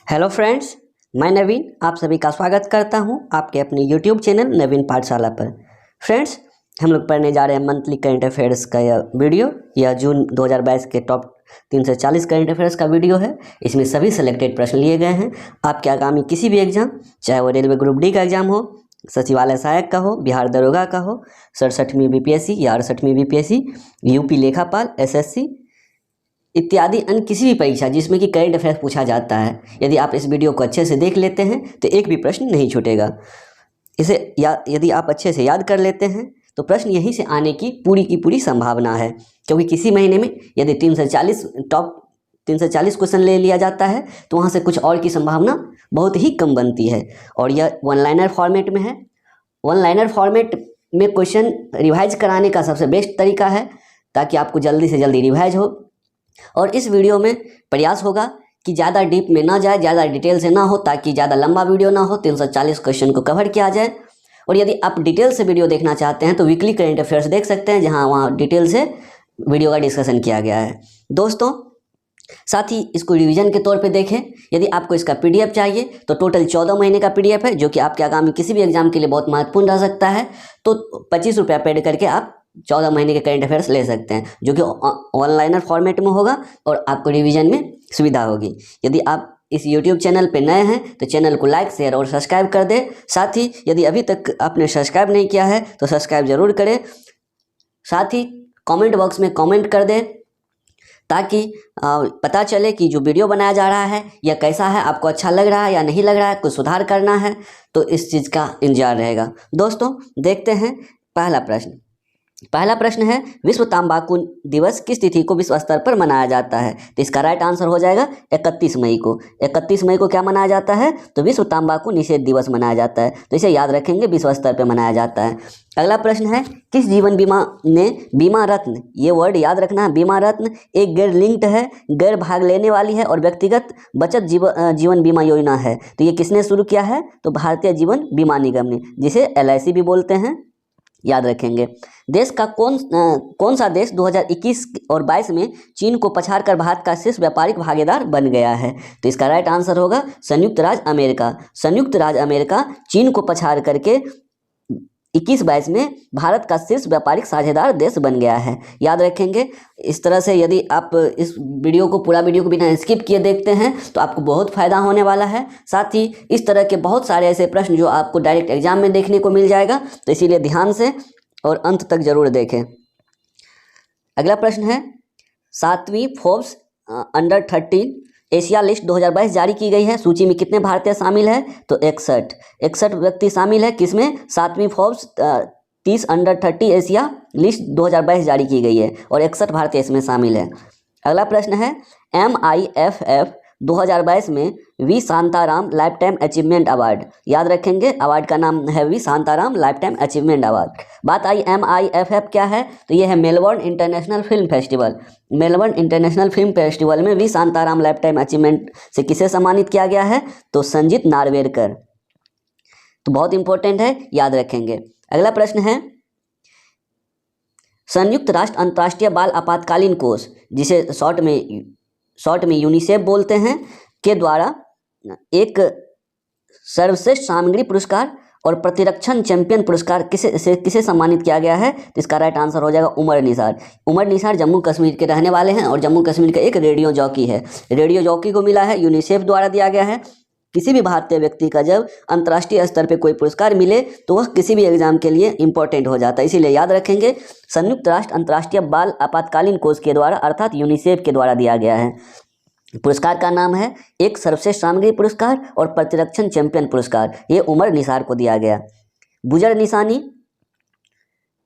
Hello friends, मैं नवीन आप सभी का स्वागत करता हूं आपके अपने यूट्यूब चैनल नवीन पाठशाला पर। फ्रेंड्स, हम लोग पढ़ने जा रहे हैं मंथली करंट अफेयर्स का यह वीडियो। यह जून 2022 के टॉप 340 करंट अफेयर्स का वीडियो है। इसमें सभी सेलेक्टेड प्रश्न लिए गए हैं। आपके आगामी किसी भी एग्जाम, चाहे वो रेलवे ग्रुप डी का एग्जाम हो, सचिवालय सहायक का हो, बिहार दरोगा का हो, 67वीं बीपीएससी या 68वीं बीपीएससी, यूपी लेखापाल, एसएससी इत्यादि अन्य किसी भी परीक्षा जिसमें कि करंट अफेयर्स पूछा जाता है, यदि आप इस वीडियो को अच्छे से देख लेते हैं तो एक भी प्रश्न नहीं छूटेगा। इसे यदि आप अच्छे से याद कर लेते हैं तो प्रश्न यहीं से आने की पूरी संभावना है, क्योंकि किसी महीने में यदि 340 टॉप 340 क्वेश्चन ले लिया जाता है तो वहाँ से कुछ और की संभावना बहुत ही कम बनती है। और यह वन लाइनर फॉर्मेट में है। वन लाइनर फॉर्मेट में क्वेश्चन रिवाइज कराने का सबसे बेस्ट तरीका है, ताकि आपको जल्दी से जल्दी रिवाइज हो। और इस वीडियो में प्रयास होगा कि ज़्यादा डीप में ना जाए, ज़्यादा डिटेल से ना हो, ताकि ज़्यादा लंबा वीडियो ना हो, 340 क्वेश्चन को कवर किया जाए। और यदि आप डिटेल से वीडियो देखना चाहते हैं तो वीकली करंट अफेयर्स देख सकते हैं, जहां वहां डिटेल से वीडियो का डिस्कशन किया गया है। दोस्तों, साथ ही इसको रिवीजन के तौर पे देखें। यदि आपको इसका पीडीएफ चाहिए तो टोटल 14 महीने का पीडीएफ है, जो कि आपके आगामी किसी भी एग्जाम के लिए बहुत महत्वपूर्ण रह सकता है। तो 25 रुपया पेड करके आप 14 महीने के करंट अफेयर्स ले सकते हैं, जो कि ऑनलाइनर फॉर्मेट में होगा और आपको रिवीजन में सुविधा होगी। यदि आप इस यूट्यूब चैनल पे नए हैं तो चैनल को लाइक, शेयर और सब्सक्राइब कर दें। साथ ही यदि अभी तक आपने सब्सक्राइब नहीं किया है तो सब्सक्राइब जरूर करें। साथ ही कमेंट बॉक्स में कमेंट कर दें, ताकि पता चले कि जो वीडियो बनाया जा रहा है यह कैसा है, आपको अच्छा लग रहा है या नहीं लग रहा है, कुछ सुधार करना है तो इस चीज़ का इंतजार रहेगा। दोस्तों, देखते हैं पहला प्रश्न है, विश्व तंबाकू दिवस किस तिथि को विश्व स्तर पर मनाया जाता है? तो इसका राइट आंसर हो जाएगा 31 मई को। 31 मई को क्या मनाया जाता है? तो विश्व तंबाकू निषेध दिवस मनाया जाता है। तो इसे याद रखेंगे, विश्व स्तर पर मनाया जाता है। अगला प्रश्न है, किस जीवन बीमा ने बीमा रत्न, ये वर्ड याद रखना है, बीमा रत्न एक गैर लिंक्ड है, गैर भाग लेने वाली है और व्यक्तिगत बचत जीवन बीमा योजना है। तो ये किसने शुरू किया है? तो भारतीय जीवन बीमा निगम ने, जिसे LIC भी बोलते हैं, याद रखेंगे। देश का कौन सा देश 2021 और 22 में चीन को पछाड़कर भारत का शीर्ष व्यापारिक भागीदार बन गया है? तो इसका राइट आंसर होगा संयुक्त राज्य अमेरिका। संयुक्त राज्य अमेरिका चीन को पछाड़ करके 21-22 में भारत का शीर्ष व्यापारिक साझेदार देश बन गया है, याद रखेंगे। इस तरह से यदि आप इस पूरा वीडियो को बिना स्किप किए देखते हैं तो आपको बहुत फ़ायदा होने वाला है। साथ ही इस तरह के बहुत सारे ऐसे प्रश्न जो आपको डायरेक्ट एग्जाम में देखने को मिल जाएगा, तो इसीलिए ध्यान से और अंत तक जरूर देखें। अगला प्रश्न है, 7वीं फोर्ब्स अंडर 13 एशिया लिस्ट 2022 जारी की गई है। सूची में कितने भारतीय शामिल है? तो 61 व्यक्ति शामिल है। किसमें? 7वीं फोर्ब्स 30 अंडर 30 एशिया लिस्ट 2022 जारी की गई है और 61 भारतीय इसमें शामिल है। अगला प्रश्न है, MIFF 2022 में V Shantaram life time achievement award, याद रखेंगे, अवार्ड का नाम है V Shantaram life time achievement award. बात आई MIFF क्या है? तो ये है Melbourne international film festival. Melbourne international film festival में V Shantaram life time achievement से किसे सम्मानित किया गया है? तो संजीत नार्वेकर। तो बहुत इंपॉर्टेंट है, याद रखेंगे। अगला प्रश्न है, संयुक्त राष्ट्र अंतर्राष्ट्रीय बाल आपातकालीन कोष, जिसे शॉर्ट में यूनिसेफ बोलते हैं, के द्वारा एक सर्वश्रेष्ठ सामग्री पुरस्कार और प्रतिरक्षण चैंपियन पुरस्कार किसे सम्मानित किया गया है? तो इसका राइट आंसर हो जाएगा उमर निसार। उमर निसार जम्मू कश्मीर के रहने वाले हैं और जम्मू कश्मीर का एक रेडियो जॉकी है। रेडियो जॉकी को मिला है, यूनिसेफ द्वारा दिया गया है। किसी भी भारतीय व्यक्ति का जब अंतर्राष्ट्रीय स्तर पे कोई पुरस्कार मिले तो वह किसी भी एग्जाम के लिए इंपॉर्टेंट हो जाता है, इसीलिए याद रखेंगे, संयुक्त राष्ट्र अंतर्राष्ट्रीय बाल आपातकालीन कोष के द्वारा अर्थात यूनिसेफ के द्वारा दिया गया है। पुरस्कार का नाम है एक सर्वश्रेष्ठ सामग्री पुरस्कार और प्रतिरक्षण चैंपियन पुरस्कार। ये उमर निसार को दिया गया। बुजर निशानी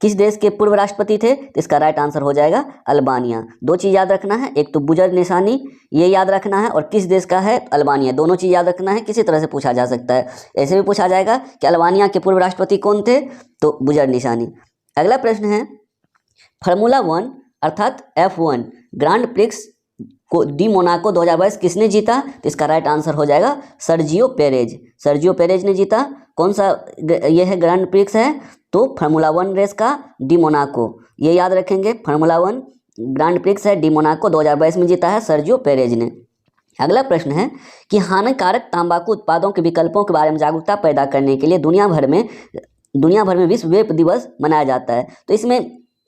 किस देश के पूर्व राष्ट्रपति थे? तो इसका राइट आंसर हो जाएगा अल्बानिया। दो चीज़ याद रखना है, एक तो बुजर निशानी ये याद रखना है, और किस देश का है? अल्बानिया। दोनों चीज़ याद रखना है, किसी तरह से पूछा जा सकता है। ऐसे भी पूछा जाएगा कि अल्बानिया के पूर्व राष्ट्रपति कौन थे? तो बुजर निशानी। अगला प्रश्न है, फार्मूला 1 अर्थात F1 ग्रांड प्रिक्स को डी मोनाको 2022 किसने जीता? तो इसका राइट आंसर हो जाएगा सर्जियो पेरेज। सर्जियो पेरेज ने जीता। कौन सा यह है ग्रैंड प्रिक्स है? तो फार्मूला 1 रेस का डी मोनाको, ये याद रखेंगे। फार्मूला 1 ग्रैंड प्रिक्स है, डी मोनाको 2022 में जीता है सर्जियो पेरेज ने। अगला प्रश्न है कि हानिकारक तंबाकू उत्पादों के विकल्पों के बारे में जागरूकता पैदा करने के लिए दुनिया भर में विश्व वेप दिवस मनाया जाता है। तो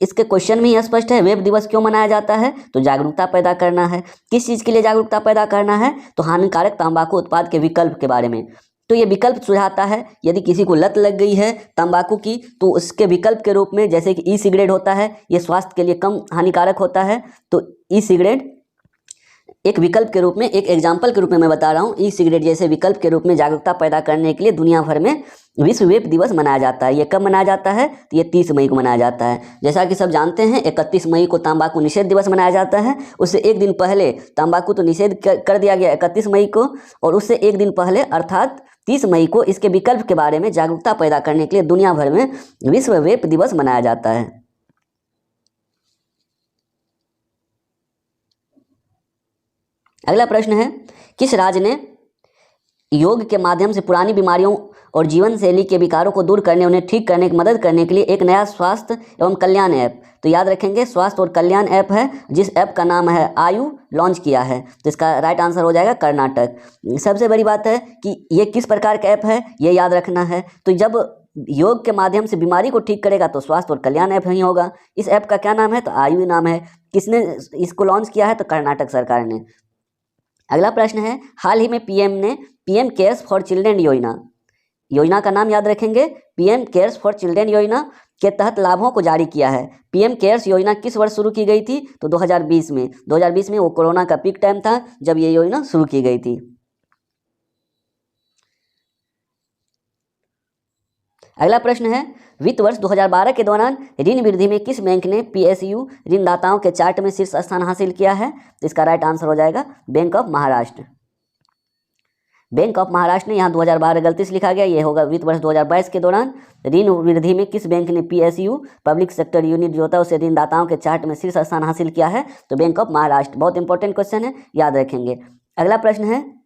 इसके क्वेश्चन में ही स्पष्ट है, वेप दिवस क्यों मनाया जाता है? तो जागरूकता पैदा करना है। किस चीज़ के लिए जागरूकता पैदा करना है? तो हानिकारक तंबाकू उत्पाद के विकल्प के बारे में। तो ये विकल्प सुझाता है, यदि किसी को लत लग गई है तंबाकू की तो उसके विकल्प के रूप में, जैसे कि ई सिगरेट होता है, ये स्वास्थ्य के लिए कम हानिकारक होता है, तो ई सिगरेट एक विकल्प के रूप में, एक एग्जाम्पल के रूप में मैं बता रहा हूँ, ई सिगरेट जैसे विकल्प के रूप में जागरूकता पैदा करने के लिए दुनिया भर में विश्व वेप दिवस मनाया जाता है। ये कब मनाया जाता है? तो ये 30 मई को मनाया जाता है। जैसा कि सब जानते हैं 31 मई को तंबाकू निषेध दिवस मनाया जाता है। उससे एक दिन पहले तंबाकू तो निषेध कर दिया गया 31 मई को, और उससे एक दिन पहले अर्थात 30 मई को इसके विकल्प के बारे में जागरूकता पैदा करने के लिए दुनिया भर में विश्व वेप दिवस मनाया जाता है। अगला प्रश्न है, किस राज्य ने योग के माध्यम से पुरानी बीमारियों और जीवन शैली के विकारों को दूर करने, उन्हें ठीक करने की मदद करने के लिए एक नया स्वास्थ्य एवं कल्याण ऐप, तो याद रखेंगे स्वास्थ्य और कल्याण ऐप है, जिस ऐप का नाम है आयु, लॉन्च किया है? तो इसका राइट आंसर हो जाएगा कर्नाटक। सबसे बड़ी बात है कि ये किस प्रकार का ऐप है, ये याद रखना है। तो जब योग के माध्यम से बीमारी को ठीक करेगा तो स्वास्थ्य और कल्याण ऐप ही होगा। इस ऐप का क्या नाम है? तो आयु नाम है। किसने इसको लॉन्च किया है? तो कर्नाटक सरकार ने। अगला प्रश्न है, हाल ही में पीएम ने पीएम केयर्स फॉर चिल्ड्रेन योजना का नाम याद रखेंगे, पीएम केयर्स फॉर चिल्ड्रेन योजना के तहत लाभों को जारी किया है। पीएम केयर्स योजना किस वर्ष शुरू की गई थी? तो 2020 में। 2020 में वो कोरोना का पीक टाइम था जब ये योजना शुरू की गई थी। अगला प्रश्न है, वित्त वर्ष 2012 के दौरान ऋण वृद्धि में किस बैंक ने पीएसयू ऋणदाताओं के चार्ट में शीर्ष स्थान हासिल किया है? तो इसका राइट आंसर हो जाएगा bank of Maharashtra. Bank of Maharashtra ने, यहाँ 2012 गलती से लिखा गया, ये होगा वित्त वर्ष 2022 के दौरान ऋण वृद्धि में किस बैंक ने पीएसयू पब्लिक सेक्टर यूनिट जो होता है उसे ऋणदाताओं के चार्ट में शीर्ष स्थान हासिल किया है? तो बैंक ऑफ महाराष्ट्र। बहुत इंपॉर्टेंट क्वेश्चन है, याद रखेंगे। अगला प्रश्न है,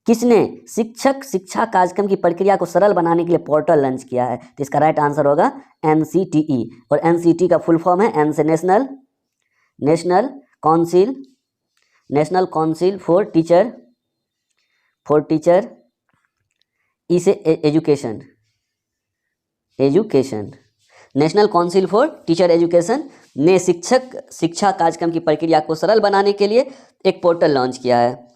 किसने शिक्षक शिक्षा कार्यक्रम की प्रक्रिया को सरल बनाने के लिए पोर्टल लॉन्च किया है? तो इसका राइट आंसर होगा एनसीटीई, और एनसीटी का फुल फॉर्म है एन से नेशनल काउंसिल फॉर टीचर, ई से education, national council for teacher education ने शिक्षक शिक्षा कार्यक्रम की प्रक्रिया को सरल बनाने के लिए एक पोर्टल लॉन्च किया है।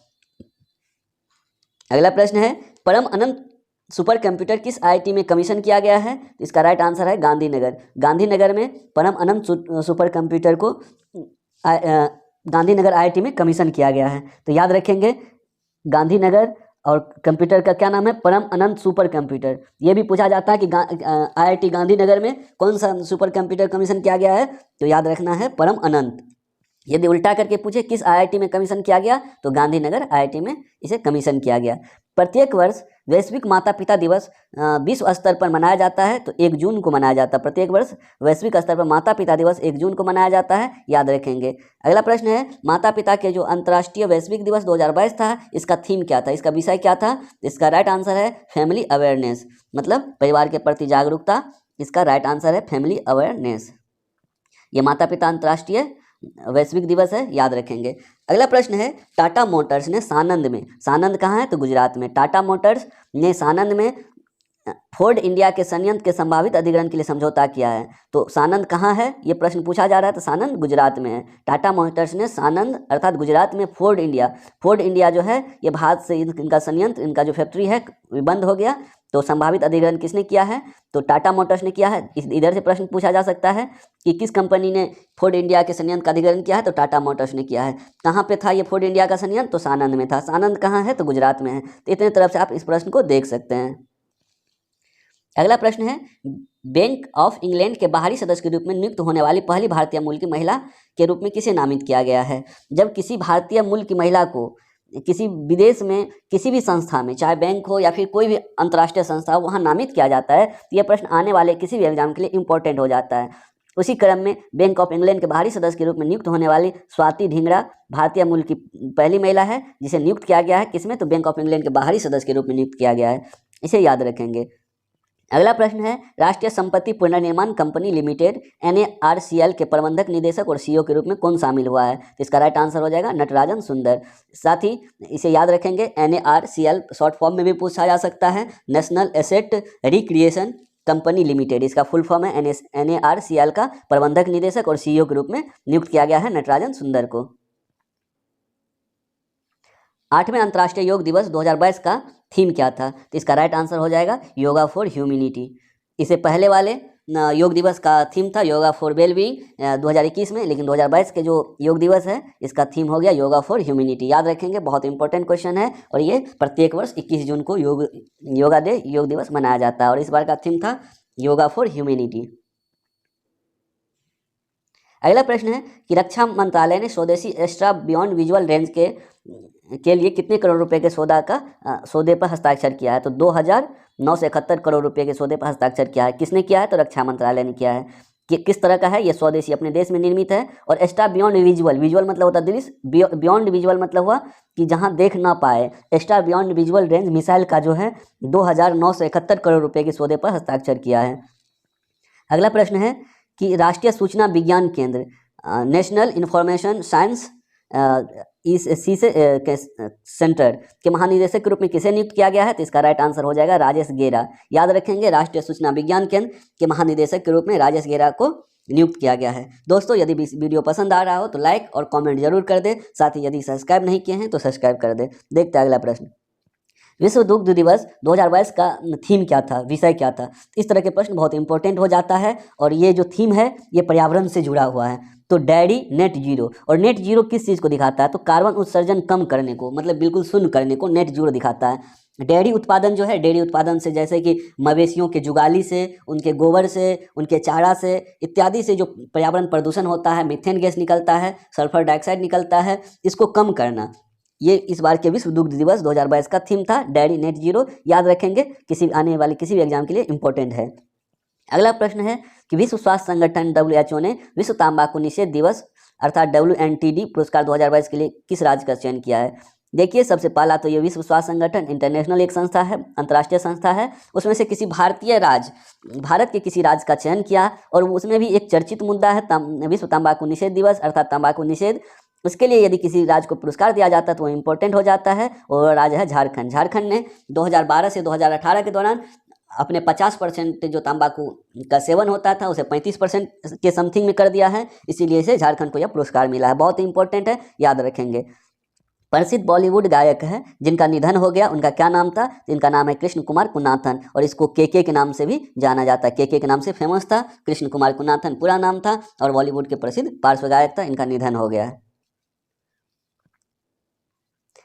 अगला प्रश्न है, परम अनंत सुपर कंप्यूटर किस आईआईटी में कमीशन किया गया है? इसका राइट आंसर है गांधीनगर में परम अनंत सुपर कंप्यूटर को गांधीनगर आईआईटी में कमीशन किया गया है। तो याद रखेंगे गांधीनगर, और कंप्यूटर का क्या नाम है? परम अनंत सुपर कंप्यूटर। ये भी पूछा जाता है कि आईआईटी गांधीनगर में कौन सा सुपर कंप्यूटर कमीशन किया गया है? तो याद रखना है परम अनंत। यदि उल्टा करके पूछे किस आईआईटी में कमीशन किया गया, तो गांधीनगर आईआईटी में इसे कमीशन किया गया। प्रत्येक वर्ष वैश्विक माता पिता दिवस विश्व स्तर पर मनाया जाता है, तो 1 जून को मनाया जाता है। प्रत्येक वर्ष वैश्विक स्तर पर माता पिता दिवस 1 जून को मनाया जाता है, याद रखेंगे। अगला प्रश्न है, माता पिता के जो अंतर्राष्ट्रीय वैश्विक दिवस 2022 था, इसका थीम क्या था, इसका विषय क्या था? इसका राइट आंसर है फैमिली अवेयरनेस, मतलब परिवार के प्रति जागरूकता। इसका राइट आंसर है फैमिली अवेयरनेस। ये माता पिता अंतर्राष्ट्रीय वैश्विक दिवस है, याद रखेंगे। अगला प्रश्न है, टाटा मोटर्स ने सानंद कहाँ है? तो गुजरात में। टाटा मोटर्स ने सानंद में फोर्ड इंडिया के संयंत्र के संभावित अधिग्रहण के लिए समझौता किया है। तो सानंद कहाँ है, ये प्रश्न पूछा जा रहा है। तो सानंद गुजरात में है। टाटा मोटर्स ने सानंद अर्थात गुजरात में फोर्ड इंडिया जो है, ये भारत से इनका संयंत्र, इनका जो फैक्ट्री है बंद हो गया। तो संभावित अधिग्रहण किसने किया है? तो टाटा मोटर्स ने किया है। इधर से प्रश्न पूछा जा सकता है कि किस कंपनी ने फोर्ड इंडिया के संयंत्र का अधिग्रहण किया है? तो टाटा मोटर्स ने किया है। कहाँ पे था ये फोर्ड इंडिया का संयंत्र? तो सानंद में था। सानंद कहाँ है? तो गुजरात में है। तो इतने तरफ से आप इस प्रश्न को देख सकते हैं। अगला प्रश्न है, बैंक ऑफ इंग्लैंड के बाहरी सदस्य के रूप में नियुक्त होने वाली पहली भारतीय मूल की महिला के रूप में किसे नामित किया गया है? जब किसी भारतीय मूल की महिला को किसी विदेश में किसी भी संस्था में, चाहे बैंक हो या फिर कोई भी अंतर्राष्ट्रीय संस्था हो, वहाँ नामित किया जाता है, तो यह प्रश्न आने वाले किसी भी एग्जाम के लिए इंपॉर्टेंट हो जाता है। उसी क्रम में बैंक ऑफ इंग्लैंड के बाहरी सदस्य के रूप में नियुक्त होने वाली स्वाति ढींगरा भारतीय मूल की पहली महिला है जिसे नियुक्त किया गया है। किसमें? तो बैंक ऑफ इंग्लैंड के बाहरी सदस्य के रूप में नियुक्त किया गया है। इसे याद रखेंगे। अगला प्रश्न है, राष्ट्रीय संपत्ति पुनर्निर्माण कंपनी लिमिटेड NARCL के प्रबंधक निदेशक और CEO के रूप में कौन शामिल हुआ है? तो इसका राइट आंसर हो जाएगा नटराजन सुंदर। साथ ही इसे याद रखेंगे, NARCL शॉर्ट फॉर्म में भी पूछा जा सकता है, national asset recreation company limited. इसका फुल फॉर्म है NARCL का प्रबंधक निदेशक और CEO के रूप में नियुक्त किया गया है नटराजन सुंदर को। 8वें अंतर्राष्ट्रीय योग दिवस 2022 का थीम क्या था? तो इसका राइट आंसर हो जाएगा योगा फॉर ह्यूमैनिटी। इससे पहले वाले योग दिवस का थीम था योगा फॉर वेलबींग 2021 में, लेकिन 2022 के जो योग दिवस है इसका थीम हो गया योगा फॉर ह्यूमैनिटी। याद रखेंगे, बहुत इंपॉर्टेंट क्वेश्चन है और ये प्रत्येक वर्ष 21 जून को योगा डे योग दिवस मनाया जाता है और इस बार का थीम था योगा फॉर ह्यूमैनिटी। अगला प्रश्न है कि रक्षा मंत्रालय ने स्वदेशी एक्स्ट्रा बियॉन्ड विजुअल रेंज के लिए कितने करोड़ रुपए के सौदे पर हस्ताक्षर किया है? तो 2,971 करोड़ रुपए के सौदे पर हस्ताक्षर किया है। किसने किया है? तो रक्षा मंत्रालय ने किया है। कि किस तरह का है? ये स्वदेशी अपने देश में निर्मित है। और एक्स्ट्रा बियॉन्ड विजुअल मतलब होता है दृश्य, बियॉन्ड विजुअल मतलब हुआ कि जहां देख ना पाए। Extra beyond visual range missile का जो है 2,971 करोड़ रुपए के सौदे पर हस्ताक्षर किया है। अगला प्रश्न है कि राष्ट्रीय सूचना विज्ञान केंद्र नेशनल इंफॉर्मेशन साइंस सेंटर के महानिदेशक के रूप में किसे नियुक्त किया गया है? तो इसका राइट आंसर हो जाएगा राजेश गेरा। याद रखेंगे, राष्ट्रीय सूचना विज्ञान केंद्र के महानिदेशक के रूप में राजेश गेरा को नियुक्त किया गया है। दोस्तों, यदि वीडियो पसंद आ रहा हो तो लाइक और कमेंट जरूर कर दे। साथ ही यदि सब्सक्राइब नहीं किए हैं तो सब्सक्राइब कर दे। देखते हैं अगला प्रश्न, विश्व दुग्ध दिवस 2022 का थीम क्या था, विषय क्या था? इस तरह के प्रश्न बहुत इंपॉर्टेंट हो जाता है और ये जो थीम है ये पर्यावरण से जुड़ा हुआ है। तो डेयरी नेट जीरो, और नेट जीरो किस चीज़ को दिखाता है? तो कार्बन उत्सर्जन कम करने को, मतलब बिल्कुल शून्य करने को नेट जीरो दिखाता है। डेयरी उत्पादन जो है, डेयरी उत्पादन से जैसे कि मवेशियों के जुगाली से, उनके गोबर से, उनके चारा से इत्यादि से जो पर्यावरण प्रदूषण होता है, मीथेन गैस निकलता है, सल्फर डाइऑक्साइड निकलता है, इसको कम करना, ये इस बार के विश्व दुग्ध दिवस 2022 का थीम था, डेयरी नेट जीरो। याद रखेंगे, आने वाले किसी भी एग्जाम के लिए इंपॉर्टेंट है। अगला प्रश्न है कि विश्व स्वास्थ्य संगठन WHO ने विश्व तंबाकू निषेध दिवस अर्थात WNTD पुरस्कार 2022 के लिए किस राज्य का चयन किया है? देखिए, सबसे पहला तो ये विश्व स्वास्थ्य संगठन इंटरनेशनल एक संस्था है, अंतर्राष्ट्रीय संस्था है, उसमें से किसी भारत के किसी राज्य का चयन किया और उसमें भी एक चर्चित मुद्दा है विश्व तंबाकू निषेध दिवस अर्थात तंबाकू निषेध। उसके लिए यदि किसी राज्य को पुरस्कार दिया जाता है तो वो इम्पोर्टेंट हो जाता है और राज्य है झारखंड। झारखंड ने 2012 से 2018 के दौरान अपने 50% जो तंबाकू का सेवन होता था उसे 35% के समथिंग में कर दिया है, इसीलिए इसे झारखंड को यह पुरस्कार मिला है। बहुत इंपॉर्टेंट है, याद रखेंगे। प्रसिद्ध बॉलीवुड गायक है जिनका निधन हो गया, उनका क्या नाम था? इनका नाम है कृष्ण कुमार कुन्नाथन और इसको के नाम से भी जाना जाता है। के नाम से फेमस था। कृष्ण कुमार कुन्नाथन पूरा नाम था और बॉलीवुड के प्रसिद्ध पार्श्व गायक था। इनका निधन हो गया है।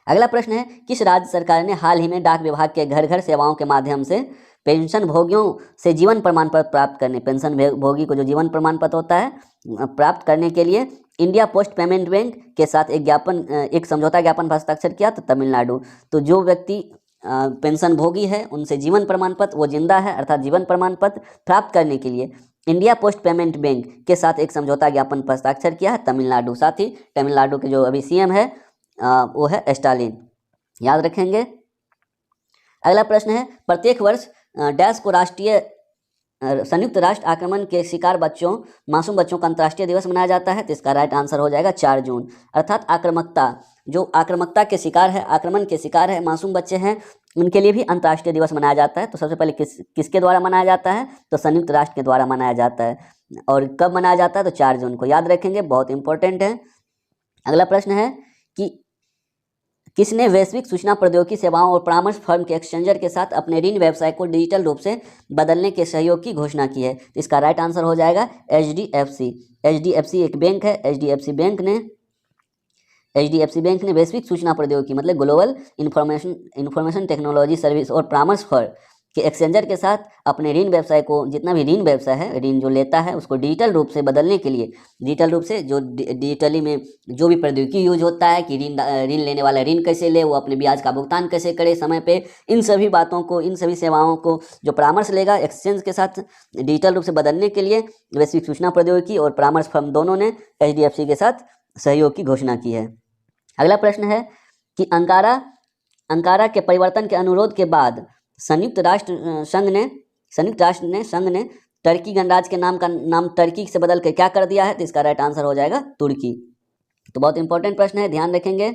अगला प्रश्न है, किस राज्य सरकार ने हाल ही में डाक विभाग के घर घर सेवाओं के माध्यम से पेंशन भोगियों से जीवन प्रमाण पत्र प्राप्त करने, पेंशन भोगी को जो जीवन प्रमाण पत्र होता है प्राप्त करने के लिए इंडिया पोस्ट पेमेंट बैंक के साथ एक समझौता ज्ञापन पर हस्ताक्षर किया? तो तमिलनाडु। तो जो व्यक्ति पेंशन भोगी है उनसे जीवन प्रमाण पत्र, वो जिंदा है अर्थात जीवन प्रमाण पत्र प्राप्त करने के लिए इंडिया पोस्ट पेमेंट बैंक के साथ एक समझौता ज्ञापन पर हस्ताक्षर किया है तमिलनाडु। साथ ही तमिलनाडु के जो अभी CM है वो है स्टालिन। याद रखेंगे। अगला प्रश्न है, प्रत्येक वर्ष डैश को संयुक्त राष्ट्र आक्रमण के शिकार मासूम बच्चों का अंतर्राष्ट्रीय दिवस मनाया जाता है? तो इसका राइट आंसर हो जाएगा 4 जून। अर्थात आक्रामकता के शिकार है, आक्रमण के शिकार है, मासूम बच्चे हैं, उनके लिए भी अंतर्राष्ट्रीय दिवस मनाया जाता है। तो सबसे पहले किसके द्वारा मनाया जाता है? तो संयुक्त राष्ट्र के द्वारा मनाया जाता है। और कब मनाया जाता है? तो 4 जून को। याद रखेंगे, बहुत इंपॉर्टेंट है। अगला प्रश्न है कि किसने वैश्विक सूचना प्रौद्योगिकी सेवाओं और परामर्श फर्म के एक्सचेंजर के साथ अपने ऋण व्यवसाय को डिजिटल रूप से बदलने के सहयोग की घोषणा की है? तो इसका राइट आंसर हो जाएगा HDFC एक बैंक है। HDFC बैंक ने वैश्विक सूचना प्रौद्योगिकी मतलब ग्लोबल इंफॉर्मेशन टेक्नोलॉजी सर्विस और परामर्श फर्म के एक्सचेंजर के साथ अपने ऋण व्यवसाय को, जितना भी ऋण व्यवसाय है, ऋण जो लेता है उसको डिजिटल रूप से बदलने के लिए, डिजिटल रूप से जो डिजिटली में जो भी प्रौद्योगिकी यूज होता है कि ऋण लेने वाला ऋण कैसे ले, वो अपने ब्याज का भुगतान कैसे करे समय पे, इन सभी बातों को, इन सभी सेवाओं को जो परामर्श लेगा एक्सचेंज के साथ डिजिटल रूप से बदलने के लिए वैश्विक सूचना प्रौद्योगिकी और परामर्श फर्म दोनों ने HDFC के साथ सहयोग की घोषणा की है। अगला प्रश्न है कि अंकारा के परिवर्तन के अनुरोध के बाद संयुक्त राष्ट्र संघ ने संयुक्त राष्ट्र ने संघ ने टर्की गणराज्य के नाम का नाम टर्की से बदल कर क्या कर दिया है? तो इसका राइट आंसर हो जाएगा तुर्की। तो बहुत इंपॉर्टेंट प्रश्न है, ध्यान रखेंगे।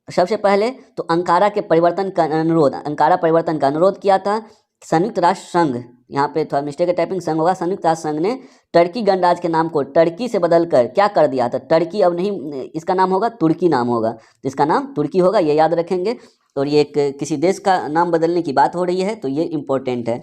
सबसे पहले तो अंकारा परिवर्तन का अनुरोध किया था संयुक्त राष्ट्र संघ, यहाँ पे थोड़ा मिस्टेक है, टाइपिंग संघ होगा। संयुक्त राष्ट्र संघ ने टर्की गणराज्य के नाम को टर्की से बदलकर क्या कर दिया था? टर्की अब नहीं, इसका नाम होगा तुर्की नाम होगा, तो इसका नाम तुर्की होगा, ये याद रखेंगे। और ये एक किसी देश का नाम बदलने की बात हो रही है, तो ये इंपॉर्टेंट है।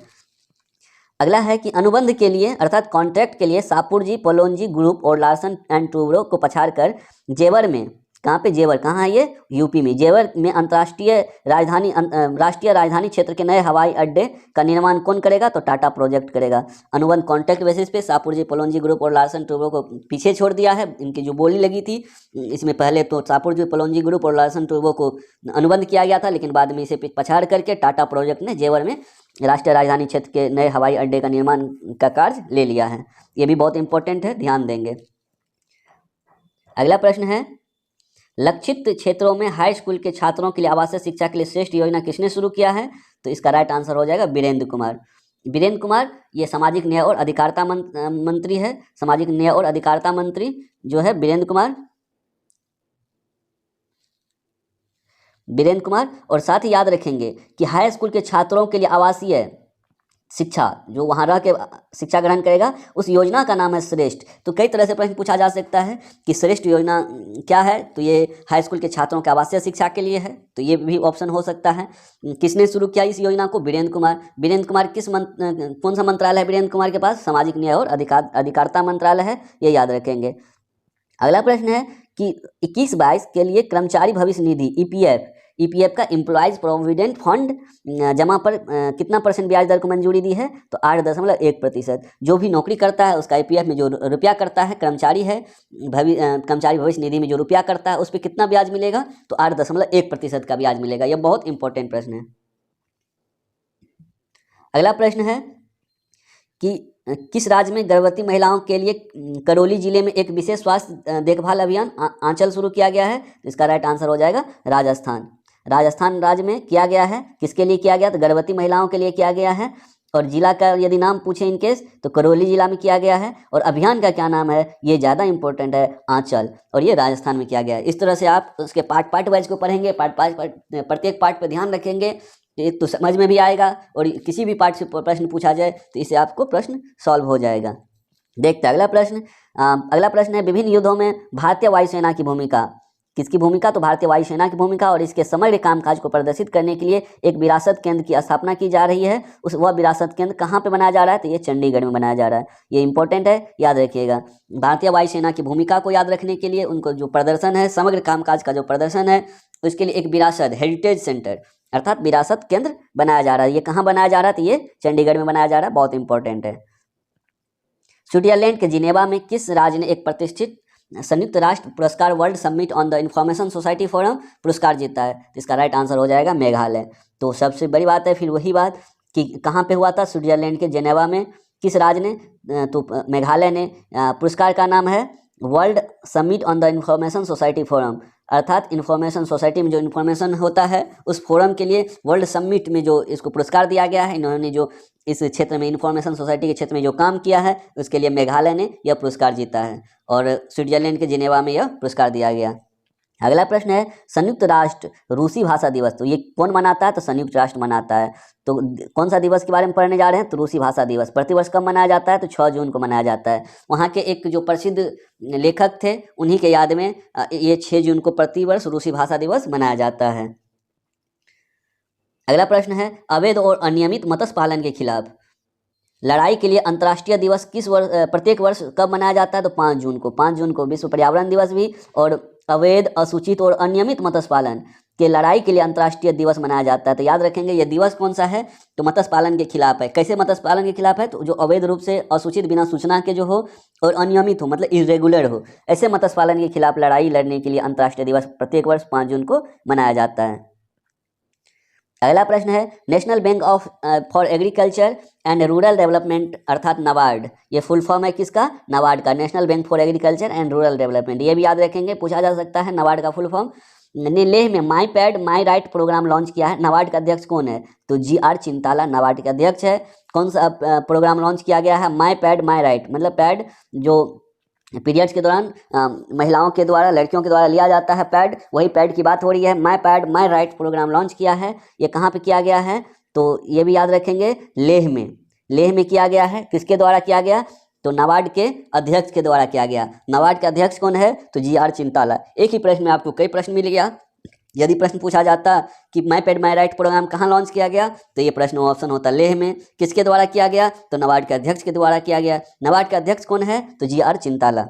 अगला है कि अनुबंध के लिए अर्थात कॉन्ट्रैक्ट के लिए सापुरजी, पोलोनजी ग्रुप और लार्सन एंड टूब्रो को पछाड़कर जेवर में, कहाँ पे? जेवर कहाँ है? ये यूपी में। जेवर में राष्ट्रीय राजधानी क्षेत्र के नए हवाई अड्डे का निर्माण कौन करेगा? तो टाटा प्रोजेक्ट करेगा। अनुबंध कॉन्ट्रैक्ट बेसिस पे सापुरजी, पोलोनजी ग्रुप और लार्सन टूब्रो को पीछे छोड़ दिया है, इनकी जो बोली लगी थी इसमें पहले तो सापुरजी, पोलोनजी ग्रुप और लार्सन टूब्रो को अनुबंध किया गया था, लेकिन बाद में इसे पछाड़ करके टाटा प्रोजेक्ट ने जेवर में राष्ट्रीय राजधानी क्षेत्र के नए हवाई अड्डे का निर्माण का कार्य ले लिया है। ये भी बहुत इंपॉर्टेंट है, ध्यान देंगे। अगला प्रश्न है, लक्षित क्षेत्रों में हाई स्कूल के छात्रों के लिए आवासीय शिक्षा के लिए श्रेष्ठ योजना किसने शुरू किया है? तो इसका राइट आंसर हो जाएगा वीरेंद्र कुमार। वीरेंद्र कुमार ये सामाजिक न्याय और अधिकारिता मंत्री है, सामाजिक न्याय और अधिकारिता मंत्री जो है वीरेंद्र कुमार। और साथ ही याद रखेंगे कि हाई स्कूल के छात्रों के लिए आवासीय शिक्षा, जो वहाँ रह के शिक्षा ग्रहण करेगा, उस योजना का नाम है श्रेष्ठ। तो कई तरह से प्रश्न पूछा जा सकता है कि श्रेष्ठ योजना क्या है? तो ये हाई स्कूल के छात्रों के आवासीय शिक्षा के लिए है, तो ये भी ऑप्शन हो सकता है। किसने शुरू किया इस योजना को? वीरेंद्र कुमार। वीरेंद्र कुमार कौन सा मंत्रालय है वीरेंद्र कुमार के पास? सामाजिक न्याय और अधिकारिता मंत्रालय है, ये याद रखेंगे। अगला प्रश्न है कि 21-22 के लिए कर्मचारी भविष्य निधि ईपीएफ का एम्प्लॉयज प्रोविडेंट फंड जमा पर कितना % ब्याज दर को मंजूरी दी है? तो 8.1%। जो भी नौकरी करता है उसका ईपीएफ में जो रुपया करता है, कर्मचारी है, कर्मचारी भविष्य निधि में जो रुपया करता है उस पर कितना ब्याज मिलेगा? तो 8.1% का ब्याज मिलेगा। यह बहुत इंपॉर्टेंट प्रश्न है। अगला प्रश्न है कि किस राज्य में गर्भवती महिलाओं के लिए करौली जिले में एक विशेष स्वास्थ्य देखभाल अभियान आंचल शुरू किया गया है? इसका राइट आंसर हो जाएगा राजस्थान राज्य में किया गया है। किसके लिए किया गया? तो गर्भवती महिलाओं के लिए किया गया है। और जिला का यदि नाम पूछे इनकेस तो करौली जिला में किया गया है। और अभियान का क्या नाम है? ये ज़्यादा इंपॉर्टेंट है, आंचल, और ये राजस्थान में किया गया है। इस तरह से आप उसके पार्ट वाइज को पढ़ेंगे, प्रत्येक पार्ट पर ध्यान रखेंगे तो समझ में भी आएगा, और किसी भी पार्ट से प्रश्न पूछा जाए तो इससे आपको प्रश्न सॉल्व हो जाएगा। देखते हैं अगला प्रश्न है, विभिन्न युद्धों में भारतीय वायुसेना की भूमिका। किसकी भूमिका? तो भारतीय वायुसेना की भूमिका। और इसके समग्र कामकाज को प्रदर्शित करने के लिए एक विरासत केंद्र की स्थापना की जा रही है। वह विरासत केंद्र कहाँ पे बनाया जा रहा है? तो ये चंडीगढ़ में बनाया जा रहा है। ये इंपॉर्टेंट है, याद रखिएगा। भारतीय वायुसेना की भूमिका को याद रखने के लिए उनको जो प्रदर्शन है, समग्र कामकाज का जो प्रदर्शन है, उसके लिए एक विरासत हेरिटेज सेंटर अर्थात विरासत केंद्र बनाया जा रहा है। ये कहाँ बनाया जा रहा है? तो ये चंडीगढ़ में बनाया जा रहा है, बहुत इंपॉर्टेंट है। स्विट्जरलैंड के जिनेवा में किस राज्य ने एक प्रतिष्ठित संयुक्त राष्ट्र पुरस्कार world summit on the information society forum पुरस्कार जीता है? तो इसका राइट आंसर हो जाएगा मेघालय। तो सबसे बड़ी बात है फिर वही बात कि कहाँ पे हुआ था? स्विट्जरलैंड के जिनेवा में। किस राज्य ने? तो मेघालय ने। पुरस्कार का नाम है world summit on the information society forum, अर्थात इन्फॉर्मेशन सोसाइटी में जो इन्फॉर्मेशन होता है उस फोरम के लिए वर्ल्ड समिट में जो इसको पुरस्कार दिया गया है। इन्होंने जो इस क्षेत्र में इन्फॉर्मेशन सोसाइटी के क्षेत्र में जो काम किया है उसके लिए मेघालय ने यह पुरस्कार जीता है, और स्विट्जरलैंड के जिनेवा में यह पुरस्कार दिया गया। अगला प्रश्न है, संयुक्त राष्ट्र रूसी भाषा दिवस तो ये कौन मनाता है? तो संयुक्त राष्ट्र मनाता है। तो कौन सा दिवस के बारे में पढ़ने जा रहे हैं? तो रूसी भाषा दिवस। प्रतिवर्ष कब मनाया जाता है? तो 6 जून को मनाया जाता है। वहाँ के एक जो प्रसिद्ध लेखक थे उन्हीं के याद में ये 6 जून को प्रतिवर्ष रूसी भाषा दिवस मनाया जाता है। अगला प्रश्न है, अवैध और अनियमित मत्स्य पालन के खिलाफ लड़ाई के लिए अंतर्राष्ट्रीय दिवस प्रत्येक वर्ष कब मनाया जाता है? तो 5 जून को। 5 जून को विश्व पर्यावरण दिवस भी और अवैध, असूचित और अनियमित मत्स्य पालन के लड़ाई के लिए अंतर्राष्ट्रीय दिवस मनाया जाता है। तो याद रखेंगे ये दिवस कौन सा है? तो मत्स्य पालन के खिलाफ है। कैसे मत्स्य पालन के खिलाफ है? तो जो अवैध रूप से, असूचित, बिना सूचना के जो हो, और अनियमित हो मतलब इरेगुलर हो, ऐसे मत्स्य पालन के खिलाफ लड़ाई लड़ने के लिए अंतर्राष्ट्रीय दिवस प्रत्येक वर्ष 5 जून को मनाया जाता है। अगला प्रश्न है, national bank for agriculture and rural development अर्थात नबार्ड, ये फुल फॉर्म है किसका? नबार्ड का, national bank for agriculture and rural development. ये भी याद रखेंगे, पूछा जा सकता है नबार्ड का फुल फॉर्म। ने लेह में my pad my right program launch किया है। नाबार्ड का अध्यक्ष कौन है? तो GR चिंताला नाबार्ड के अध्यक्ष है। कौन सा प्रोग्राम लॉन्च किया गया है? माई पैड माई राइट, मतलब पैड जो पीरियड्स के दौरान महिलाओं के द्वारा, लड़कियों के द्वारा लिया जाता है पैड, वही पैड की बात हो रही है। My pad my right program launch किया है। ये कहाँ पे किया गया है? तो ये भी याद रखेंगे, लेह में। लेह में किया गया है। किसके द्वारा किया गया? तो नाबार्ड के अध्यक्ष के द्वारा किया गया। नाबार्ड के अध्यक्ष कौन है? तो GR चिंताला। एक ही प्रश्न में आपको कई प्रश्न मिल गया। यदि प्रश्न पूछा जाता कि माई पैड माई राइट प्रोग्राम कहाँ लॉन्च किया गया, तो ये प्रश्न ऑप्शन होता लेह में। किसके द्वारा किया गया? तो नाबार्ड के अध्यक्ष के द्वारा किया गया। नाबार्ड के अध्यक्ष कौन है? तो GR चिंताला।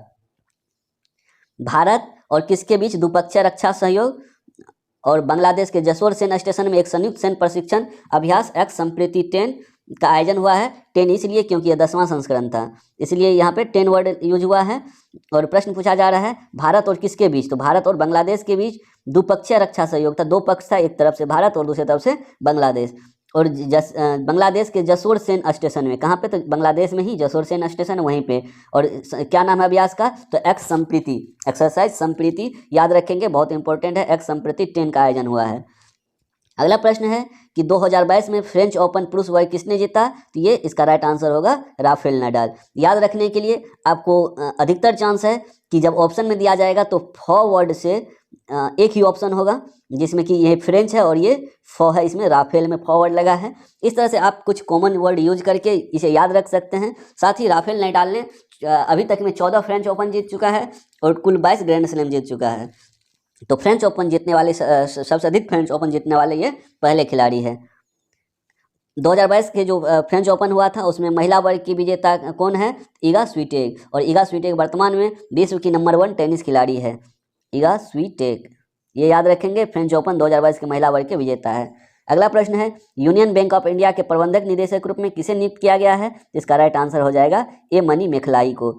भारत और किसके बीच द्विपक्षीय रक्षा सहयोग और बांग्लादेश के जसोर सेना स्टेशन में एक संयुक्त सैन्य प्रशिक्षण अभ्यास एक्स संप्रीति 10 का आयोजन हुआ है। 10 इसलिए क्योंकि यह 10वां संस्करण था, इसलिए यहाँ पे 10 वर्ड यूज हुआ है। और प्रश्न पूछा जा रहा है भारत और किसके बीच? तो भारत और बांग्लादेश के बीच द्विपक्षीय रक्षा सहयोग था। दो पक्ष था, एक तरफ से भारत और दूसरी तरफ से बांग्लादेश। और बांग्लादेश के जसोर सेन स्टेशन में, कहाँ पे? तो बांग्लादेश में ही जसोर सेन स्टेशन, वहीं पे। और क्या नाम है अभ्यास का? तो एक्स संप्रीति, एक्सरसाइज संप्रीति, याद रखेंगे, बहुत इंपॉर्टेंट है। एक्स संप्रीति 10 का आयोजन हुआ है। अगला प्रश्न है कि 2022 में फ्रेंच ओपन पुरुष वर्ग किसने जीता? तो ये इसका राइट आंसर होगा राफेल नडाल। याद रखने के लिए आपको अधिकतर चांस है कि जब ऑप्शन में दिया जाएगा तो फॉरवर्ड से एक ही ऑप्शन होगा, जिसमें कि ये फ्रेंच है और ये फॉ है, इसमें राफेल में फॉरवर्ड लगा है। इस तरह से आप कुछ कॉमन वर्ड यूज करके इसे याद रख सकते हैं। साथ ही राफेल नडाल ने अभी तक में 14 फ्रेंच ओपन जीत चुका है और कुल 22 ग्रैंड स्लैम जीत चुका है। तो फ्रेंच ओपन जीतने वाले, सबसे अधिक फ्रेंच ओपन जीतने वाले ये पहले खिलाड़ी है। 2022 के जो फ्रेंच ओपन हुआ था उसमें महिला वर्ग की विजेता कौन है? इगा स्वीटेक। और इगा स्वीटेक वर्तमान में विश्व की नंबर 1 टेनिस खिलाड़ी है, इगा स्वीटेक। ये याद रखेंगे, फ्रेंच ओपन 2022 के महिला वर्ग के विजेता है। अगला प्रश्न है यूनियन बैंक ऑफ इंडिया के प्रबंधक निदेशक के रूप में किसे नियुक्त किया गया है? जिसका राइट आंसर हो जाएगा ए मनी मेखलाई को।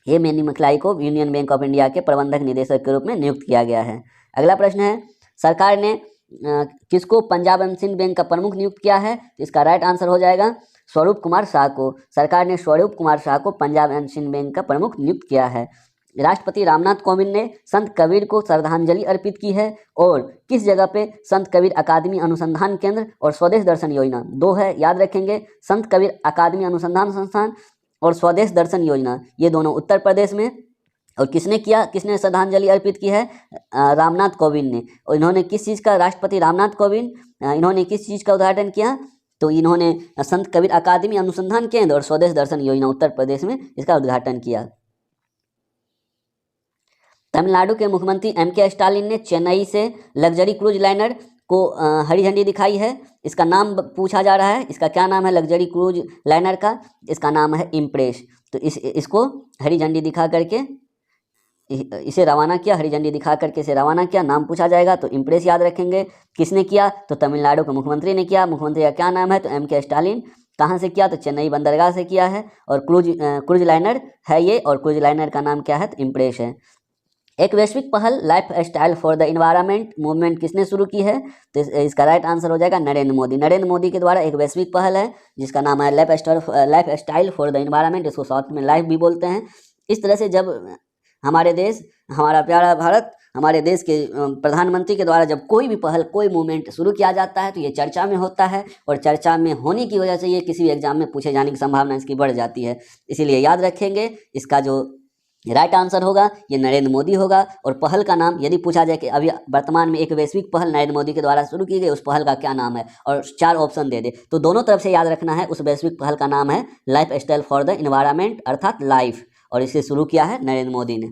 ए मनी मेखलाई को यूनियन बैंक ऑफ इंडिया के प्रबंधक निदेशक के रूप में नियुक्त किया गया है। अगला प्रश्न है सरकार ने किसको पंजाब एंड सिंध बैंक का प्रमुख नियुक्त किया है? तो इसका राइट आंसर हो जाएगा स्वरूप कुमार शाह को। सरकार ने स्वरूप कुमार शाह को पंजाब एंड सिंध बैंक का प्रमुख नियुक्त किया है। राष्ट्रपति रामनाथ कोविंद ने संत कबीर को श्रद्धांजलि अर्पित की है और किस जगह पे संत कबीर अकादमी अनुसंधान केंद्र और स्वदेश दर्शन योजना, दो है, याद रखेंगे। संत कबीर अकादमी अनुसंधान संस्थान और स्वदेश दर्शन योजना, ये दोनों उत्तर प्रदेश में। और किसने किया, किसने श्रद्धांजलि अर्पित की है? रामनाथ कोविंद ने। और इन्होंने किस चीज़ का, राष्ट्रपति रामनाथ कोविंद इन्होंने किस चीज़ का उद्घाटन किया? तो इन्होंने संत कबीर अकादमी अनुसंधान केंद्र और स्वदेश दर्शन योजना उत्तर प्रदेश में इसका उद्घाटन किया। तमिलनाडु के मुख्यमंत्री MK स्टालिन ने चेन्नई से लग्जरी क्रूज लाइनर को हरी झंडी दिखाई है। इसका नाम पूछा जा रहा है, इसका क्या नाम है लग्जरी क्रूज लाइनर का? इसका नाम है इम्प्रेस। तो इसको हरी झंडी दिखा करके इसे रवाना किया, हरी झंडी दिखा करके इसे रवाना किया। नाम पूछा जाएगा तो इम्प्रेस याद रखेंगे। किसने किया? तो तमिलनाडु के मुख्यमंत्री ने किया। मुख्यमंत्री का क्या नाम है? तो MK स्टालिन। कहाँ से किया? तो चेन्नई बंदरगाह से किया है। और क्रूज लाइनर है ये, और क्रूज लाइनर का नाम क्या है? तो इम्प्रेस है। एक वैश्विक पहल life style for the environment movement किसने शुरू की है? तो इसका राइट आंसर हो जाएगा नरेंद्र मोदी। नरेंद्र मोदी के द्वारा एक वैश्विक पहल है जिसका नाम है life style for the environment, इसको शॉर्ट में लाइफ भी बोलते हैं। इस तरह से जब हमारे देश, हमारा प्यारा भारत, हमारे देश के प्रधानमंत्री के द्वारा जब कोई भी पहल, कोई मूवमेंट शुरू किया जाता है तो ये चर्चा में होता है, और चर्चा में होने की वजह से ये किसी भी एग्जाम में पूछे जाने की संभावना इसकी बढ़ जाती है। इसीलिए याद रखेंगे, इसका जो राइट आंसर होगा ये नरेंद्र मोदी होगा। और पहल का नाम यदि पूछा जाए कि अभी वर्तमान में एक वैश्विक पहल नरेंद्र मोदी के द्वारा शुरू की गई, उस पहल का क्या नाम है, और 4 ऑप्शन दे दे, तो दोनों तरफ से याद रखना है। उस वैश्विक पहल का नाम है life style for the environment, अर्थात लाइफ, और इसे शुरू किया है नरेंद्र मोदी ने।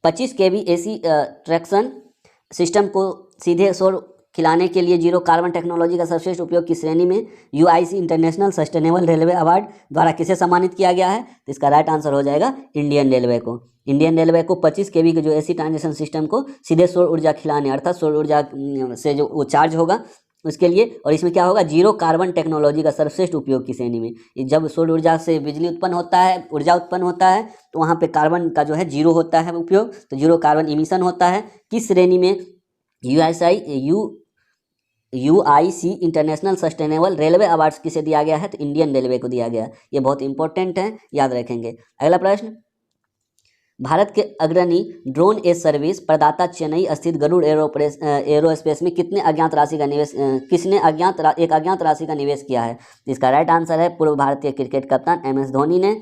25 kV AC ट्रैक्शन सिस्टम को सीधे सौर खिलाने के लिए जीरो कार्बन टेक्नोलॉजी का सर्वश्रेष्ठ उपयोग की श्रेणी में UIC international sustainable railway award द्वारा किसे सम्मानित किया गया है? तो इसका राइट आंसर हो जाएगा इंडियन रेलवे को। इंडियन रेलवे को 25 kV के जो AC ट्रांसमिशन सिस्टम को सीधे सौर ऊर्जा खिलाने, अर्थात सौर ऊर्जा से जो वो चार्ज होगा उसके लिए, और इसमें क्या होगा, जीरो कार्बन टेक्नोलॉजी का सर्वश्रेष्ठ उपयोग की श्रेणी में। जब सौर ऊर्जा से बिजली उत्पन्न होता है, ऊर्जा उत्पन्न होता है, तो वहाँ पे कार्बन का जो है जीरो होता है उपयोग, तो जीरो कार्बन इमिशन होता है। किस श्रेणी में? UIC international sustainable railway awards किसे दिया गया है? तो इंडियन रेलवे को दिया गया। ये बहुत इंपॉर्टेंट है, याद रखेंगे। अगला प्रश्न, भारत के अग्रणी ड्रोन एज सर्विस प्रदाता चेन्नई स्थित गरुड़ एरोस्पेस में कितने अज्ञात राशि का निवेश किसने एक अज्ञात राशि का निवेश किया है? इसका राइट आंसर है पूर्व भारतीय क्रिकेट कप्तान MS धोनी ने।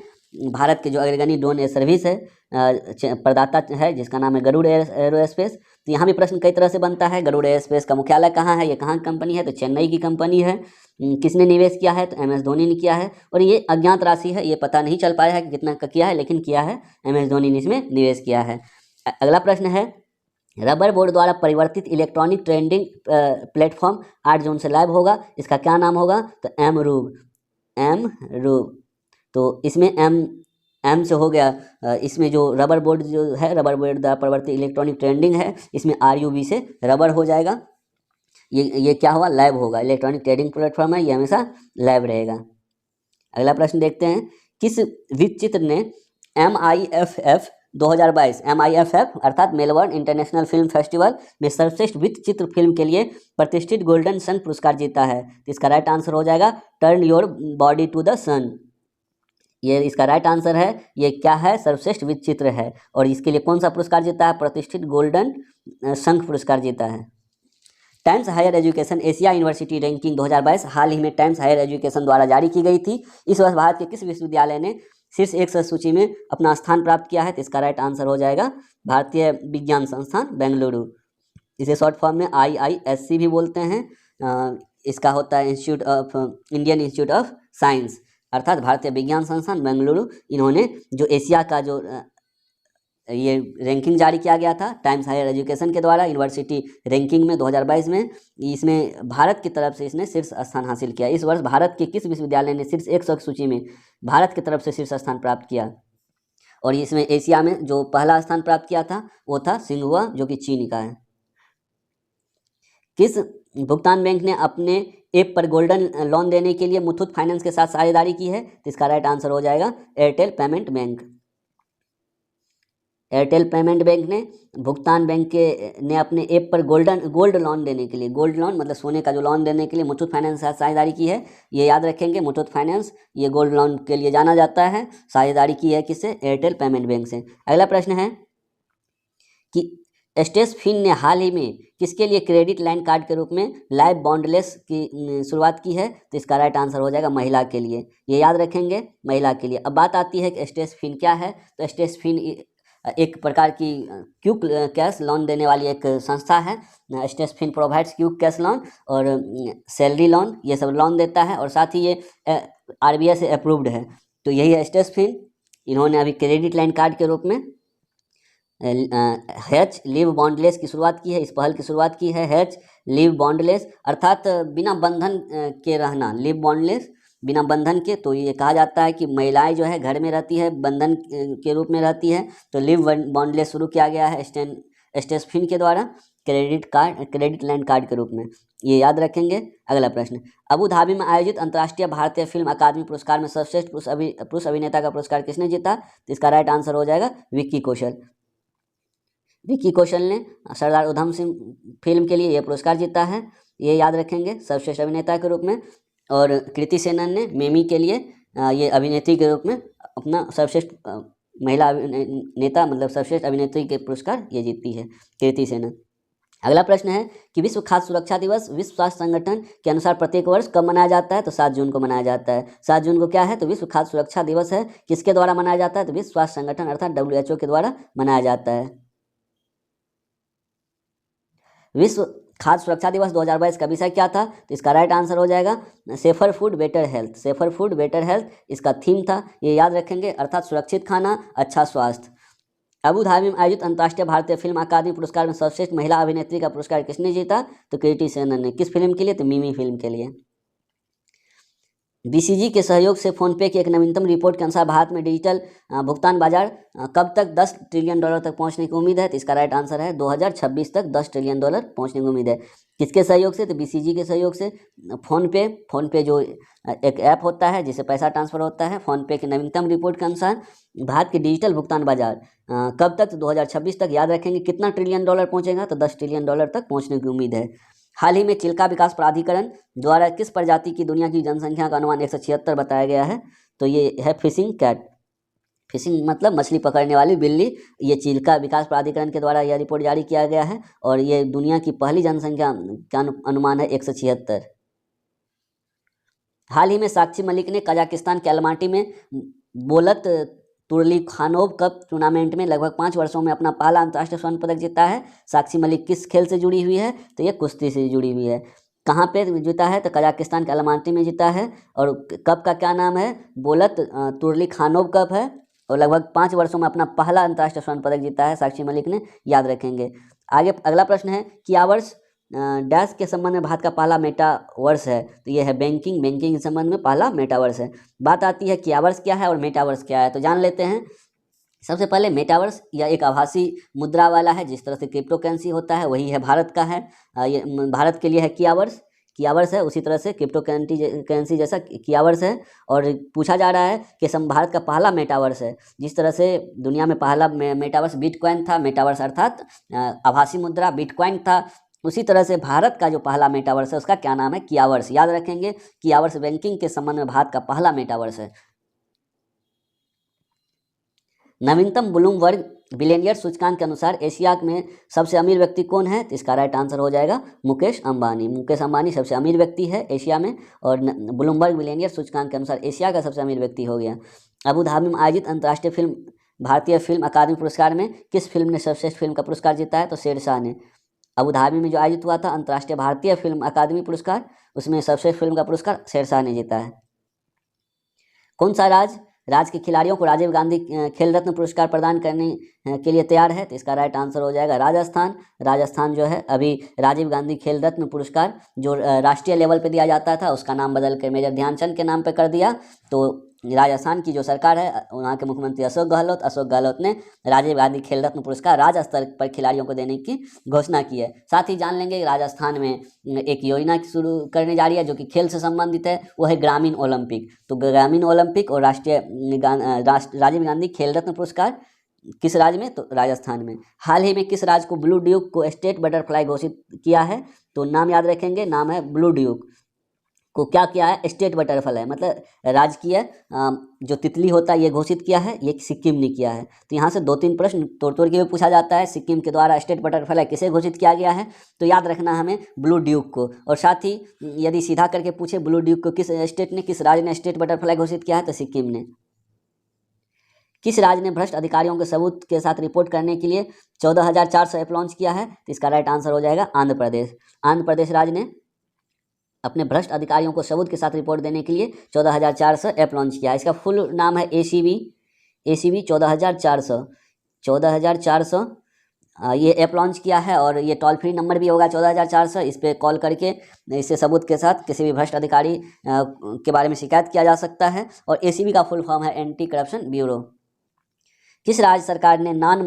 भारत के जो अग्रणी ड्रोन एयर सर्विस है प्रदाता है जिसका नाम है गरुड़ एरोस्पेस। तो यहाँ भी प्रश्न कई तरह से बनता है। गरुड़ एरोस्पेस का मुख्यालय कहाँ है, ये कहाँ की कंपनी है? तो चेन्नई की कंपनी है। किसने निवेश किया है? तो MS धोनी ने किया है। और ये अज्ञात राशि है, ये पता नहीं चल पाया है कि कितना का किया है, लेकिन किया है, MS धोनी ने इसमें निवेश किया है। अगला प्रश्न है, रबर बोर्ड द्वारा परिवर्तित इलेक्ट्रॉनिक ट्रेडिंग प्लेटफॉर्म 8 जून से लाइव होगा, इसका क्या नाम होगा? तो एमरूब। तो इसमें एम से हो गया, इसमें जो रबर बोर्ड जो है, रबर बोर्ड द्वारा परिवर्तित इलेक्ट्रॉनिक ट्रेडिंग है, इसमें RUB से रबर हो जाएगा। ये क्या होगा? लाइव होगा। इलेक्ट्रॉनिक ट्रेडिंग प्लेटफॉर्म है, ये हमेशा लाइव रहेगा। अगला प्रश्न देखते हैं, किस वित्त चित्र ने MIFF 2022 MIFF अर्थात मेलबर्न इंटरनेशनल फिल्म फेस्टिवल में सर्वश्रेष्ठ वित्त चित्र फिल्म के लिए प्रतिष्ठित गोल्डन सन पुरस्कार जीता है? तो इसका राइट आंसर हो जाएगा turn your body to the sun. ये इसका राइट आंसर है। ये क्या है? सर्वश्रेष्ठ वित्त चित्र है। और इसके लिए कौन सा पुरस्कार जीता है? प्रतिष्ठित गोल्डन संघ पुरस्कार जीता है। Times Higher Education Asia University Ranking 2022 हाल ही में टाइम्स हायर एजुकेशन द्वारा जारी की गई थी। इस वर्ष भारत के किस विश्वविद्यालय ने शीर्ष 100 सूची में अपना स्थान प्राप्त किया है? तो इसका राइट आंसर हो जाएगा भारतीय विज्ञान संस्थान बेंगलुरु। इसे शॉर्ट फॉर्म में IISc भी बोलते हैं। इसका होता है इंडियन इंस्टीट्यूट ऑफ साइंस अर्थात भारतीय विज्ञान संस्थान बेंगलुरु। इन्होंने जो एशिया का जो ये रैंकिंग जारी किया गया था टाइम्स हायर एजुकेशन के द्वारा यूनिवर्सिटी रैंकिंग में 2022 में, इसमें भारत की तरफ से इसने शीर्ष स्थान हासिल किया। इस वर्ष भारत के किस विश्वविद्यालय ने शीर्ष 100 की सूची में भारत की तरफ से शीर्ष स्थान प्राप्त किया? और इसमें एशिया में जो पहला स्थान प्राप्त किया था वो था सिंघुआ, जो कि चीन का है। किस भुगतान बैंक ने अपने ऐप पर गोल्डन लोन देने के लिए मुथूट फाइनेंस के साथ साझेदारी की है? तो इसका राइट आंसर हो जाएगा Airtel payment bank. Airtel payment bank ने भुगतान बैंक ने अपने ऐप पर गोल्ड लोन देने के लिए, गोल्ड लोन मतलब सोने का जो लोन देने के लिए मुथूट फाइनेंस के साथ साझेदारी की है। ये याद रखेंगे, मुथूट फाइनेंस ये गोल्ड लोन के लिए जाना जाता है। साझेदारी की है किससे? एयरटेल पेमेंट बैंक से। अगला प्रश्न है कि स्टेसफिन ने हाल ही में किसके लिए क्रेडिट लाइन कार्ड के रूप में लाइव बॉन्डलेस की शुरुआत की है? तो इसका राइट आंसर हो जाएगा महिला के लिए। ये याद रखेंगे, महिला के लिए। अब बात आती है कि स्टेसफिन क्या है। तो स्टेसफिन एक प्रकार की क्विक कैश लोन देने वाली एक संस्था है। स्टेसफिन प्रोवाइड्स क्विक कैश लोन और सैलरी लोन, ये सब लोन देता है। और साथ ही ये RBI से अप्रूव्ड है। तो यही है स्टेसफिन। इन्होंने अभी क्रेडिट लाइन कार्ड के रूप में हैच लिव बॉन्डलेस की शुरुआत की है। इस पहल की शुरुआत की है हैच लिव बॉन्डलेस अर्थात बिना बंधन के रहना, लिव बॉन्डलेस बिना बंधन के। तो ये कहा जाता है कि महिलाएं जो है घर में रहती है, बंधन के रूप में रहती है। तो लिव बॉन्डलेस शुरू किया गया है स्टेसफिन के द्वारा क्रेडिट लाइन कार्ड के रूप में। ये याद रखेंगे। अगला प्रश्न, अबू धाबी में आयोजित अंतर्राष्ट्रीय भारतीय फिल्म अकादमी पुरस्कार में सर्वश्रेष्ठ पुरुष अभिनेता का पुरस्कार किसने जीता? तो इसका राइट आंसर हो जाएगा विक्की कौशल। विक्की कौशल ने सरदार उधम सिंह फिल्म के लिए यह पुरस्कार जीता है। ये याद रखेंगे सर्वश्रेष्ठ अभिनेता के रूप में। और कृति सेनन ने मेमी के लिए ये अभिनेत्री के रूप में अपना सर्वश्रेष्ठ महिला नेता मतलब सर्वश्रेष्ठ अभिनेत्री के पुरस्कार ये जीतती है कृति सेनन। अगला प्रश्न है कि विश्व खाद्य सुरक्षा दिवस विश्व स्वास्थ्य संगठन के अनुसार प्रत्येक वर्ष कब मनाया जाता है? तो 7 जून को मनाया जाता है। 7 जून को क्या है? तो विश्व खाद्य सुरक्षा दिवस है। किसके द्वारा मनाया जाता है? तो विश्व स्वास्थ्य संगठन अर्थात WHO के द्वारा मनाया जाता है। विश्व खाद्य सुरक्षा दिवस 2022 का विषय क्या था? तो इसका राइट आंसर हो जाएगा safer food better health. Safer food better health इसका थीम था। ये याद रखेंगे अर्थात सुरक्षित खाना अच्छा स्वास्थ्य। अबू धाबी में आयोजित अंतर्राष्ट्रीय भारतीय फिल्म अकादमी पुरस्कार में सर्वश्रेष्ठ महिला अभिनेत्री का पुरस्कार किसने जीता? तो कृति सेनन ने। किस फिल्म के लिए? तो मिमी फिल्म के लिए। BCG के सहयोग से फोनपे की एक नवीनतम रिपोर्ट के अनुसार भारत में डिजिटल भुगतान बाजार कब तक $10 ट्रिलियन तक पहुंचने की उम्मीद है? तो इसका राइट आंसर है 2026 तक $10 ट्रिलियन पहुंचने की उम्मीद है। किसके सहयोग से? तो BCG के सहयोग से। फोनपे जो एक ऐप होता है जिससे पैसा ट्रांसफर होता है, फोनपे की नवीनतम रिपोर्ट के अनुसार भारत के डिजिटल भुगतान बाजार कब तक? तो 2026 तक। याद रखेंगे कितना ट्रिलियन डॉलर पहुँचेगा? तो $10 ट्रिलियन तक पहुँचने की उम्मीद है। हाल ही में चिल्का विकास प्राधिकरण द्वारा किस प्रजाति की दुनिया की जनसंख्या का अनुमान 176 बताया गया है? तो ये है फिशिंग कैट। फिशिंग मतलब मछली पकड़ने वाली बिल्ली। ये चिल्का विकास प्राधिकरण के द्वारा यह रिपोर्ट जारी किया गया है और ये दुनिया की पहली जनसंख्या का अनुमान है 176। हाल ही में साक्षी मलिक ने कजाकिस्तान के अलमाटी में बोलत तुर्लीखानोव कप टूर्नामेंट में लगभग 5 वर्षों में अपना पहला अंतर्राष्ट्रीय स्वर्ण पदक जीता है। साक्षी मलिक किस खेल से जुड़ी हुई है? तो ये कुश्ती से जुड़ी हुई है। कहाँ पे जीता है? तो कजाकिस्तान के अलमाटी में जीता है। और कप का क्या नाम है? बोलत तुर्लीखानोव कप है और लगभग 5 वर्षों में अपना पहला अंतर्राष्ट्रीय स्वर्ण पदक जीता है साक्षी मलिक ने, याद रखेंगे। आगे अगला प्रश्न है किया वर्ष डैश के संबंध में भारत का पहला मेटावर्स है? तो ये है बैंकिंग के संबंध में पहला मेटावर्स है। बात आती है कियावर्स क्या है और मेटावर्स क्या है, तो जान लेते हैं। सबसे पहले मेटावर्स यह एक आभासी मुद्रा वाला है, जिस तरह से क्रिप्टो करेंसी होता है वही है भारत का है। ये भारत के लिए है कियावर्स है, उसी तरह से क्रिप्टो करेंसी जैसा कियावर्स है। और पूछा जा रहा है कि भारत का पहला मेटावर्स है। जिस तरह से दुनिया में पहला मेटावर्स बिटकॉइन था, मेटावर्स अर्थात आभासी मुद्रा बिटकॉइन था, उसी तरह से भारत का जो पहला मेटावर्स है उसका क्या नाम है? कियावर्स। याद रखेंगे कियावर्स बैंकिंग के संबंध में भारत का पहला मेटावर्स है। नवीनतम ब्लूमबर्ग बिलियनियर सूचकांक के अनुसार एशिया में सबसे अमीर व्यक्ति कौन है? तो इसका राइट आंसर हो जाएगा मुकेश अंबानी सबसे अमीर व्यक्ति है एशिया में। और ब्लूमबर्ग बिलियनियर सूचकांक के अनुसार एशिया का सबसे अमीर व्यक्ति हो गया। अबू धाबी में आयोजित अंतर्राष्ट्रीय भारतीय फिल्म अकादमी पुरस्कार में किस फिल्म ने सर्वश्रेष्ठ फिल्म का पुरस्कार जीता है? तो शेरशाह ने। अबू धाबी में जो आयोजित हुआ था अंतर्राष्ट्रीय भारतीय फिल्म अकादमी पुरस्कार, उसमें सर्वश्रेष्ठ फिल्म का पुरस्कार शेरशाह ने जीता है। कौन सा राज्य के खिलाड़ियों को राजीव गांधी खेल रत्न पुरस्कार प्रदान करने के लिए तैयार है? तो इसका राइट आंसर हो जाएगा राजस्थान जो है अभी राजीव गांधी खेल रत्न पुरस्कार जो राष्ट्रीय लेवल पे दिया जाता था उसका नाम बदल कर मेजर ध्यानचंद के नाम पे कर दिया। तो राजस्थान की जो सरकार है वहाँ के मुख्यमंत्री अशोक गहलोत ने राजीव गांधी खेल रत्न पुरस्कार राज्य स्तर पर खिलाड़ियों को देने की घोषणा की है। साथ ही जान लेंगे राजस्थान में एक योजना शुरू करने जा रही है जो कि खेल से संबंधित है, वो है ग्रामीण ओलंपिक। तो ग्रामीण ओलंपिक और राजीव गांधी खेल रत्न पुरस्कार किस राज्य में? तो राजस्थान में। हाल ही में किस राज्य को ब्लू ड्यूक को स्टेट बटरफ्लाई घोषित किया है? तो नाम याद रखेंगे, नाम है ब्लू ड्यूक को क्या किया है? स्टेट बटरफ्लाई मतलब राजकीय जो तितली होता है ये घोषित किया है, ये सिक्किम ने किया है। तो यहाँ से 2-3 प्रश्न तोड़ के भी पूछा जाता है। सिक्किम के द्वारा स्टेट बटरफ्लाई किसे घोषित किया गया है? तो याद रखना हमें ब्लू ड्यूक को। और साथ ही यदि सीधा करके पूछे ब्लू ड्यूक को किस राज्य ने स्टेट बटरफ्लाई घोषित किया है? तो सिक्किम ने। किस राज्य ने भ्रष्ट अधिकारियों के सबूत के साथ रिपोर्ट करने के लिए 14,400 ऐप लॉन्च किया है? तो इसका राइट आंसर हो जाएगा आंध्र प्रदेश राज्य ने अपने भ्रष्ट अधिकारियों को सबूत के साथ रिपोर्ट देने के लिए 14,400 ऐप लॉन्च किया है। इसका फुल नाम है ACB 14,400 ये ऐप लॉन्च किया है। और ये टोल फ्री नंबर भी होगा 14,400, इस पर कॉल करके इससे सबूत के साथ किसी भी भ्रष्ट अधिकारी के बारे में शिकायत किया जा सकता है। और ACB का फुल फॉर्म है एंटी करप्शन ब्यूरो। किस राज्य सरकार ने नान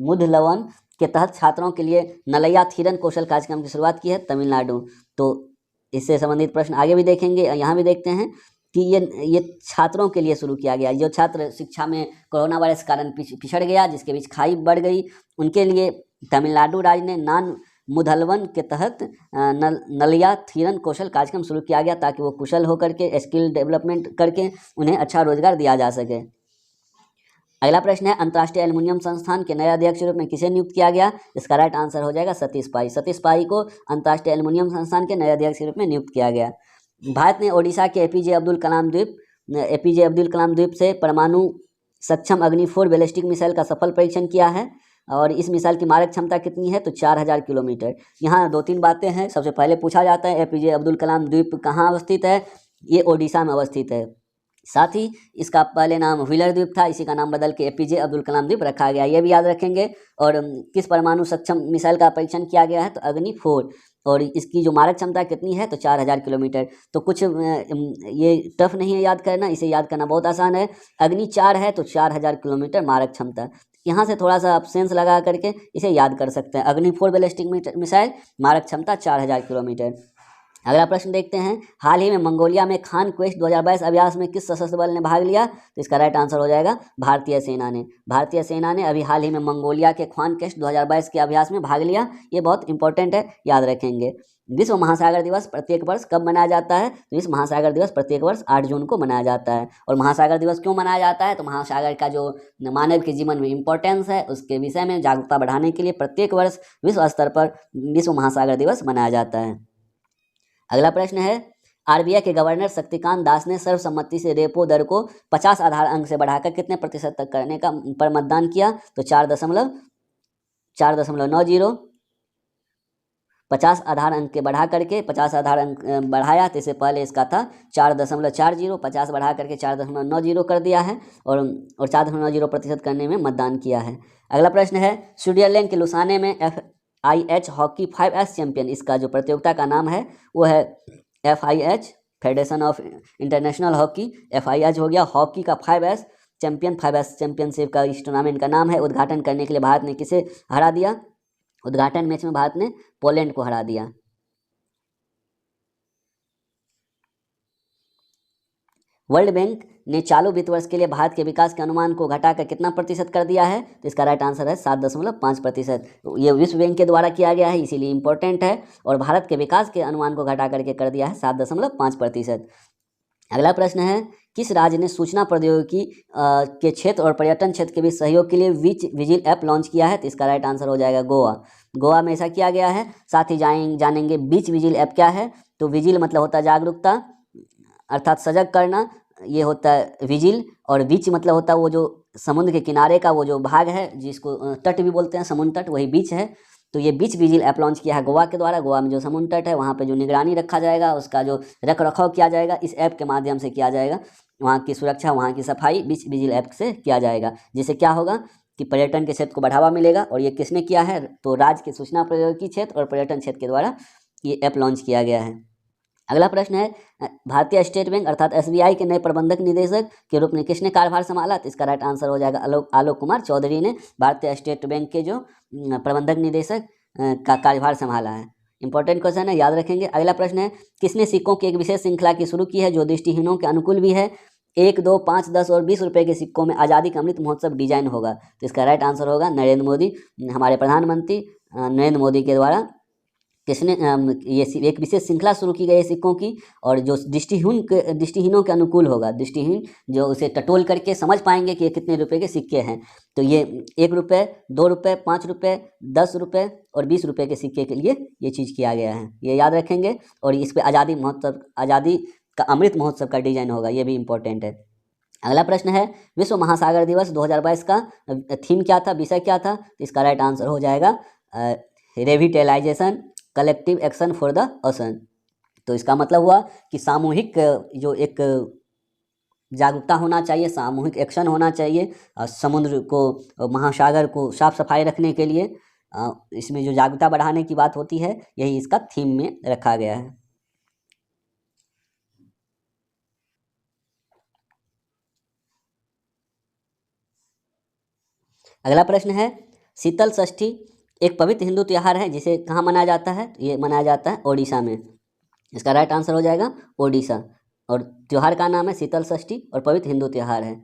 मुद्लवन के तहत छात्रों के लिए नलैया थीरन कौशल कार्यक्रम की शुरुआत की है? तमिलनाडु। तो इससे संबंधित प्रश्न आगे भी देखेंगे। यहाँ भी देखते हैं कि ये छात्रों के लिए शुरू किया गया। जो छात्र शिक्षा में कोरोना वायरस के कारण पिछड़ गया, जिसके बीच खाई बढ़ गई, उनके लिए तमिलनाडु राज्य ने नान मुद्लवन के तहत नलैया थीरन कौशल कार्यक्रम शुरू किया गया ताकि वो कुशल होकर के स्किल डेवलपमेंट करके उन्हें अच्छा रोजगार दिया जा सके। अगला प्रश्न है अंतर्राष्ट्रीय एल्युमिनियम संस्थान के नए अध्यक्ष के रूप में किसे नियुक्त किया गया? इसका राइट आंसर हो जाएगा सतीश पाई को अंतर्राष्ट्रीय एल्युमिनियम संस्थान के नए अध्यक्ष के रूप में नियुक्त किया गया। भारत ने ओडिशा के एपीजे अब्दुल कलाम द्वीप से परमाणु सक्षम अग्नि 4 बैलिस्टिक मिसाइल का सफल परीक्षण किया है। और इस मिसाइल की मारक क्षमता कितनी है? तो 4000 किलोमीटर। यहाँ 2-3 बातें हैं। सबसे पहले पूछा जाता है एपीजे अब्दुल कलाम द्वीप कहाँ अवस्थित है? ये ओडिशा में अवस्थित है। साथ ही इसका पहले नाम व्हीलर द्वीप था, इसी का नाम बदल के एपीजे अब्दुल कलाम द्वीप रखा गया, ये भी याद रखेंगे। और किस परमाणु सक्षम मिसाइल का परीक्षण किया गया है? तो अग्नि 4। और इसकी जो मारक क्षमता कितनी है? तो 4000 किलोमीटर। तो कुछ ये टफ नहीं है याद करना, इसे याद करना बहुत आसान है। अग्नि 4 है तो 4000 किलोमीटर मारक क्षमता। यहाँ से थोड़ा सा आप सेंस लगा करके इसे याद कर सकते हैं। अग्नि 4 बैलिस्टिक मिसाइल, मारक क्षमता 4000 किलोमीटर। अगला प्रश्न देखते हैं, हाल ही में मंगोलिया में खान क्वेस्ट 2022 अभ्यास में किस सशस्त्र बल ने भाग लिया? तो इसका राइट आंसर हो जाएगा भारतीय सेना ने अभी हाल ही में मंगोलिया के खान क्वेस्ट 2022 के अभ्यास में भाग लिया। ये बहुत इंपॉर्टेंट है, याद रखेंगे। विश्व महासागर दिवस प्रत्येक वर्ष कब मनाया जाता है? तो विश्व महासागर दिवस प्रत्येक वर्ष 8 जून को मनाया जाता है। और महासागर दिवस क्यों मनाया जाता है? तो महासागर का जो मानव के जीवन में इम्पोर्टेंस है उसके विषय में जागरूकता बढ़ाने के लिए प्रत्येक वर्ष विश्व स्तर पर विश्व महासागर दिवस मनाया जाता है। अगला प्रश्न है, आरबीआई के गवर्नर शक्तिकांत दास ने सर्वसम्मति से रेपो दर को 50 आधार अंक से बढ़ाकर कितने प्रतिशत तक करने का पर मतदान किया? तो 4.90, 50 आधार अंक के बढ़ा करके 50 आधार अंक बढ़ाया, तो इससे पहले इसका था 4.40, 50 बढ़ा करके 4.90 कर दिया है और 4.90% करने में मतदान किया है। अगला प्रश्न है, स्विट्जरलैंड के लुसाने में FIH हॉकी 5S चैंपियन, इसका जो प्रतियोगिता का नाम है वो है FIH federation of international hockey, FIH हो गया हॉकी का 5S चैंपियनशिप का इस टूर्नामेंट का नाम है। उद्घाटन करने के लिए भारत ने किसे हरा दिया? उद्घाटन मैच में भारत ने पोलैंड को हरा दिया। वर्ल्ड बैंक ने चालू वित्त वर्ष के लिए भारत के विकास के अनुमान को घटाकर कितना प्रतिशत कर दिया है? तो इसका राइट आंसर है 7.5%। ये विश्व बैंक के द्वारा किया गया है इसीलिए इंपॉर्टेंट है, और भारत के विकास के अनुमान को घटा करके कर दिया है 7.5%। अगला प्रश्न है, किस राज्य ने सूचना प्रौद्योगिकी के क्षेत्र और पर्यटन क्षेत्र के बीच सहयोग के लिए विजिल ऐप लॉन्च किया है? तो इसका राइट आंसर हो जाएगा गोवा। गोवा में ऐसा किया गया है। साथ ही जानेंगे बीच विजिल ऐप क्या है। तो विजिल मतलब होता है जागरूकता अर्थात सजग करना, ये होता है विजिल, और बीच मतलब होता है वो जो समुद्र के किनारे का वो जो भाग है जिसको तट भी बोलते हैं, समुद्र तट, वही बीच है। तो ये बीच विजिल ऐप लॉन्च किया है गोवा के द्वारा। गोवा में जो समुद्र तट है वहाँ पे जो निगरानी रखा जाएगा, उसका जो रख रखाव किया जाएगा इस ऐप के माध्यम से किया जाएगा। वहाँ की सुरक्षा, वहाँ की सफाई बीच विजिल ऐप से किया जाएगा, जिससे क्या होगा कि पर्यटन के क्षेत्र को बढ़ावा मिलेगा। और ये किसने किया है? तो राज्य के सूचना प्रौद्योगिकी क्षेत्र और पर्यटन क्षेत्र के द्वारा ये ऐप लॉन्च किया गया है। अगला प्रश्न है, भारतीय स्टेट बैंक अर्थात SBI के नए प्रबंधक निदेशक के रूप में किसने कार्यभार संभाला? तो इसका राइट आंसर हो जाएगा आलोक कुमार चौधरी ने भारतीय स्टेट बैंक के जो प्रबंधक निदेशक का कार्यभार संभाला है। इंपॉर्टेंट क्वेश्चन है, याद रखेंगे। अगला प्रश्न है, किसने सिक्कों की एक विशेष श्रृंखला की शुरू की है जो दृष्टिहीनों के अनुकूल भी है? 1, 2, 5, 10 और 20 रुपये के सिक्कों में आज़ादी का अमृत महोत्सव डिजाइन होगा। तो इसका राइट आंसर होगा नरेंद्र मोदी, हमारे प्रधानमंत्री नरेंद्र मोदी के द्वारा किसने ये एक विशेष श्रृंखला शुरू की गई है सिक्कों की, और जो दृष्टिहीनों के अनुकूल होगा, दृष्टिहीन जो उसे टटोल करके समझ पाएंगे कि ये कितने रुपए के सिक्के हैं। तो ये 1 रुपये, 2 रुपये, 5 रुपये, 10 रुपये और 20 रुपये के सिक्के के लिए ये चीज़ किया गया है, ये याद रखेंगे। और इस पर आज़ादी का अमृत महोत्सव का डिजाइन होगा, ये भी इम्पोर्टेंट है। अगला प्रश्न है, विश्व महासागर दिवस 2022 का थीम क्या था, विषय क्या था? तो इसका राइट आंसर हो जाएगा revitalization collective action for the ocean. तो इसका मतलब हुआ कि सामूहिक जो एक जागरूकता होना चाहिए, सामूहिक एक्शन होना चाहिए समुद्र को, महासागर को साफ सफाई रखने के लिए। इसमें जो जागरूकता बढ़ाने की बात होती है, यही इसका थीम में रखा गया है। अगला प्रश्न है, शीतल षष्ठी एक पवित्र हिंदू त्यौहार है जिसे कहाँ मनाया जाता है? ये मनाया जाता है ओडिशा में। इसका राइट आंसर हो जाएगा ओडिशा, और त्यौहार का नाम है शीतल षष्ठी और पवित्र हिंदू त्यौहार है।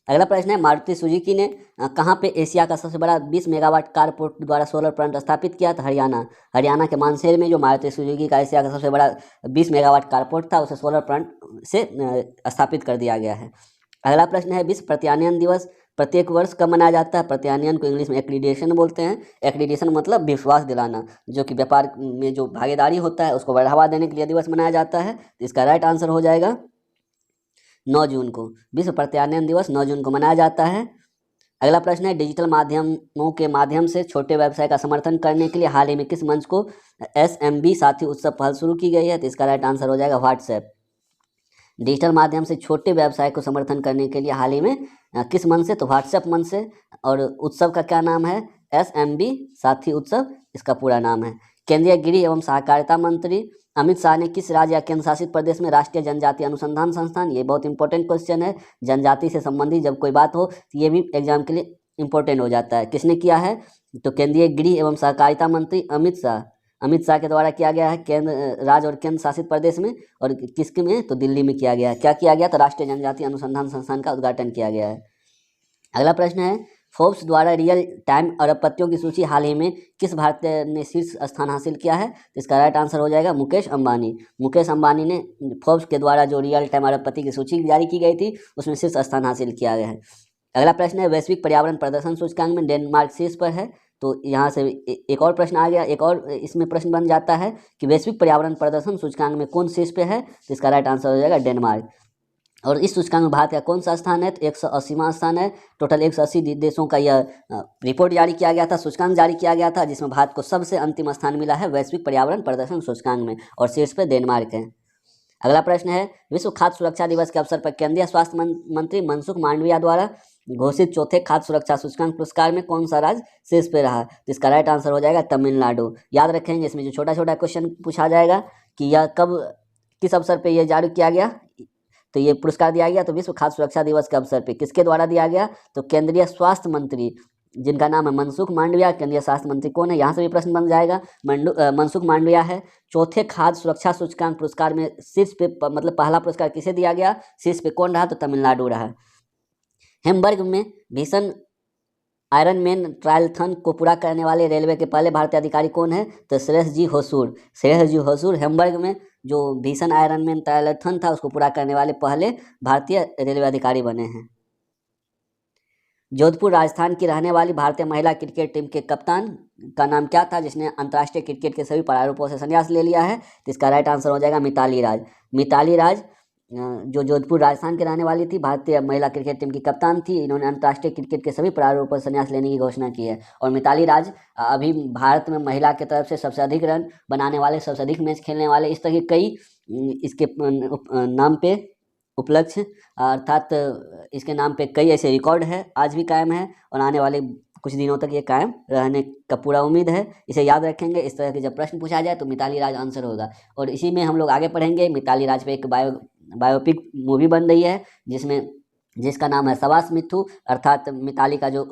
अगला प्रश्न है, मारुति सुजुकी ने कहाँ पे एशिया का सबसे बड़ा 20 मेगावाट कारपोर्ट द्वारा सोलर प्लांट स्थापित किया था? हरियाणा के मानसेर में जो मारुति सुजुकी का एशिया का सबसे बड़ा 20 मेगावाट कारपोर्ट था उसे सोलर प्लांट से स्थापित कर दिया गया है। अगला प्रश्न है, विश्व प्रत्यायन दिवस प्रत्येक वर्ष कब मनाया जाता है? प्रत्यायन को इंग्लिश में एक्रीडिएशन बोलते हैं। एक्रीडिएशन मतलब विश्वास दिलाना, जो कि व्यापार में जो भागीदारी होता है उसको बढ़ावा देने के लिए दिवस मनाया जाता है। तो इसका राइट आंसर हो जाएगा 9 जून को। विश्व प्रत्यायन दिवस 9 जून को मनाया जाता है। अगला प्रश्न है, डिजिटल माध्यमों के माध्यम से छोटे व्यवसाय का समर्थन करने के लिए हाल ही में किस मंच को SMB साथी उत्सव पहल शुरू की गई है? तो इसका राइट आंसर हो जाएगा व्हाट्सएप। डिजिटल माध्यम से छोटे व्यवसाय को समर्थन करने के लिए हाल ही में किस मंच से? तो व्हाट्सएप मंच से। और उत्सव का क्या नाम है? SMB साथी उत्सव इसका पूरा नाम है। केंद्रीय गृह एवं सहकारिता मंत्री अमित शाह ने किस राज्य या केंद्र शासित प्रदेश में राष्ट्रीय जनजाति अनुसंधान संस्थान, ये बहुत इंपॉर्टेंट क्वेश्चन है, जनजाति से संबंधित जब कोई बात हो तो ये भी एग्जाम के लिए इंपॉर्टेंट हो जाता है। किसने किया है? तो केंद्रीय गृह एवं सहकारिता मंत्री अमित शाह के द्वारा किया गया है केंद्र, राज्य और केंद्र शासित प्रदेश में। और किसके में? तो दिल्ली में किया गया है। क्या किया गया? तो राष्ट्रीय जनजाति अनुसंधान संस्थान का उद्घाटन किया गया है। अगला प्रश्न है, फोर्ब्स द्वारा रियल टाइम अरबपतियों की सूची हाल ही में किस भारतीय ने शीर्ष स्थान हासिल किया है? तो इसका राइट आंसर हो जाएगा मुकेश अंबानी। मुकेश अंबानी ने फोर्ब्स के द्वारा जो रियल टाइम अरबपति की सूची जारी की गई थी उसमें शीर्ष स्थान हासिल किया गया है। अगला प्रश्न है, वैश्विक पर्यावरण प्रदर्शन सूचकांक में डेनमार्क शीर्ष पर है। तो यहाँ से एक और प्रश्न आ गया, एक और इसमें प्रश्न बन जाता है कि वैश्विक पर्यावरण प्रदर्शन सूचकांक में कौन शीर्ष पे है? तो इसका राइट आंसर हो जाएगा डेनमार्क। और इस सूचकांक में भारत का कौन सा स्थान है? तो 180वां स्थान है। टोटल 180 देशों का यह रिपोर्ट जारी किया गया था, सूचकांक जारी किया गया था, जिसमें भारत को सबसे अंतिम स्थान मिला है वैश्विक पर्यावरण प्रदर्शन सूचकांक में, और शीर्ष पे डेनमार्क है। अगला प्रश्न है, विश्व खाद्य सुरक्षा दिवस के अवसर पर केंद्रीय स्वास्थ्य मंत्री मनसुख मांडविया द्वारा घोषित चौथे खाद्य सुरक्षा सूचकांक पुरस्कार में कौन सा राज्य शीर्ष पे रहा? तो इसका राइट आंसर हो जाएगा तमिलनाडु। याद रखेंगे, इसमें जो छोटा छोटा क्वेश्चन पूछा जाएगा कि यह कब, किस अवसर पे यह जारी किया गया, तो ये पुरस्कार दिया गया तो विश्व खाद्य सुरक्षा दिवस के अवसर पे किसके द्वारा दिया गया? तो केंद्रीय स्वास्थ्य मंत्री, जिनका नाम है मनसुख मांडविया। केंद्रीय स्वास्थ्य मंत्री कौन है? यहाँ से भी प्रश्न बन जाएगा। मनसुख मांडविया है। चौथे खाद्य सुरक्षा सूचकांक पुरस्कार में शीर्ष पे, मतलब पहला पुरस्कार किसे दिया गया? शीर्ष पे कौन रहा? तो तमिलनाडु रहा। हैम्बर्ग में भीषण आयरन मैन ट्रायलथन को पूरा करने वाले रेलवे के पहले भारतीय अधिकारी कौन है? तो श्रेयस जी होसूर। श्रेयस जी होसूर हैम्बर्ग में जो भीषण आयरन मैन ट्रायलथन था उसको पूरा करने वाले पहले भारतीय रेलवे अधिकारी बने हैं। जोधपुर राजस्थान की रहने वाली भारतीय महिला क्रिकेट टीम के कप्तान का नाम क्या था, जिसने अंतर्राष्ट्रीय क्रिकेट के सभी प्रारूपों से संन्यास ले लिया है? तो इसका राइट आंसर हो जाएगा मिताली राज। मिताली राज जो जोधपुर राजस्थान की रहने वाली थी, भारतीय महिला क्रिकेट टीम की कप्तान थी। इन्होंने अंतर्राष्ट्रीय क्रिकेट के सभी प्रारूपों से संन्यास लेने की घोषणा की है। और मिताली राज अभी भारत में महिला की तरफ से सबसे अधिक रन बनाने वाले, सबसे अधिक मैच खेलने वाले, इस तरह के कई इसके नाम पे उपलक्ष्य, अर्थात इसके नाम पे कई ऐसे रिकॉर्ड है, आज भी कायम है और आने वाले कुछ दिनों तक ये कायम रहने का पूरा उम्मीद है। इसे याद रखेंगे। इस तरह के जब प्रश्न पूछा जाए तो मिताली राज आंसर होगा। और इसी में हम लोग आगे पढ़ेंगे। मिताली राज पे एक बायोपिक मूवी बन रही है जिसका नाम है सवास मिथु, अर्थात मिताली का जो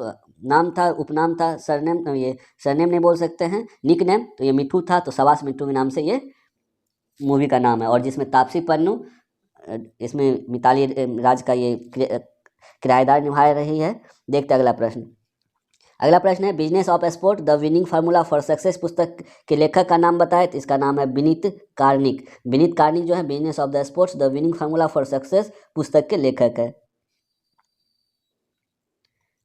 नाम था, उपनाम था, सरनेम, ये सरनेम नहीं बोल सकते हैं, निक नेम, तो ये मिठू था, तो सवास मिठू के नाम से ये मूवी का नाम है। और जिसमें तापसी पन्नू, इसमें मिताली राज का ये किराएदार निभा रही है। देखते अगला प्रश्न। अगला प्रश्न है, business of sport the winning formula for success पुस्तक के लेखक का नाम बताएं। तो इसका नाम है विनीत कार्निक। विनीत कार्निक जो है business of the sports the winning formula for success पुस्तक के लेखक है।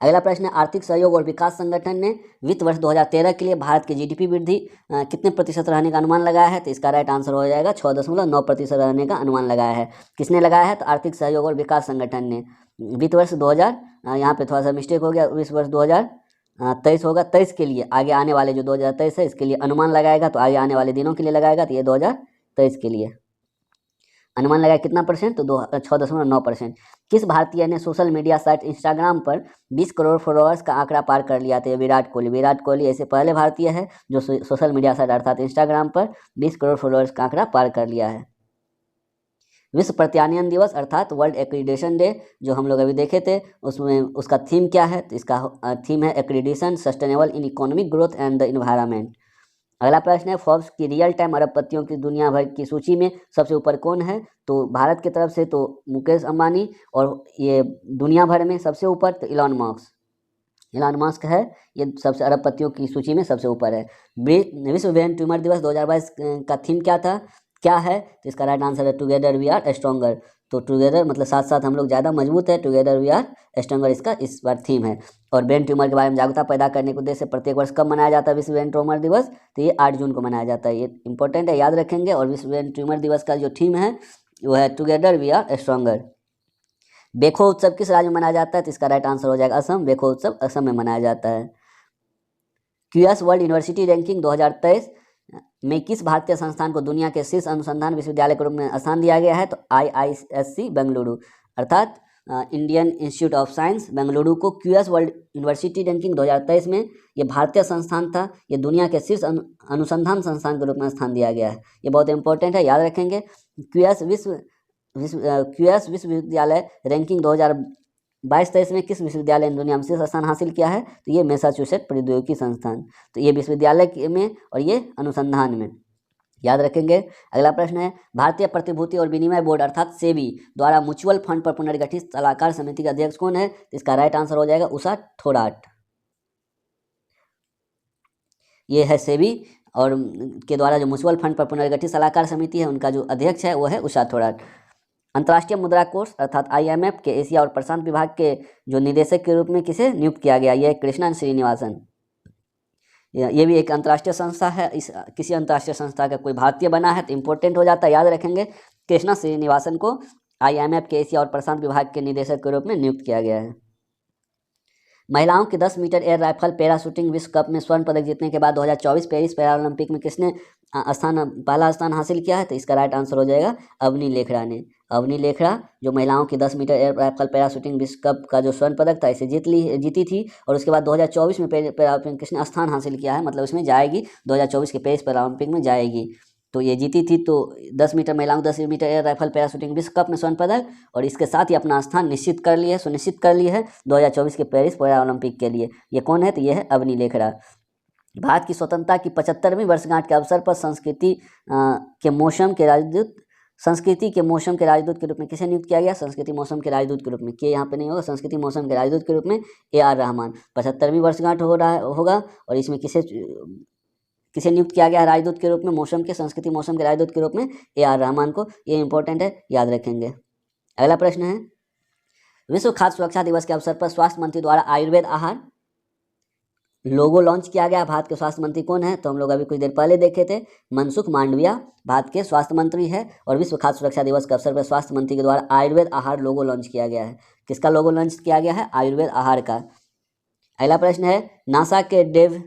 अगला प्रश्न है, आर्थिक सहयोग और विकास संगठन ने वित्त वर्ष 2013 के लिए भारत की जीडीपी वृद्धि कितने प्रतिशत रहने का अनुमान लगाया है? तो इसका राइट आंसर हो जाएगा 6.9% रहने का अनुमान लगाया है। किसने लगाया है? तो आर्थिक सहयोग और विकास संगठन ने। वित्त वर्ष 2000, यहाँ पे थोड़ा सा मिस्टेक हो गया, वित्त वर्ष 2023 होगा, 23 के लिए, आगे आने वाले जो 2023 है इसके लिए अनुमान लगाएगा, तो आगे आने वाले दिनों के लिए लगाएगा, तो ये 2023 के लिए अनुमान लगाया। कितना परसेंट? तो 6.9%। किस भारतीय ने सोशल मीडिया साइट इंस्टाग्राम पर 20 करोड़ फॉलोअर्स का आंकड़ा पार कर लिया था? विराट कोहली। विराट कोहली ऐसे पहले भारतीय है जो सोशल मीडिया साइट अर्थात इंस्टाग्राम पर 20 करोड़ फॉलोअर्स का आंकड़ा पार कर लिया है। विश्व प्रत्यायन दिवस अर्थात वर्ल्ड एक्रीडिशन डे जो हम लोग अभी देखे थे, उसमें उसका थीम क्या है? तो इसका थीम है accreditation sustainable in economic growth and the environment. अगला प्रश्न है, फोर्ब्स की रियल टाइम अरबपतियों की दुनिया भर की सूची में सबसे ऊपर कौन है? तो भारत की तरफ से तो मुकेश अंबानी, और ये दुनिया भर में सबसे ऊपर तो इलॉन मस्क है, ये सबसे अरबपतियों की सूची में सबसे ऊपर है। विश्व ब्रेन ट्यूमर दिवस 2022 का थीम क्या है? तो इसका राइट आंसर है टुगेदर वी आर स्ट्रॉन्गर। तो टुगेदर मतलब साथ साथ हम लोग ज़्यादा मजबूत है, टुगेदर वी आर स्ट्रॉन्गर इसका इस बार थीम है। और ब्रेन ट्यूमर के बारे में जागरूकता पैदा करने के उद्देश्य से प्रत्येक वर्ष कब मनाया जाता है विश्व ब्रेन ट्यूमर दिवस? तो ये 8 जून को मनाया जाता है। ये इंपॉर्टेंट है, याद रखेंगे। और विश्व ब्रेन ट्यूमर दिवस का जो थीम है वो है टुगेदर वी आर स्ट्रॉन्गर। बेखो उत्सव किस राज्य में मनाया जाता है? तो इसका राइट आंसर हो जाएगा असम। बेखो उत्सव असम में मनाया जाता है। क्यूएस वर्ल्ड यूनिवर्सिटी रैंकिंग 2023 में किस भारतीय संस्थान को दुनिया के शीर्ष अनुसंधान विश्वविद्यालय के रूप में स्थान दिया गया है? तो IISc बेंगलुरु अर्थात Indian institute of science Bengaluru को क्यूएस वर्ल्ड यूनिवर्सिटी रैंकिंग 2023 में ये भारतीय संस्थान था, ये दुनिया के शीर्ष अनुसंधान संस्थान के रूप में स्थान दिया गया है। ये बहुत इंपॉर्टेंट है, याद रखेंगे। क्यूएस विश्वविद्यालय रैंकिंग 2022-23 में किस विश्वविद्यालय ने दुनिया में शीर्ष स्थान हासिल किया है? तो ये मैसाचुसेट्स प्रौद्योगिकी संस्थान। तो ये विश्वविद्यालय में और ये अनुसंधान में। याद रखेंगे। अगला प्रश्न है, भारतीय प्रतिभूति और विनिमय बोर्ड अर्थात सेबी द्वारा म्यूचुअल फंड पर पुनर्गठित सलाहकार समिति का अध्यक्ष कौन है? इसका राइट आंसर हो जाएगा उषा थोराट। ये है सेबी और के द्वारा जो म्यूचुअल फंड पर पुनर्गठित सलाहकार समिति है उनका जो अध्यक्ष है वो है उषा थोराट। अंतर्राष्ट्रीय मुद्रा कोष अर्थात IMF के एशिया और प्रशांत विभाग के जो निदेशक के रूप में किसे नियुक्त किया गया? यह कृष्णन श्रीनिवासन। ये भी एक अंतर्राष्ट्रीय संस्था है। इस किसी अंतर्राष्ट्रीय संस्था का कोई भारतीय बना है तो इम्पोर्टेंट हो जाता है, याद रखेंगे। कृष्णा श्रीनिवासन को IMF के एशिया और प्रशांत विभाग के निदेशक के रूप में नियुक्त किया गया है। महिलाओं की 10 मीटर एयर राइफल पैराशूटिंग विश्व कप में स्वर्ण पदक जीतने के बाद 2024 पेरिस पैरालंपिक में किसने पहला स्थान हासिल किया है? तो इसका राइट आंसर हो जाएगा अवनी लेखरा ने। अवनी लेखरा जो महिलाओं की 10 मीटर एयर राइफल पैराशूटिंग विश्व कप का जो स्वर्ण पदक था इसे जीती थी और उसके बाद 2024 में पैरालंपिक किसने स्थान हासिल किया है, मतलब इसमें जाएगी 2024 के पेरिस पैरालंपिक में जाएगी। तो ये जीती थी। तो 10 मीटर महिलाओं 10 मीटर एयर राइफल पैराशूटिंग विश्व कप में स्वर्ण पदक और इसके साथ ही अपना स्थान सुनिश्चित कर लिया है 2024 के पेरिस पैरालंपिक के लिए। ये कौन है? तो ये है अवनी लेखरा। भारत की स्वतंत्रता की 75वीं वर्षगांठ के अवसर पर संस्कृति के मौसम के राजदूत के रूप में किसे नियुक्त किया गया? संस्कृति मौसम के राजदूत के रूप में, के यहाँ पे नहीं होगा, संस्कृति मौसम के राजदूत के रूप में AR रहमान। 75वीं वर्षगांठ होगा और इसमें किसे नियुक्त किया गया है राजदूत के रूप में? संस्कृति मौसम के राजदूत के रूप में AR रहमान को। ये इंपॉर्टेंट है, याद रखेंगे। अगला प्रश्न है, विश्व खाद्य सुरक्षा दिवस के अवसर पर स्वास्थ्य मंत्री द्वारा आयुर्वेद आहार लोगो लॉन्च किया गया। भारत के स्वास्थ्य मंत्री कौन है? तो हम लोग अभी कुछ देर पहले देखे थे, मनसुख मांडविया भारत के स्वास्थ्य मंत्री है और विश्व खाद्य सुरक्षा दिवस के अवसर पर स्वास्थ्य मंत्री के द्वारा आयुर्वेद आहार लोगो लॉन्च किया गया है। किसका लोगो लॉन्च किया गया है? आयुर्वेद आहार का। अगला प्रश्न है, नासा के डेव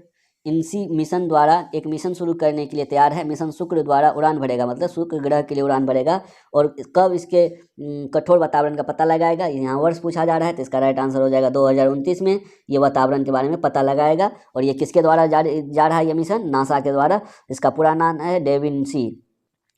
इंसी मिशन द्वारा एक मिशन शुरू करने के लिए तैयार है। मिशन शुक्र द्वारा उड़ान भरेगा, मतलब शुक्र ग्रह के लिए उड़ान भरेगा और कब इसके कठोर वातावरण का पता लगाएगा? यहाँ वर्ष पूछा जा रहा है तो इसका राइट आंसर हो जाएगा 2029 में ये वातावरण के बारे में पता लगाएगा। और ये किसके द्वारा जा रहा है ये मिशन? नासा के द्वारा। इसका पूरा नाम है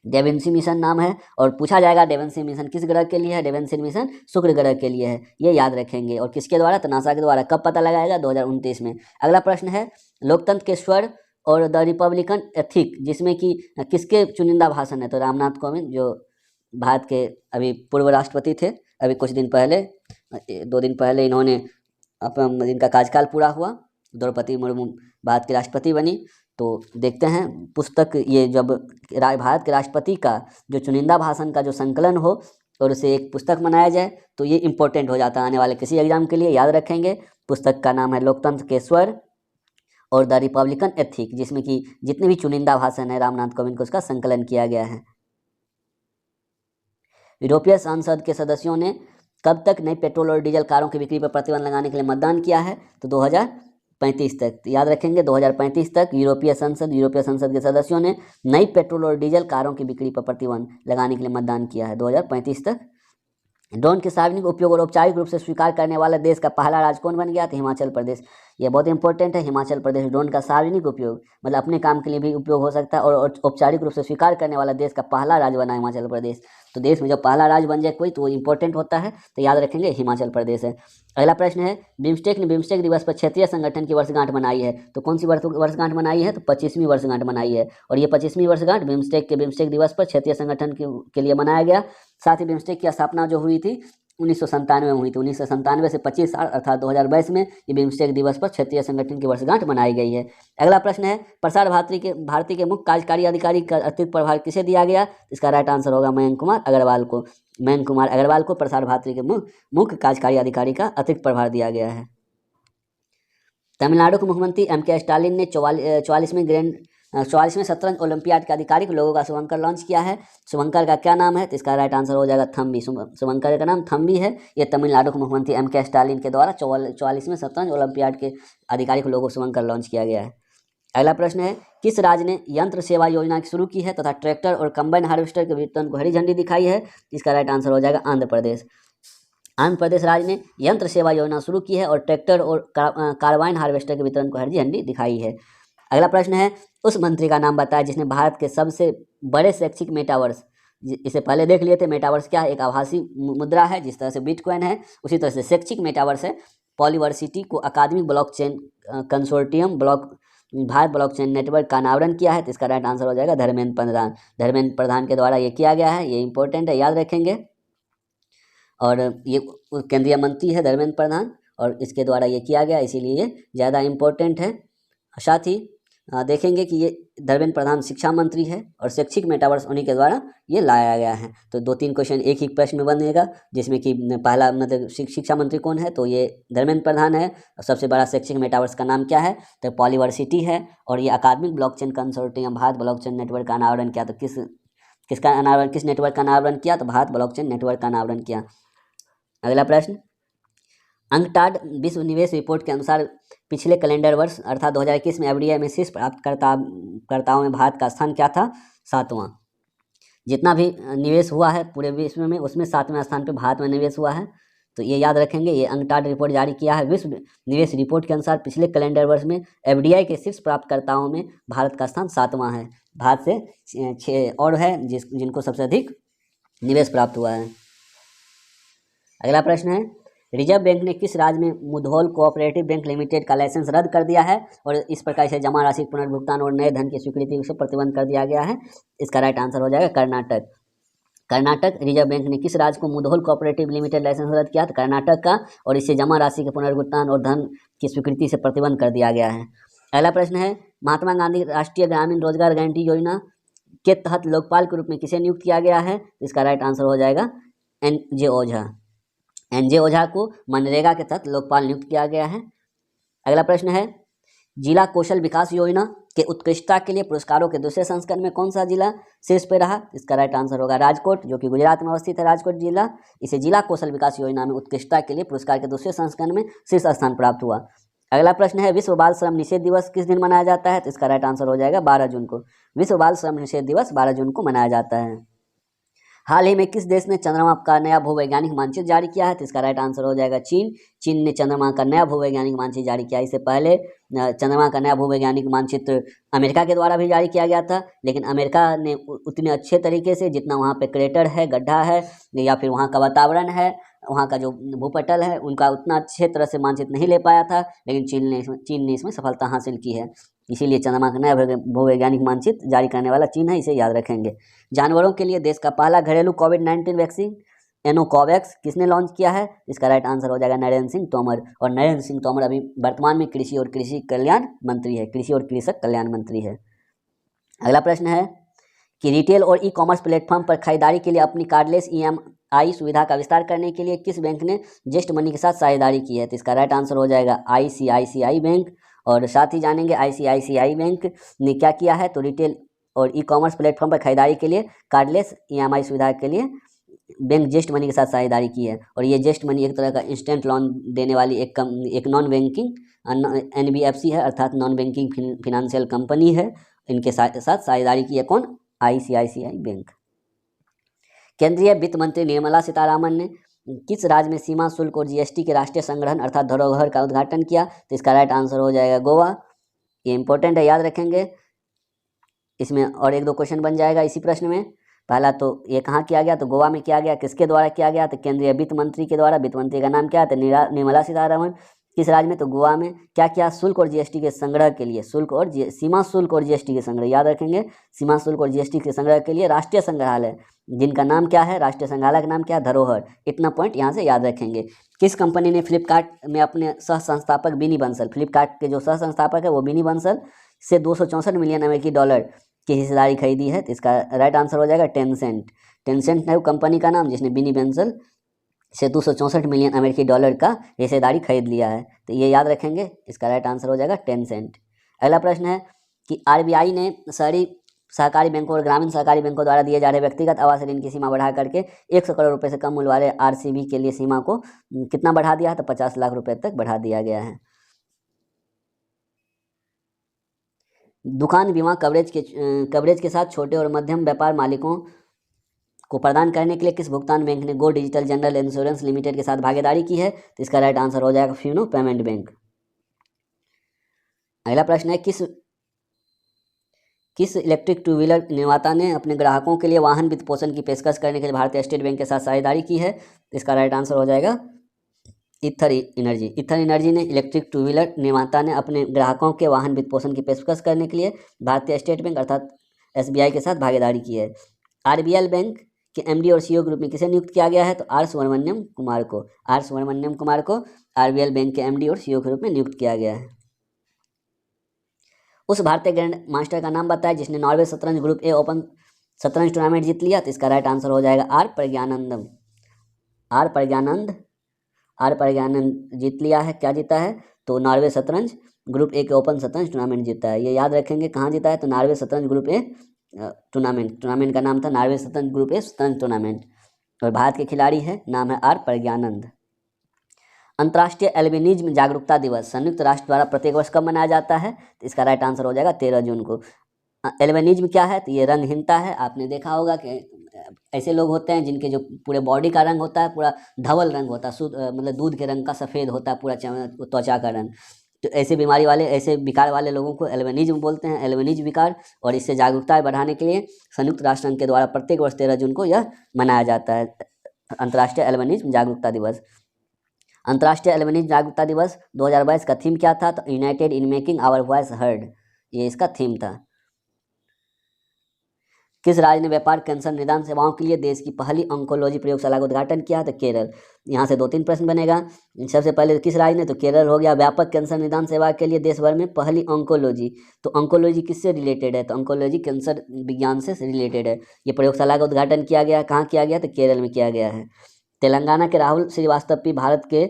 डेविंसी मिशन नाम है और पूछा जाएगा डेविंसी मिशन किस ग्रह के लिए है? डेविंसी मिशन शुक्र ग्रह के लिए है, ये याद रखेंगे। और किसके द्वारा? तो नासा के द्वारा। कब पता लगाएगा? 2029 में। अगला प्रश्न है, लोकतंत्र के स्वर और द रिपब्लिकन एथिक जिसमें कि किसके चुनिंदा भाषण है? तो रामनाथ कोविंद जो भारत के अभी पूर्व राष्ट्रपति थे, अभी कुछ दिन पहले 2 दिन पहले इनका कार्यकाल पूरा हुआ, द्रौपदी मुर्मू भारत की राष्ट्रपति बनी। तो देखते हैं पुस्तक, ये जब भारत के राष्ट्रपति का जो चुनिंदा भाषण का जो संकलन हो और उसे एक पुस्तक बनाया जाए तो ये इंपॉर्टेंट हो जाता है आने वाले किसी एग्जाम के लिए, याद रखेंगे। पुस्तक का नाम है लोकतंत्र के स्वर और द रिपब्लिकन एथिक जिसमें कि जितने भी चुनिंदा भाषण है रामनाथ कोविंद को उसका संकलन किया गया है। यूरोपीय संसद के सदस्यों ने कब तक नई पेट्रोल और डीजल कारों की बिक्री पर प्रतिबंध लगाने के लिए मतदान किया है? तो 2035 तक, याद रखेंगे 2035 तक यूरोपीय संसद के सदस्यों ने नई पेट्रोल और डीजल कारों की बिक्री पर प्रतिबंध लगाने के लिए मतदान किया है 2035 तक। ड्रोन के सार्वजनिक उपयोग और औपचारिक रूप से स्वीकार करने वाला देश का पहला राज्य कौन बन गया? तो हिमाचल प्रदेश। ये बहुत इंपॉर्टेंट है, हिमाचल प्रदेश। ड्रोन का सार्वजनिक उपयोग मतलब अपने काम के लिए भी उपयोग हो सकता है और औपचारिक रूप से स्वीकार करने वाला देश का पहला राज्य बना हिमाचल प्रदेश। तो देश में जब पहला राज्य बन जाए कोई तो वो इंपॉर्टेंट होता है, तो याद रखेंगे हिमाचल प्रदेश है। अगला प्रश्न है, बिम्स्टेक ने बिम्स्टेक दिवस पर क्षेत्रीय संगठन की वर्षगांठ मनाई है। तो कौन सी वर्षगांठ मनाई है? तो 25वीं वर्षगांठ मनाई है। और ये 25वीं वर्षगांठ बिम्स्टेक दिवस पर क्षेत्रीय संगठन के लिए मनाया गया। साथ ही बिम्स्टेक की स्थापना जो हुई थी 1997 में हुई थी। 1997 से 25 साल अर्थात 2022 में ये बिम्स्टेक दिवस पर क्षेत्रीय संगठन की वर्षगांठ मनाई गई है। अगला प्रश्न है, प्रसार भारती के मुख्य कार्यकारी अधिकारी का अतिरिक्त प्रभार किसे दिया गया? इसका राइट आंसर होगा मयंक कुमार अग्रवाल को। मयंक कुमार अग्रवाल को प्रसार भारती के मुख्य कार्यकारी अधिकारी का अतिरिक्त प्रभार दिया गया है। तमिलनाडु के मुख्यमंत्री MK स्टालिन ने 44वें शतरंज ओलंपियाड के आधिकारिक लोगों का शुभंकर लॉन्च किया है। शुभंकर का क्या नाम है? तो इसका राइट आंसर हो जाएगा थम्बी। शुभंकर का नाम थम्बी है। ये तमिलनाडु के मुख्यमंत्री MK स्टालिन के द्वारा 44वें शतरंज ओलंपियाड के आधिकारिक लोगों शुभंकर लॉन्च किया गया है। अगला प्रश्न है, किस राज्य ने यंत्र सेवा योजना शुरू की है तथा ट्रैक्टर और कंबाइन हार्वेस्टर के वितरण को हरी झंडी दिखाई है? इसका राइट आंसर हो जाएगा आंध्र प्रदेश। आंध्र प्रदेश राज्य ने यंत्र सेवा योजना शुरू की है और ट्रैक्टर और कार्बाइन हार्वेस्टर के वितरण को हरी झंडी दिखाई है। अगला प्रश्न है, उस मंत्री का नाम बताया जिसने भारत के सबसे बड़े शैक्षिक मेटावर्स, इसे पहले देख लिए थे, मेटावर्स क्या है? एक आभासी मुद्रा है, जिस तरह से बिटकॉइन है उसी तरह से शैक्षिक मेटावर्स है। पॉलीवर्सिटी को अकादमिक blockchain consortium Bharat blockchain network का अनावरण किया है? तो इसका राइट आंसर हो जाएगा धर्मेंद्र प्रधान। धर्मेंद्र प्रधान के द्वारा ये किया गया है, ये इंपॉर्टेंट है, याद रखेंगे। और ये केंद्रीय मंत्री है धर्मेंद्र प्रधान, और इसके द्वारा ये किया गया, इसीलिए ये ज़्यादा इम्पोर्टेंट है। साथ ही देखेंगे कि ये धर्मेंद्र प्रधान शिक्षा मंत्री है और शैक्षिक मेटावर्स उन्हीं के द्वारा ये लाया गया है। तो 2-3 क्वेश्चन एक ही प्रश्न में बनेगा, जिसमें कि पहला मतलब शिक्षा मंत्री कौन है, तो ये धर्मेंद्र प्रधान है। और सबसे बड़ा शैक्षिक मेटावर्स का नाम क्या है, तो पॉलीवर्सिटी है। और ये अकादमिक blockchain consortium Bharat blockchain network का अनावरण किया, तो किस नेटवर्क का अनावरण किया, तो भारत ब्लॉकचेन नेटवर्क का अनावरण किया। अगला प्रश्न, अंकटाड विश्व निवेश रिपोर्ट के अनुसार पिछले कैलेंडर वर्ष अर्थात 2021 में एफडीआई में शीर्ष प्राप्तकर्ताओं में भारत का स्थान क्या था? 7वां। जितना भी निवेश हुआ है पूरे विश्व में, उसमें 7वें स्थान पे भारत में निवेश हुआ है। तो ये याद रखेंगे, ये अंकटाड रिपोर्ट जारी किया है। विश्व निवेश रिपोर्ट के अनुसार पिछले कैलेंडर वर्ष में एफडीआई के शीर्ष प्राप्तकर्ताओं में भारत का स्थान 7वां है। भारत से 6 और है जिनको सबसे अधिक निवेश प्राप्त हुआ है। अगला प्रश्न है, रिजर्व बैंक ने किस राज्य में मुधोल कोऑपरेटिव बैंक लिमिटेड का लाइसेंस रद्द कर दिया है और इस प्रकार से जमा राशि पुनर्भुगतान और नए धन की स्वीकृति से प्रतिबंध कर दिया गया है? इसका राइट आंसर हो जाएगा कर्नाटक। कर्नाटक रिजर्व बैंक ने किस राज्य को मुधोल कोऑपरेटिव लिमिटेड लाइसेंस रद्द किया? तो कर्नाटक का, और इससे जमा राशि के पुनर्भुगतान और धन की स्वीकृति से प्रतिबंध कर दिया गया है। अगला प्रश्न है, महात्मा गांधी राष्ट्रीय ग्रामीण रोजगार गारंटी योजना के तहत लोकपाल के रूप में किसे नियुक्त किया गया है? इसका राइट आंसर हो जाएगा NJ ओझा। NJ ओझा को मनरेगा के तहत लोकपाल नियुक्त किया गया है। अगला प्रश्न है, जिला कौशल विकास योजना के उत्कृष्टता के लिए पुरस्कारों के दूसरे संस्करण में कौन सा जिला शीर्ष पे रहा? इसका राइट आंसर होगा राजकोट, जो कि गुजरात में अवस्थित है राजकोट जिला। इसे जिला कौशल विकास योजना में उत्कृष्टता के लिए पुरस्कार के दूसरे संस्करण में शीर्ष स्थान प्राप्त हुआ। अगला प्रश्न है, विश्व बाल श्रम निषेध दिवस किस दिन मनाया जाता है? तो इसका राइट आंसर हो जाएगा 12 जून को। विश्व बाल श्रम निषेध दिवस 12 जून को मनाया जाता है। हाल ही में किस देश ने चंद्रमा का नया भूवैज्ञानिक मानचित्र जारी किया है? तो इसका राइट आंसर हो जाएगा चीन। चीन ने चंद्रमा का नया भूवैज्ञानिक मानचित्र जारी किया। इससे पहले चंद्रमा का नया भूवैज्ञानिक मानचित्र अमेरिका के द्वारा भी जारी किया गया था, लेकिन अमेरिका ने उतने अच्छे तरीके से, जितना वहाँ पे क्रेटर है, गड्ढा है, या फिर वहाँ का वातावरण है, वहाँ का जो भूपटल है, उनका उतना अच्छे तरह से मानचित्र नहीं ले पाया था, लेकिन चीन ने इसमें सफलता हासिल की है। इसीलिए चंद्रमा का नया भूवैज्ञानिक मानचित्र जारी करने वाला चीन है, इसे याद रखेंगे। जानवरों के लिए देश का पहला घरेलू कोविड-19 वैक्सीन एनोकोवैक्स किसने लॉन्च किया है? इसका राइट आंसर हो जाएगा नरेंद्र सिंह तोमर। और नरेंद्र सिंह तोमर अभी वर्तमान में कृषि और कृषक कल्याण मंत्री है। अगला प्रश्न है कि रिटेल और ई-कॉमर्स प्लेटफॉर्म पर खरीदारी के लिए अपनी कार्डलेस EMI सुविधा का विस्तार करने के लिए किस बैंक ने जेस्ट मनी के साथ साझेदारी की है? तो इसका राइट आंसर हो जाएगा ICICI बैंक। और साथ ही जानेंगे ICICI बैंक ने क्या किया है। तो रिटेल और ई-कॉमर्स प्लेटफॉर्म पर खरीदारी के लिए कार्डलेस EMI सुविधा के लिए बैंक जेस्ट मनी के साथ साझेदारी की है। और ये जेस्ट मनी एक तरह का इंस्टेंट लोन देने वाली एक नॉन बैंकिंग NBFC है, अर्थात नॉन बैंकिंग फिनेंशियल कंपनी है। इनके साथ साझेदारी की है कौन? ICICI bank. केंद्रीय वित्त मंत्री निर्मला सीतारामन ने किस राज्य में सीमा शुल्क और GST के राष्ट्रीय संग्रहण अर्थात धरोहर का उद्घाटन किया? तो इसका राइट आंसर हो जाएगा गोवा। ये इंपॉर्टेंट है, याद रखेंगे। इसमें और 1-2 क्वेश्चन बन जाएगा इसी प्रश्न में। पहला तो ये कहाँ किया गया? तो गोवा में किया गया। किसके द्वारा किया गया? तो केंद्रीय वित्त मंत्री के द्वारा। वित्त मंत्री का नाम क्या है? तो निर्मला सीतारामन। किस राज्य में? तो गोवा में। क्या किया? शुल्क और GST के संग्रह के लिए, सीमा शुल्क और GST के संग्रह, याद रखेंगे। सीमा शुल्क और GST के संग्रह के लिए राष्ट्रीय संग्रहालय, जिनका नाम क्या है? राष्ट्रीय संग्रहालय का नाम क्या है? धरोहर। इतना पॉइंट यहाँ से याद रखेंगे। किस कंपनी ने फ्लिपकार्ट में अपने सह संस्थापक बिनी बंसल, फ्लिपकार्ट के जो सह संस्थापक है वो बिनी बंसल से $264 मिलियन की हिस्सेदारी खरीदी है? तो इसका राइट आंसर हो जाएगा टेंसेंट। टेंसेंट है वो कंपनी का नाम जिसने बिनी बंसल से $264 मिलियन का हिस्सेदारी खरीद लिया है। तो ये याद रखेंगे। इसका राइट आंसर हो जाएगा टेंसेंट। अगला प्रश्न है कि RBI ने शहरी सहकारी बैंकों और ग्रामीण सहकारी बैंकों द्वारा दिए जा रहे व्यक्तिगत आवास ऋण की सीमा बढ़ा करके 100 करोड़ रुपए से कम मूल्य वाले RCB के लिए सीमा को कितना बढ़ा दिया है? तो 50 लाख रुपए तक बढ़ा दिया गया है। दुकान बीमा कवरेज के साथ छोटे और मध्यम व्यापार मालिकों को प्रदान करने के लिए किस भुगतान बैंक ने गो डिजिटल जनरल इंश्योरेंस लिमिटेड के साथ भागीदारी की है? तो इसका राइट आंसर हो जाएगा फिनो पेमेंट बैंक। अगला प्रश्न है किस इलेक्ट्रिक टू व्हीलर निर्माता ने अपने ग्राहकों के लिए वाहन वित्त पोषण की पेशकश करने के लिए भारतीय स्टेट बैंक के साथ साझेदारी की है? इसका राइट आंसर हो जाएगा ईथर एनर्जी ने इलेक्ट्रिक टू व्हीलर निर्माता ने अपने ग्राहकों के वाहन वित्त पोषण की पेशकश करने के लिए भारतीय स्टेट बैंक अर्थात SBI के साथ भागीदारी की है। RBL बैंक के MD और CEO ग्रुप में किसे नियुक्त किया गया है? तो आर सुब्रमण्यम कुमार को RBL बैंक के MD और CEO ग्रुप में नियुक्त किया गया है। उस भारतीय ग्रैंड मास्टर का नाम बताएं जिसने नॉर्वे शतरंज ग्रुप ए ओपन शतरंज टूर्नामेंट जीत लिया। तो इसका राइट आंसर हो जाएगा आर प्रज्ञानंद जीत लिया है। क्या जीता है? तो नॉर्वे शतरंज ग्रुप ए के ओपन शतरंज टूर्नामेंट जीता है। ये याद रखेंगे कहाँ जीता है? तो नॉर्वे शतरंज ग्रुप ए टूर्नामेंट का नाम था नॉर्वे शतरंज ग्रुप ए शतरंज टूर्नामेंट। और भारत के खिलाड़ी है, नाम है आर प्रज्ञानंद। अंतर्राष्ट्रीय एल्बिनिज्म जागरूकता दिवस संयुक्त राष्ट्र द्वारा प्रत्येक वर्ष कब मनाया जाता है? तो इसका राइट आंसर हो जाएगा 13 जून को। एल्बिनिज्म क्या है? तो ये रंगहीनता है। आपने देखा होगा कि ऐसे लोग होते हैं जिनके जो पूरे बॉडी का रंग होता है पूरा धवल रंग होता है, मतलब दूध के रंग का सफ़ेद होता है पूरा त्वचा का रंग। तो ऐसे बीमारी वाले, ऐसे विकार वाले लोगों को एल्बिनिज्म बोलते हैं, एल्बिनिज्म विकार। और इससे जागरूकता बढ़ाने के लिए संयुक्त राष्ट्र संघ के द्वारा प्रत्येक वर्ष 13 जून को यह मनाया जाता है, अंतर्राष्ट्रीय एल्बिनिज्म जागरूकता दिवस। अंतर्राष्ट्रीय एल्बिनिज्म जागरूकता दिवस 2022 का थीम क्या था? तो united in making our voice heard, ये इसका थीम था। किस राज्य ने व्यापार कैंसर निदान सेवाओं के लिए देश की पहली ऑन्कोलॉजी प्रयोगशाला का उद्घाटन किया? तो केरल। यहाँ से 2-3 प्रश्न बनेगा। सबसे पहले किस राज्य ने? तो केरल हो गया। व्यापक कैंसर निदान सेवा के लिए देश भर में पहली ऑन्कोलॉजी, तो ऑन्कोलॉजी किससे रिलेटेड है? तो ऑन्कोलॉजी कैंसर विज्ञान से रिलेटेड है। ये प्रयोगशाला का उद्घाटन किया गया, कहाँ किया गया? तो केरल में किया गया है। तेलंगाना के राहुल श्रीवास्तव भी भारत के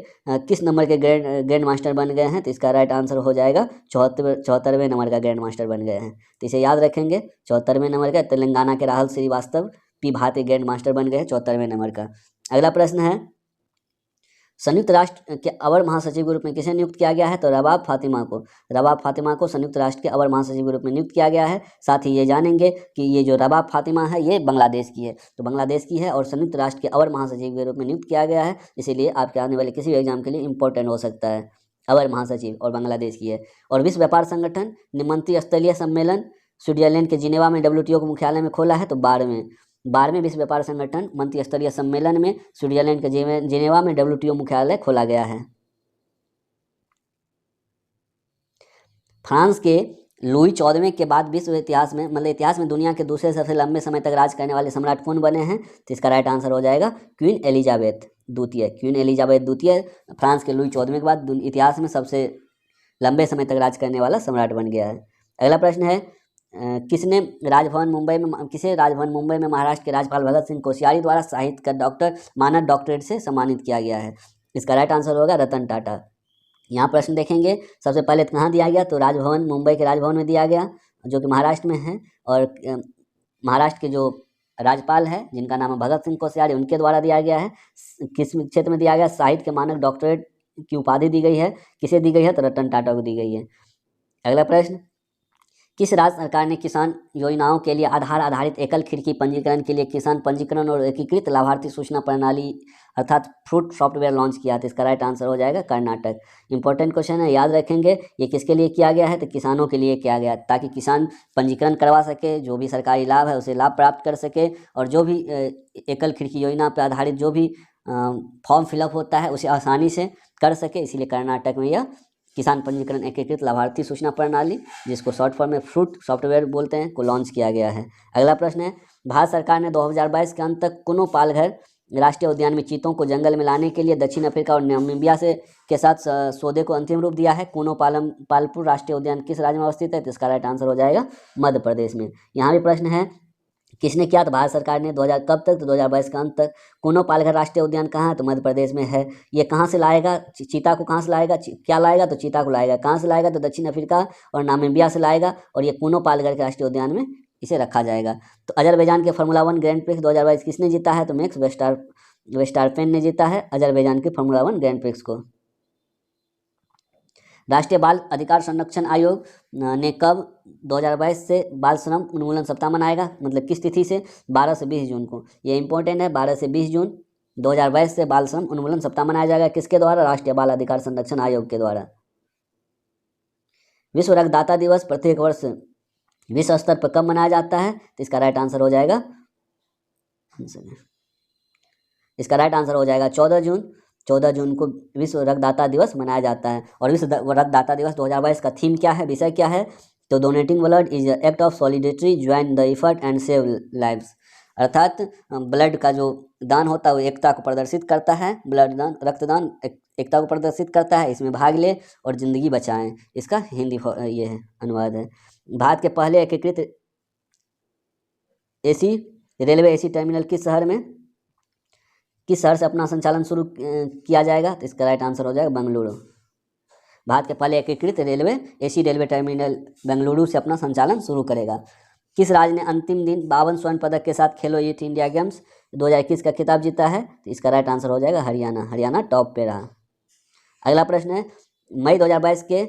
किस नंबर के ग्रैंड मास्टर बन गए हैं? तो इसका राइट आंसर हो जाएगा 74वें नंबर का ग्रैंड मास्टर बन गए हैं। तो इसे याद रखेंगे, 74वें नंबर का तेलंगाना के राहुल श्रीवास्तव भी भारत के ग्रैंड मास्टर बन गए हैं 74वें नंबर का। अगला प्रश्न है, संयुक्त राष्ट्र के अवर महासचिव के रूप में किसे नियुक्त किया गया है? तो रबाब फातिमा को संयुक्त राष्ट्र के अवर महासचिव के रूप में नियुक्त किया गया है। साथ ही ये जानेंगे कि ये जो रबाब फातिमा है ये बांग्लादेश की है, तो बांग्लादेश की है और संयुक्त राष्ट्र के अवर महासचिव के रूप में नियुक्त किया गया है। इसीलिए आपके आने वाले किसी भी एग्जाम के लिए इंपॉर्टेंट हो सकता है, अवर महासचिव और बांग्लादेश की है। और विश्व व्यापार संगठन ने मंत्रिस्तरीय सम्मेलन स्विट्जरलैंड के जिनेवा में WTO के मुख्यालय में खोला है। तो 12वें विश्व व्यापार संगठन मंत्री स्तरीय सम्मेलन में स्विट्जरलैंड के जिनेवा में WTO मुख्यालय खोला गया है। फ्रांस के लुई 14वें के बाद विश्व इतिहास में, मतलब इतिहास में दुनिया के दूसरे सबसे लंबे समय तक राज करने वाले सम्राट कौन बने हैं? तो इसका राइट आंसर हो जाएगा क्वीन एलिजाबेथ द्वितीय। फ्रांस के लुई 14वें के बाद इतिहास में सबसे लंबे समय तक राज करने वाला सम्राट बन गया है। अगला प्रश्न है, किसे राजभवन मुंबई में महाराष्ट्र के राज्यपाल भगत सिंह कोश्यारी द्वारा साहित्य का मानद डॉक्टरेट से सम्मानित किया गया है? इसका राइट आंसर होगा रतन टाटा। यहाँ प्रश्न देखेंगे, सबसे पहले कहाँ दिया गया? तो राजभवन, मुंबई के राजभवन में दिया गया, जो कि महाराष्ट्र में है। और महाराष्ट्र के जो राज्यपाल है जिनका नाम है भगत सिंह कोश्यारी, उनके द्वारा दिया गया है। किस क्षेत्र में दिया गया? साहित्य के मानक डॉक्टरेट की उपाधि दी गई है। किसे दी गई है? तो रतन टाटा को दी गई है। अगला प्रश्न, किस राज्य सरकार ने किसान योजनाओं के लिए आधार आधारित एकल खिड़की पंजीकरण के लिए किसान पंजीकरण और एकीकृत लाभार्थी सूचना प्रणाली अर्थात फ्रूट सॉफ्टवेयर लॉन्च किया? तो इसका राइट आंसर हो जाएगा कर्नाटक। इंपॉर्टेंट क्वेश्चन है, याद रखेंगे। ये किसके लिए किया गया है? तो किसानों के लिए किया गया, ताकि किसान पंजीकरण करवा सके, जो भी सरकारी लाभ है उसे लाभ प्राप्त कर सके, और जो भी एकल खिड़की योजना पर आधारित जो भी फॉर्म फिलअप होता है उसे आसानी से कर सके। इसीलिए कर्नाटक में यह किसान पंजीकरण एकीकृत लाभार्थी सूचना प्रणाली, जिसको शॉर्ट फॉर्म में फ्रूट सॉफ्टवेयर बोलते हैं, को लॉन्च किया गया है। अगला प्रश्न है, भारत सरकार ने 2022 के अंत तक कुनो पालघर राष्ट्रीय उद्यान में चीतों को जंगल में लाने के लिए दक्षिण अफ्रीका और नामीबिया के साथ सौदे को अंतिम रूप दिया है। कुनो पालपुर राष्ट्रीय उद्यान किस राज्य में अवस्थित है? तो इसका राइट आंसर हो जाएगा मध्य प्रदेश में। यहाँ भी प्रश्न है, किसने किया? तो भारत सरकार ने। 2000 कब तक? तो 2022 के अंत तक। कुनो पालघर राष्ट्रीय उद्यान कहाँ है? तो मध्य प्रदेश में है। ये कहाँ से लाएगा? चीता को कहाँ से लाएगा? क्या लाएगा? तो चीता को लाएगा। कहाँ से लाएगा? तो दक्षिण अफ्रीका और नामीबिया से लाएगा, और ये कुनो पालघर के राष्ट्रीय उद्यान में इसे रखा जाएगा। तो अजरबैजान के फार्मूला 1 ग्रैंड प्रिक्स 2022 किसने जीता है? तो मैक्स वेस्टारपेन ने जीता है अजरबैजान के फार्मूला 1 ग्रैंड प्रिक्स को। राष्ट्रीय बाल अधिकार संरक्षण आयोग ने कब 2022 से बाल श्रम उन्मूलन सप्ताह मनाएगा? मतलब किस तिथि से? 12 से 20 जून को। ये इंपॉर्टेंट है, 12 से 20 जून 2022 से बाल श्रम उन्मूलन सप्ताह मनाया जाएगा। किसके द्वारा? राष्ट्रीय बाल अधिकार संरक्षण आयोग के द्वारा। विश्व रक्तदाता दिवस प्रत्येक वर्ष विश्व स्तर पर कब मनाया जाता है? तो इसका राइट आंसर हो जाएगा 14 जून 14 जून को विश्व रक्तदाता दिवस मनाया जाता है। और विश्व रक्तदाता दिवस 2022 का थीम क्या है, विषय क्या है, तो donating blood is act of solidarity, join the effort and save lives. अर्थात ब्लड का जो दान होता है वो एकता को प्रदर्शित करता है, ब्लड दान रक्तदान एकता को प्रदर्शित करता है, इसमें भाग ले और ज़िंदगी बचाएं, इसका हिंदी ये है अनुवाद है। भारत के पहले एकीकृत एसी रेलवे एसी टर्मिनल किस शहर से अपना संचालन शुरू किया जाएगा, तो इसका राइट आंसर हो जाएगा बेंगलुरु। भारत के पहले एकीकृत एसी रेलवे टर्मिनल बेंगलुरु से अपना संचालन शुरू करेगा। किस राज्य ने अंतिम दिन 52 स्वर्ण पदक के साथ खेलो इंडिया गेम्स 2021 का खिताब जीता है, तो इसका राइट आंसर हो जाएगा हरियाणा टॉप पे रहा। अगला प्रश्न है, मई 2022 के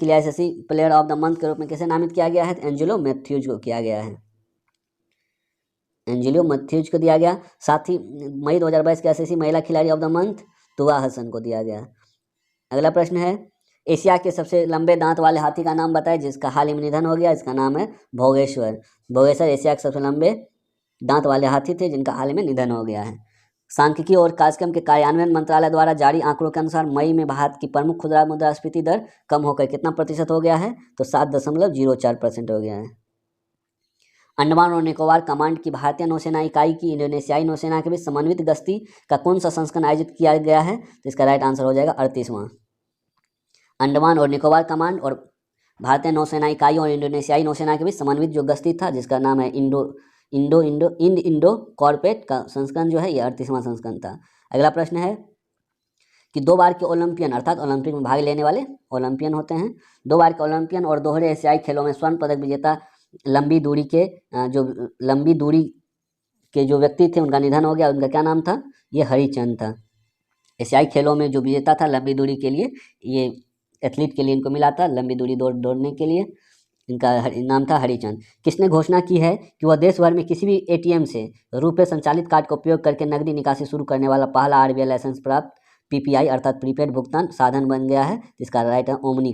लिए ICC player of the month के रूप में किसे नामित किया गया है, तो एंजेलो मैथ्यूज को किया गया है, एंजेलो मैथ्यूज को दिया गया। साथ ही मई 2022 के आईसीसी महिला खिलाड़ी ऑफ द मंथ तुवा हसन को दिया गया। अगला प्रश्न है, एशिया के सबसे लंबे दांत वाले हाथी का नाम बताएं जिसका हाल ही में निधन हो गया, इसका नाम है भोगेश्वर एशिया के सबसे लंबे दांत वाले हाथी थे जिनका हाल ही में निधन हो गया है। सांख्यिकी और कार्यक्रम के कार्यान्वयन मंत्रालय द्वारा जारी आंकड़ों के अनुसार मई में भारत की प्रमुख खुदरा मुद्रास्फीति दर कम होकर कितना प्रतिशत हो गया है, तो 7.04% हो गया है। अंडमान और निकोबार कमांड की भारतीय नौसेना इकाई की इंडोनेशियाई नौसेना के बीच समन्वित गश्ती का कौन सा संस्करण आयोजित किया गया है, तो इसका राइट आंसर हो जाएगा 38वां। अंडमान और निकोबार कमांड और भारतीय नौसेना इकाई और इंडोनेशियाई नौसेना के बीच समन्वित जो गश्ती था जिसका नाम है इंडो कॉर्पोरेट का संस्करण जो है ये 38वां संस्करण था। अगला प्रश्न है कि 2 बार के ओलंपियन अर्थात ओलंपिक में भाग लेने वाले ओलंपियन होते हैं, 2 बार के ओलंपियन और दोहरे एशियाई खेलों में स्वर्ण पदक विजेता लंबी दूरी के जो व्यक्ति थे उनका निधन हो गया, उनका क्या नाम था, ये हरिचंद था। एशियाई खेलों में जो विजेता था लंबी दूरी के लिए, ये एथलीट के लिए इनको मिला था लंबी दूरी दौड़ने के लिए, इनका नाम था हरिचंद। किसने घोषणा की है कि वह देश भर में किसी भी एटीएम से रुपये संचालित कार्ड का उपयोग करके नकदी निकासी शुरू करने वाला पहला आरबीआई लाइसेंस प्राप्त पीपीआई अर्थात प्रीपेड भुगतान साधन बन गया है, जिसका राइट है ओमनी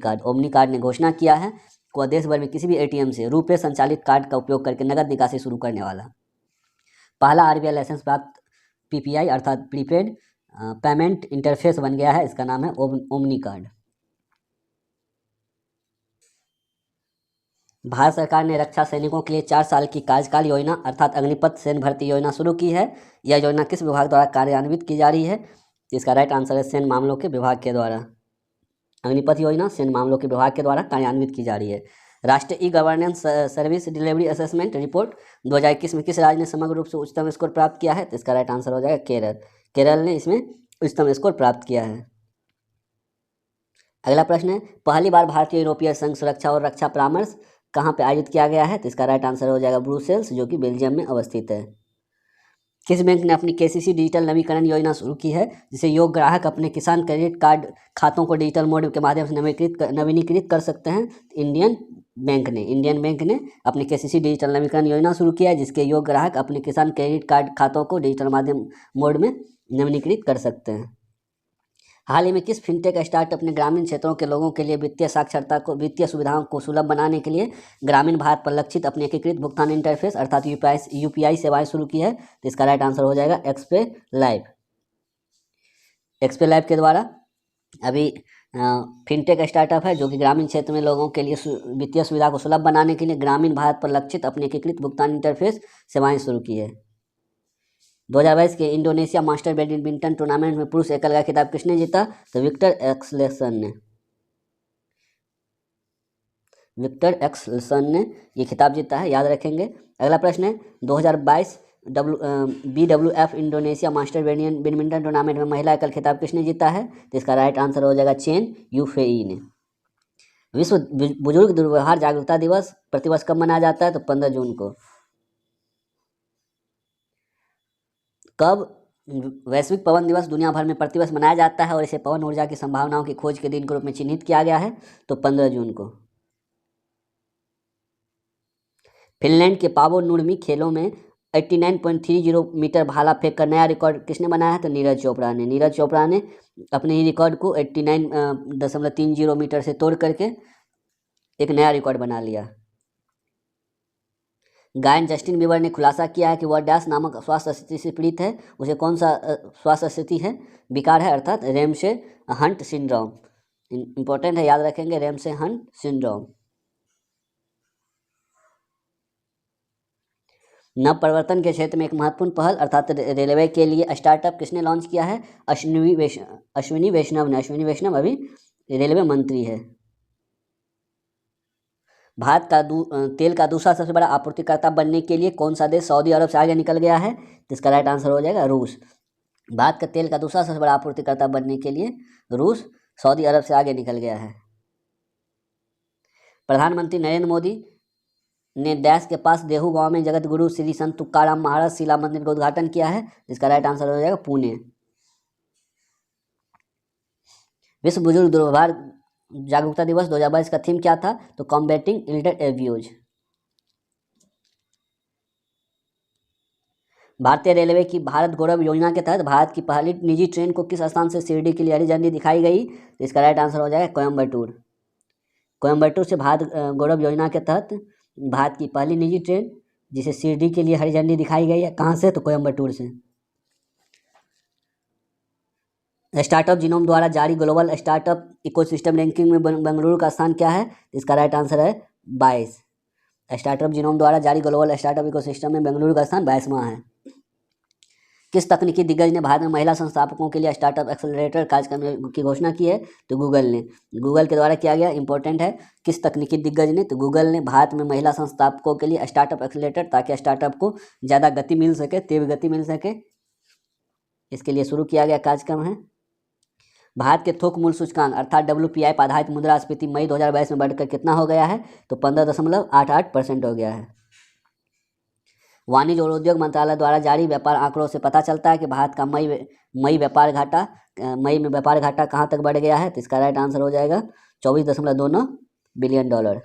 कार्ड ने घोषणा किया है कि वह देश भर में किसी भी एटीएम से रुपये संचालित कार्ड का उपयोग करके नकद निकासी शुरू करने वाला पहला आरबीआई लाइसेंस प्राप्त पीपीआई अर्थात प्रीपेड पेमेंट इंटरफेस बन गया है, इसका नाम है ओमनी कार्ड। भारत सरकार ने रक्षा सैनिकों के लिए 4 साल की कार्यकाल योजना अर्थात अग्निपथ सैन्य भर्ती योजना शुरू की है। यह योजना किस विभाग द्वारा कार्यान्वित की जा रही है, इसका राइट आंसर है सैन्य मामलों के विभाग के द्वारा। अग्निपथ योजना सैन्य मामलों के विभाग के द्वारा कार्यान्वित की जा रही है। राष्ट्रीय e governance service delivery assessment report 2021 में किस राज्य ने समग्र रूप से उच्चतम स्कोर प्राप्त किया है, तो इसका राइट आंसर हो जाएगा केरल ने इसमें उच्चतम स्कोर प्राप्त किया है। अगला प्रश्न है, पहली बार भारतीय यूरोपीय संघ सुरक्षा और रक्षा परामर्श कहाँ पे आयोजित किया गया है, तो इसका राइट आंसर हो जाएगा ब्रुसेल्स जो कि बेल्जियम में अवस्थित है। किस बैंक ने अपनी केसीसी डिजिटल नवीकरण योजना शुरू की है जिसे योग्य ग्राहक अपने किसान क्रेडिट कार्ड खातों को डिजिटल मोड के माध्यम से नवीनीकृत कर सकते हैं, इंडियन बैंक ने अपनी केसीसी डिजिटल नवीकरण योजना शुरू किया है जिसके योग्य ग्राहक अपने किसान क्रेडिट कार्ड खातों को डिजिटल माध्यम मोड में नवीनीकृत कर सकते हैं। हाल ही में किस फिनटेक स्टार्टअप ने ग्रामीण क्षेत्रों के लोगों के लिए वित्तीय साक्षरता को वित्तीय सुविधाओं को सुलभ बनाने के लिए ग्रामीण भारत पर लक्षित अपनी एकीकृत भुगतान इंटरफेस अर्थात यूपीआई सेवाएं शुरू की है, तो इसका राइट आंसर हो जाएगा एक्सपे लाइव के द्वारा अभी फिनटेक स्टार्टअप है जो कि ग्रामीण क्षेत्र में लोगों के लिए वित्तीय सुविधा को सुलभ बनाने के लिए ग्रामीण भारत पर लक्षित अपनी एकीकृत भुगतान इंटरफेस सेवाएं शुरू की है। 2022 के इंडोनेशिया मास्टर बैडमिंटन टूर्नामेंट में पुरुष एकल का खिताब किसने जीता, तो विक्टर एक्सलेसन ने ये खिताब जीता है, याद रखेंगे। अगला प्रश्न है 2022 BWF Indonesia master badminton tournament में महिला एकल खिताब किसने जीता है, तो इसका राइट आंसर हो जाएगा चेन यूफेई ने। विश्व बुजुर्ग दुर्व्यवहार जागरूकता दिवस प्रतिवर्ष कब मनाया जाता है, तो 15 जून को। कब वैश्विक पवन दिवस दुनिया भर में प्रतिवर्ष मनाया जाता है और इसे पवन ऊर्जा की संभावनाओं की खोज के दिन के रूप में चिन्हित किया गया है, तो 15 जून को। फिनलैंड के पावो नुर्मी खेलों में 89.30 मीटर भाला फेंक कर नया रिकॉर्ड किसने बनाया है, तो नीरज चोपड़ा ने अपने ही रिकॉर्ड को 89.30 मीटर से तोड़ करके एक नया रिकॉर्ड बना लिया। गायन जस्टिन बीबर ने खुलासा किया है कि वह डैश नामक स्वास्थ्य स्थिति से पीड़ित है। उसे कौन सा स्वास्थ्य स्थिति है? विकार है, अर्थात रेमसे हंट सिंड्रोम। इंपॉर्टेंट है, याद रखेंगे, रेमसे हंट सिंड्रोम। नव प्रवर्तन के क्षेत्र में एक महत्वपूर्ण पहल अर्थात रेलवे के लिए स्टार्टअप किसने लॉन्च किया है? अश्विनी वैष्णव ने। अश्विनी वैष्णव अभी रेलवे मंत्री है। भारत का तेल का दूसरा सबसे बड़ा आपूर्तिकर्ता बनने के लिए कौन सा देश सऊदी अरब से आगे निकल गया है? तो इसका राइट आंसर हो जाएगा रूस। भारत का तेल का दूसरा सबसे बड़ा आपूर्तिकर्ता बनने के लिए रूस सऊदी अरब से आगे निकल गया है। प्रधानमंत्री नरेंद्र मोदी ने डैश के पास देहू गांव में जगत गुरु श्री संत तुकाराम महाराज शिला मंदिर का उद्घाटन किया है। इसका राइट आंसर हो जाएगा पुणे। विश्व बुजुर्ग दुर्व्यवहार जागरूकता दिवस 2022 का थीम क्या था? तो कॉम्बैटिंग एल्डर एब्यूज। भारतीय रेलवे की भारत गौरव योजना के तहत भारत की पहली निजी ट्रेन को किस स्थान से शिरडी के लिए हरी झंडी दिखाई गई? तो इसका राइट आंसर हो जाएगा कोयम्बटूर। कोयम्बटूर से भारत गौरव योजना के तहत भारत की पहली निजी ट्रेन जिसे शिरडी के लिए हरी झंडी दिखाई गई है, कहाँ से? तो कोयम्बटूर से। स्टार्टअप जिनोम द्वारा जारी ग्लोबल स्टार्टअप इकोसिस्टम रैंकिंग में बेंगलुरु का स्थान क्या है? इसका राइट आंसर है 22। स्टार्टअप जिनोम द्वारा जारी ग्लोबल स्टार्टअप इकोसिस्टम में बेंगलुरु का स्थान 22वां है। किस तकनीकी दिग्गज ने भारत में महिला संस्थापकों के लिए स्टार्टअप एक्सेलरेटर कार्यक्रम की घोषणा की है? तो गूगल ने। गूगल के द्वारा किया गया। इंपॉर्टेंट है, किस तकनीकी दिग्गज ने? तो गूगल ने भारत में महिला संस्थापकों के लिए स्टार्टअप एक्सेलरेटर, ताकि स्टार्टअप को ज़्यादा गति मिल सके, तीव्र गति मिल सके, इसके लिए शुरू किया गया कार्यक्रम है। भारत के थोक मूल्य सूचकांक अर्थात WPI पर आधारित मुद्रास्फीति मई 2022 में बढ़कर कितना हो गया है? तो 15.88% हो गया है। वाणिज्य और उद्योग मंत्रालय द्वारा जारी व्यापार आंकड़ों से पता चलता है कि भारत का मई में व्यापार घाटा कहाँ तक बढ़ गया है? तो इसका राइट आंसर हो जाएगा $24.29 बिलियन।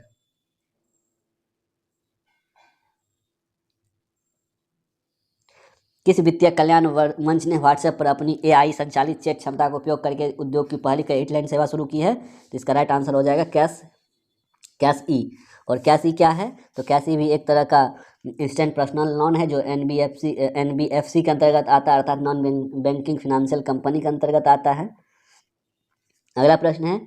किस वित्तीय कल्याण मंच ने व्हाट्सएप पर अपनी AI संचालित चैट क्षमता का उपयोग करके उद्योग की पहली क्रेडिट सेवा शुरू की है? तो इसका राइट आंसर हो जाएगा कैश ई। और कैश ई क्या है? तो कैश ई भी एक तरह का इंस्टेंट पर्सनल लोन है जो NBFC के अंतर्गत आता है, अर्थात नॉन बैंकिंग फाइनेंशियल कंपनी के अंतर्गत आता है। अगला प्रश्न है,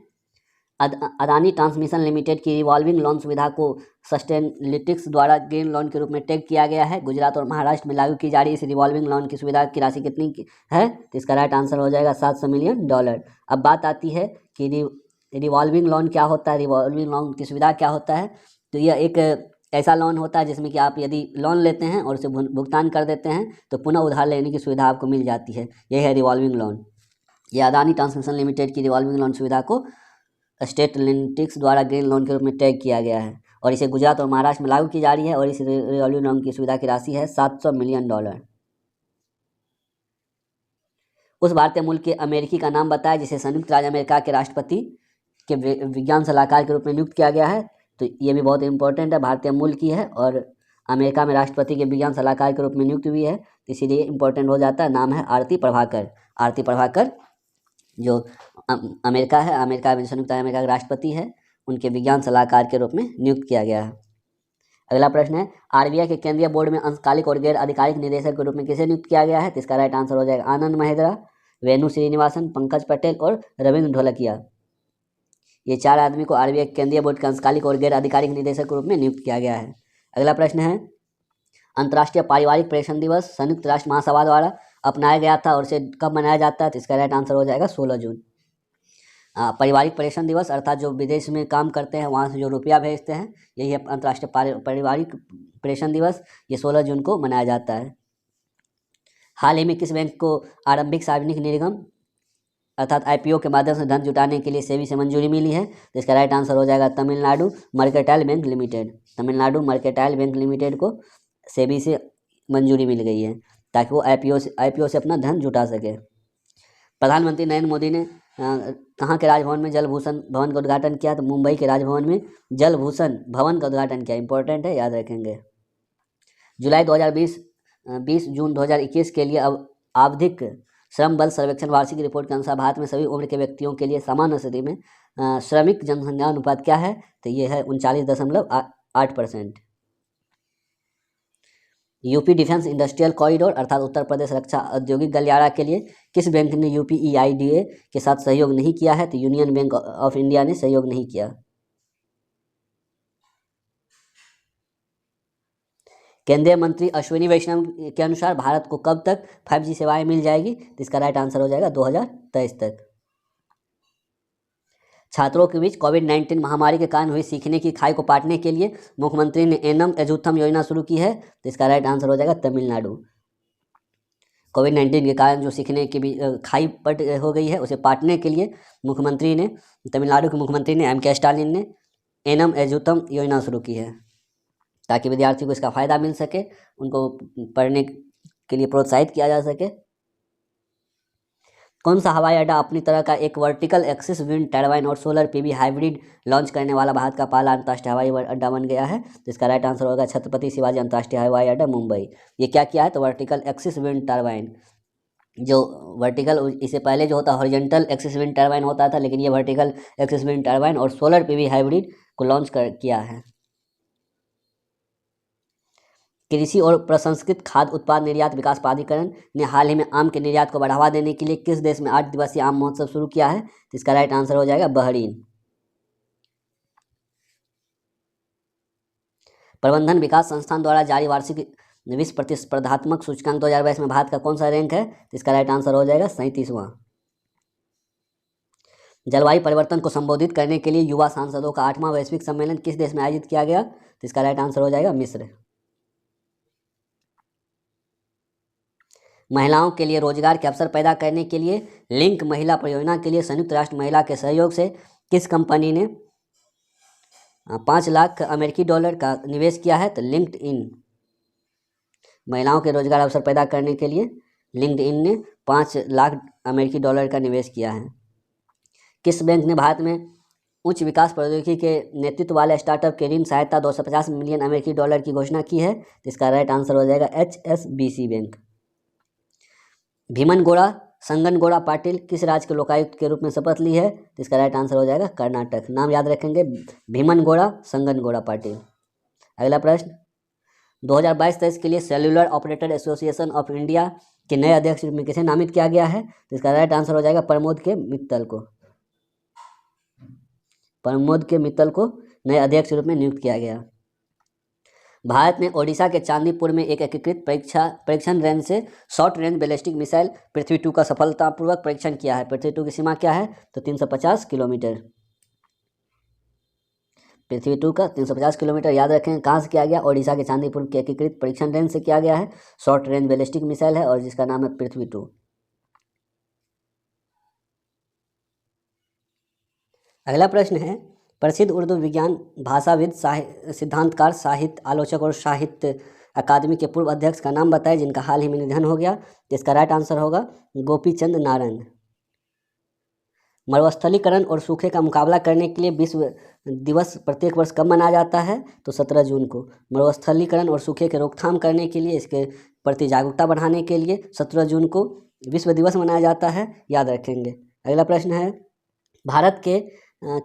अदानी ट्रांसमिशन लिमिटेड की रिवॉल्विंग लोन सुविधा को सस्टेनालिटिक्स द्वारा ग्रीन लोन के रूप में टैग किया गया है। गुजरात और महाराष्ट्र में लागू की जा रही इस रिवॉल्विंग लोन की सुविधा की राशि कितनी है? तो इसका राइट आंसर हो जाएगा $700 मिलियन। अब बात आती है कि रिवॉल्विंग लोन क्या होता है, रिवॉल्विंग लोन की सुविधा क्या होता है? तो यह एक ऐसा लोन होता है जिसमें कि आप यदि लोन लेते हैं और उसे भुगतान कर देते हैं तो पुनः उधार लेने की सुविधा आपको मिल जाती है। यह है रिवॉल्विंग लोन। यह अदानी ट्रांसमिशन लिमिटेड की रिवॉल्विंग लोन सुविधा को स्टेटलिटिक्स द्वारा ग्रीन लोन के रूप में टैग किया गया है और इसे गुजरात और महाराष्ट्र में लागू की जा रही है और इस रिवॉल्विंग लोन की सुविधा की राशि है $700 मिलियन। उस भारतीय मूल के अमेरिकी का नाम बताया जिसे संयुक्त राज्य अमेरिका के राष्ट्रपति के विज्ञान सलाहकार के रूप में नियुक्त किया गया है। तो ये भी बहुत इंपॉर्टेंट है, भारतीय मूल की है और अमेरिका में राष्ट्रपति के विज्ञान सलाहकार के रूप में नियुक्त हुई है, तो इसीलिए इंपॉर्टेंट हो जाता है। नाम है आरती प्रभाकर। आरती प्रभाकर जो अमेरिका है, अमेरिका में संयुक्त अमेरिका के राष्ट्रपति है, उनके विज्ञान सलाहकार के रूप में नियुक्त किया गया है। अगला प्रश्न है, RBI के केंद्रीय बोर्ड में अंशकालिक और गैर आधिकारिक निदेशक के रूप में किसे नियुक्त किया गया है? तो इसका राइट आंसर हो जाएगा आनंद महिंद्रा, वेणु श्रीनिवासन, पंकज पटेल और रविंद्र ढोलकिया। ये 4 आदमी को RBI के केंद्रीय बोर्ड के अंशकालिक और गैर आधिकारिक निदेशक के रूप में नियुक्त किया गया है। अगला प्रश्न है, अंतर्राष्ट्रीय पारिवारिक प्रेषण दिवस संयुक्त राष्ट्र महासभा द्वारा अपनाया गया था और इसे कब मनाया जाता है? तो इसका राइट आंसर हो जाएगा 16 जून। पारिवारिक प्रेषण दिवस अर्थात जो विदेश में काम करते हैं वहाँ से जो रुपया भेजते हैं, यही है अंतर्राष्ट्रीय पारिवारिक प्रेषण दिवस। ये 16 जून को मनाया जाता है। हाल ही में किस बैंक को आरंभिक सार्वजनिक निर्गम अर्थात IPO के माध्यम से धन जुटाने के लिए सेबी से मंजूरी मिली है? तो इसका राइट आंसर हो जाएगा Tamil Nadu mercantile bank limited. Tamil Nadu mercantile bank limited को सेबी से मंजूरी मिल गई है ताकि वो IPO से अपना धन जुटा सके। प्रधानमंत्री नरेंद्र मोदी ने कहाँ के राजभवन में जल भूषण भवन का उद्घाटन किया? तो मुंबई के राजभवन में जल भूषण भवन का उद्घाटन किया। इंपॉर्टेंट है, याद रखेंगे। जुलाई 2020 जून 2021 के लिए अब आवधिक श्रम बल सर्वेक्षण वार्षिक रिपोर्ट के अनुसार भारत में सभी उम्र के व्यक्तियों के लिए समान स्थिति में श्रमिक जनसंख्या अनुपात क्या है? तो ये है 39.8%। यूपी डिफेंस इंडस्ट्रियल कॉरिडोर अर्थात उत्तर प्रदेश रक्षा औद्योगिक गलियारा के लिए किस बैंक ने यूपीईआईडीए के साथ सहयोग नहीं किया है? तो यूनियन बैंक ऑफ इंडिया ने सहयोग नहीं किया। केंद्रीय मंत्री अश्विनी वैष्णव के अनुसार भारत को कब तक 5G सेवाएं मिल जाएगी? तो इसका राइट आंसर हो जाएगा 2023 तक। छात्रों के बीच कोविड-19 महामारी के कारण हुई सीखने की खाई को पाटने के लिए मुख्यमंत्री ने एनम एजुथम योजना शुरू की है। तो इसका राइट आंसर हो जाएगा तमिलनाडु। कोविड-19 के कारण जो सीखने की भी खाई पट हो गई है उसे पाटने के लिए मुख्यमंत्री ने, तमिलनाडु के मुख्यमंत्री ने M.K. स्टालिन ने एनम एजुथम योजना शुरू की है ताकि विद्यार्थियों को इसका फ़ायदा मिल सके, उनको पढ़ने के लिए प्रोत्साहित किया जा सके। कौन सा हवाई अड्डा अपनी तरह का एक वर्टिकल एक्सिस विंड टर्बाइन और सोलर पीवी हाइब्रिड लॉन्च करने वाला भारत का पहला अंतर्राष्ट्रीय हवाई अड्डा बन गया है? तो इसका राइट आंसर होगा छत्रपति शिवाजी अंतर्राष्ट्रीय हवाई अड्डा मुंबई। ये क्या किया है? तो वर्टिकल एक्सिस विंड टर्बाइन, जो वर्टिकल, इससे पहले जो होता हॉरिजॉन्टल एक्सिस विंड टर्बाइन होता था, लेकिन ये वर्टिकल एक्सिस विंड टर्बाइन और सोलर पीवी हाइब्रिड को लॉन्च किया है। कृषि और प्रसंस्कृत खाद्य उत्पाद निर्यात विकास प्राधिकरण ने हाल ही में आम के निर्यात को बढ़ावा देने के लिए किस देश में 8 दिवसीय आम महोत्सव शुरू किया है? तो इसका राइट आंसर हो जाएगा बहरीन। प्रबंधन विकास संस्थान द्वारा जारी वार्षिक विश्व प्रतिस्पर्धात्मक सूचकांक 2022 में भारत का कौन सा रैंक है? तो इसका राइट आंसर हो जाएगा 37वां। जलवायु परिवर्तन को संबोधित करने के लिए युवा सांसदों का 8वां वैश्विक सम्मेलन किस देश में आयोजित किया गया? तो इसका राइट आंसर हो जाएगा मिस्र। महिलाओं के लिए रोजगार के अवसर पैदा करने के लिए लिंक महिला परियोजना के लिए संयुक्त राष्ट्र महिला के सहयोग से किस कंपनी ने 5 लाख अमेरिकी डॉलर का निवेश किया है? तो लिंक्डइन। महिलाओं के रोजगार अवसर पैदा करने के लिए लिंक्डइन ने 5 लाख अमेरिकी डॉलर का निवेश किया है। किस बैंक ने भारत में उच्च विकास प्रौद्योगिकी के नेतृत्व वाले स्टार्टअप के ऋण सहायता 250 मिलियन अमेरिकी डॉलर की घोषणा की है? तो इसका राइट आंसर हो जाएगा HSBC बैंक। भीमनगौड़ा संगनगौड़ा पाटिल किस राज्य के लोकायुक्त के रूप में शपथ ली है? तो इसका राइट आंसर हो जाएगा कर्नाटक। नाम याद रखेंगे, भीमनगौड़ा संगनगौड़ा पाटिल। अगला प्रश्न, 2022-23 के लिए cellular operator association of India के नए अध्यक्ष में किसे नामित किया गया है? तो इसका राइट आंसर हो जाएगा प्रमोद के मित्तल को। प्रमोद के मित्तल को नए अध्यक्ष रूप में नियुक्त किया गया। भारत ने ओडिशा के चांदीपुर में एक एकीकृत परीक्षण रेंज से शॉर्ट रेंज बैलिस्टिक मिसाइल पृथ्वी 2 का सफलतापूर्वक परीक्षण किया है। पृथ्वी 2 की सीमा क्या है? तो 350 किलोमीटर। पृथ्वी 2 का 350 किलोमीटर याद रखें। कहाँ से किया गया? ओडिशा के चांदीपुर के एकीकृत परीक्षण रेंज से किया गया है। शॉर्ट रेंज बैलिस्टिक मिसाइल है और जिसका नाम है पृथ्वी 2। अगला प्रश्न है, प्रसिद्ध उर्दू विज्ञान भाषाविद, सिद्धांतकार, साहित्य आलोचक और साहित्य अकादमी के पूर्व अध्यक्ष का नाम बताएं जिनका हाल ही में निधन हो गया। तो इसका राइट आंसर होगा गोपीचंद नारायण। मरुस्थलीकरण और सूखे का मुकाबला करने के लिए विश्व दिवस प्रत्येक वर्ष कब मनाया जाता है? तो 17 जून को। मरुस्थलीकरण और सूखे के रोकथाम करने के लिए, इसके प्रति जागरूकता बढ़ाने के लिए 17 जून को विश्व दिवस मनाया जाता है, याद रखेंगे। अगला प्रश्न है, भारत के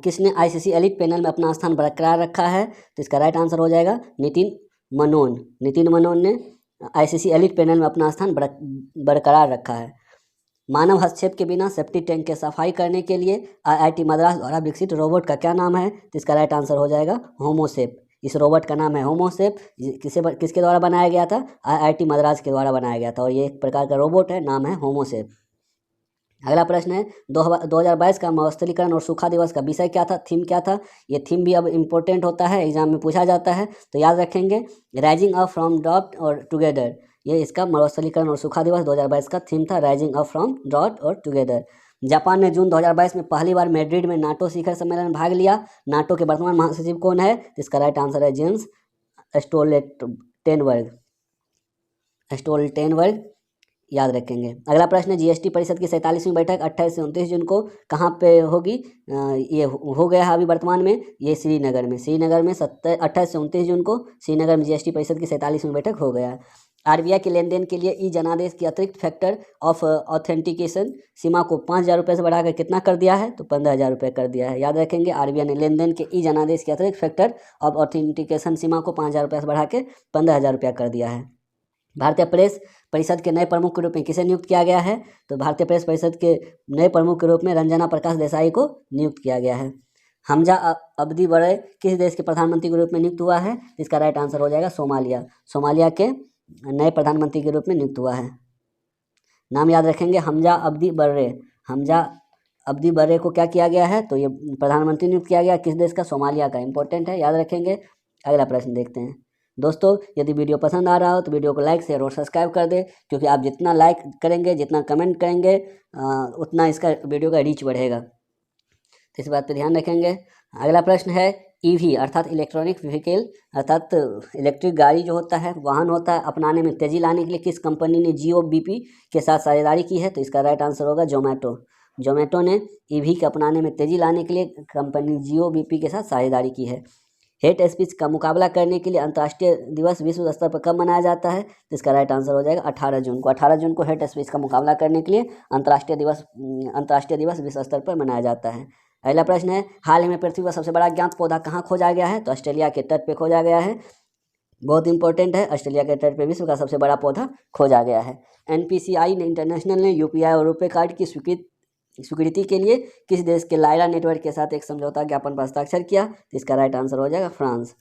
किसने ICC एलिट पैनल में अपना स्थान बरकरार रखा है? तो इसका राइट आंसर हो जाएगा नितिन मनोन। नितिन मनोन ने ICC एलिट पैनल में अपना स्थान बरकरार रखा है। मानव हस्तक्षेप के बिना सेप्टी टैंक के सफाई करने के लिए IIT मद्रास द्वारा विकसित रोबोट का क्या नाम है? तो इसका राइट आंसर हो जाएगा होमोसेप। इस रोबोट का नाम है होमोसेप। किसके द्वारा बनाया गया था? IIT मद्रास के द्वारा बनाया गया था और ये एक प्रकार का रोबोट है, नाम है होमोसेप। अगला प्रश्न है, 2022 का मरुस्थलीकरण और सूखा दिवस का विषय क्या था? थीम क्या था? ये थीम भी अब इम्पोर्टेंट होता है, एग्जाम में पूछा जाता है, तो याद रखेंगे राइजिंग अप फ्रॉम ड्रॉट और टुगेदर। ये इसका मरुस्थलीकरण और सूखा दिवस 2022 का थीम था, राइजिंग अप फ्रॉम ड्रॉट और टुगेदर। जापान ने जून 2022 में पहली बार मैड्रिड में नाटो शिखर सम्मेलन में भाग लिया। नाटो के वर्तमान महासचिव कौन है? इसका राइट आंसर है जेंस स्टोल्टेनबर्ग, याद रखेंगे। अगला प्रश्न है, GST परिषद की 47वीं बैठक 28 से 29 जून को कहाँ पे होगी? ये हो गया है अभी वर्तमान में, ये श्रीनगर में 28 से 29 जून को श्रीनगर में GST परिषद की 47वीं बैठक हो गया है। RBI के लेन देन के लिए ई जनादेश की अतिरिक्त फैक्टर ऑफ ऑथेंटिकेशन सीमा को 5,000 रुपये से बढ़ाकर कितना कर दिया है? तो 15,000 रुपये कर दिया है, याद रखेंगे। RBI ने लेन देन के ई जनादेश की अतिरिक्त फैक्टर ऑफ ऑथेंटिकेशन सीमा को 5,000 रुपये से बढ़ा के 15,000 रुपया कर दिया है। भारतीय प्रेस परिषद के नए प्रमुख के रूप में किसे नियुक्त किया गया है? तो भारतीय प्रेस परिषद के नए प्रमुख के रूप में रंजना प्रकाश देसाई को नियुक्त किया गया है। हमजा अब्दी बरे किस देश के प्रधानमंत्री के रूप में नियुक्त हुआ है? इसका राइट आंसर हो जाएगा सोमालिया। सोमालिया के नए प्रधानमंत्री के रूप में नियुक्त हुआ है। नाम याद रखेंगे, हमजा अब्दी बर्रे। हमजा अब्दी बर्रे को क्या किया गया है? तो ये प्रधानमंत्री नियुक्त किया गया, किस देश का? सोमालिया का। इंपॉर्टेंट है, याद रखेंगे। अगला प्रश्न देखते हैं। दोस्तों, यदि वीडियो पसंद आ रहा हो तो वीडियो को लाइक, शेयर और सब्सक्राइब कर दें, क्योंकि आप जितना लाइक करेंगे, जितना कमेंट करेंगे, उतना इसका वीडियो का रीच बढ़ेगा। तो इस बात पर ध्यान रखेंगे। अगला प्रश्न है, ईवी अर्थात इलेक्ट्रॉनिक व्हीकल अर्थात इलेक्ट्रिक गाड़ी जो होता है, वाहन होता है, अपनाने में तेजी लाने के लिए किस कंपनी ने जियो बीपी के साथ साझेदारी की है? तो इसका राइट आंसर होगा जोमेटो। जोमेटो ने ईवी के अपनाने में तेजी लाने के लिए कंपनी जियो बीपी के साथ साझेदारी की है। हेट स्पीच का मुकाबला करने के लिए अंतर्राष्ट्रीय दिवस विश्व स्तर पर कब मनाया जाता है? तो इसका राइट आंसर हो जाएगा 18 जून को। 18 जून को हेट स्पीच का मुकाबला करने के लिए अंतर्राष्ट्रीय दिवस विश्व स्तर पर मनाया जाता है। अगला प्रश्न है, हाल ही में पृथ्वी का सबसे बड़ा ज्ञात पौधा कहाँ खोजा गया है? तो ऑस्ट्रेलिया के तट पे खोजा गया है। बहुत इंपॉर्टेंट है, ऑस्ट्रेलिया के तट पे विश्व का सबसे बड़ा पौधा खोजा गया है। NPCI ने इंटरनेशनल ने UPI और रुपे कार्ड की स्वीकृति के लिए किस देश के लायरा नेटवर्क के साथ एक समझौता ज्ञापन पर हस्ताक्षर किया? तो इसका राइट आंसर हो जाएगा फ्रांस।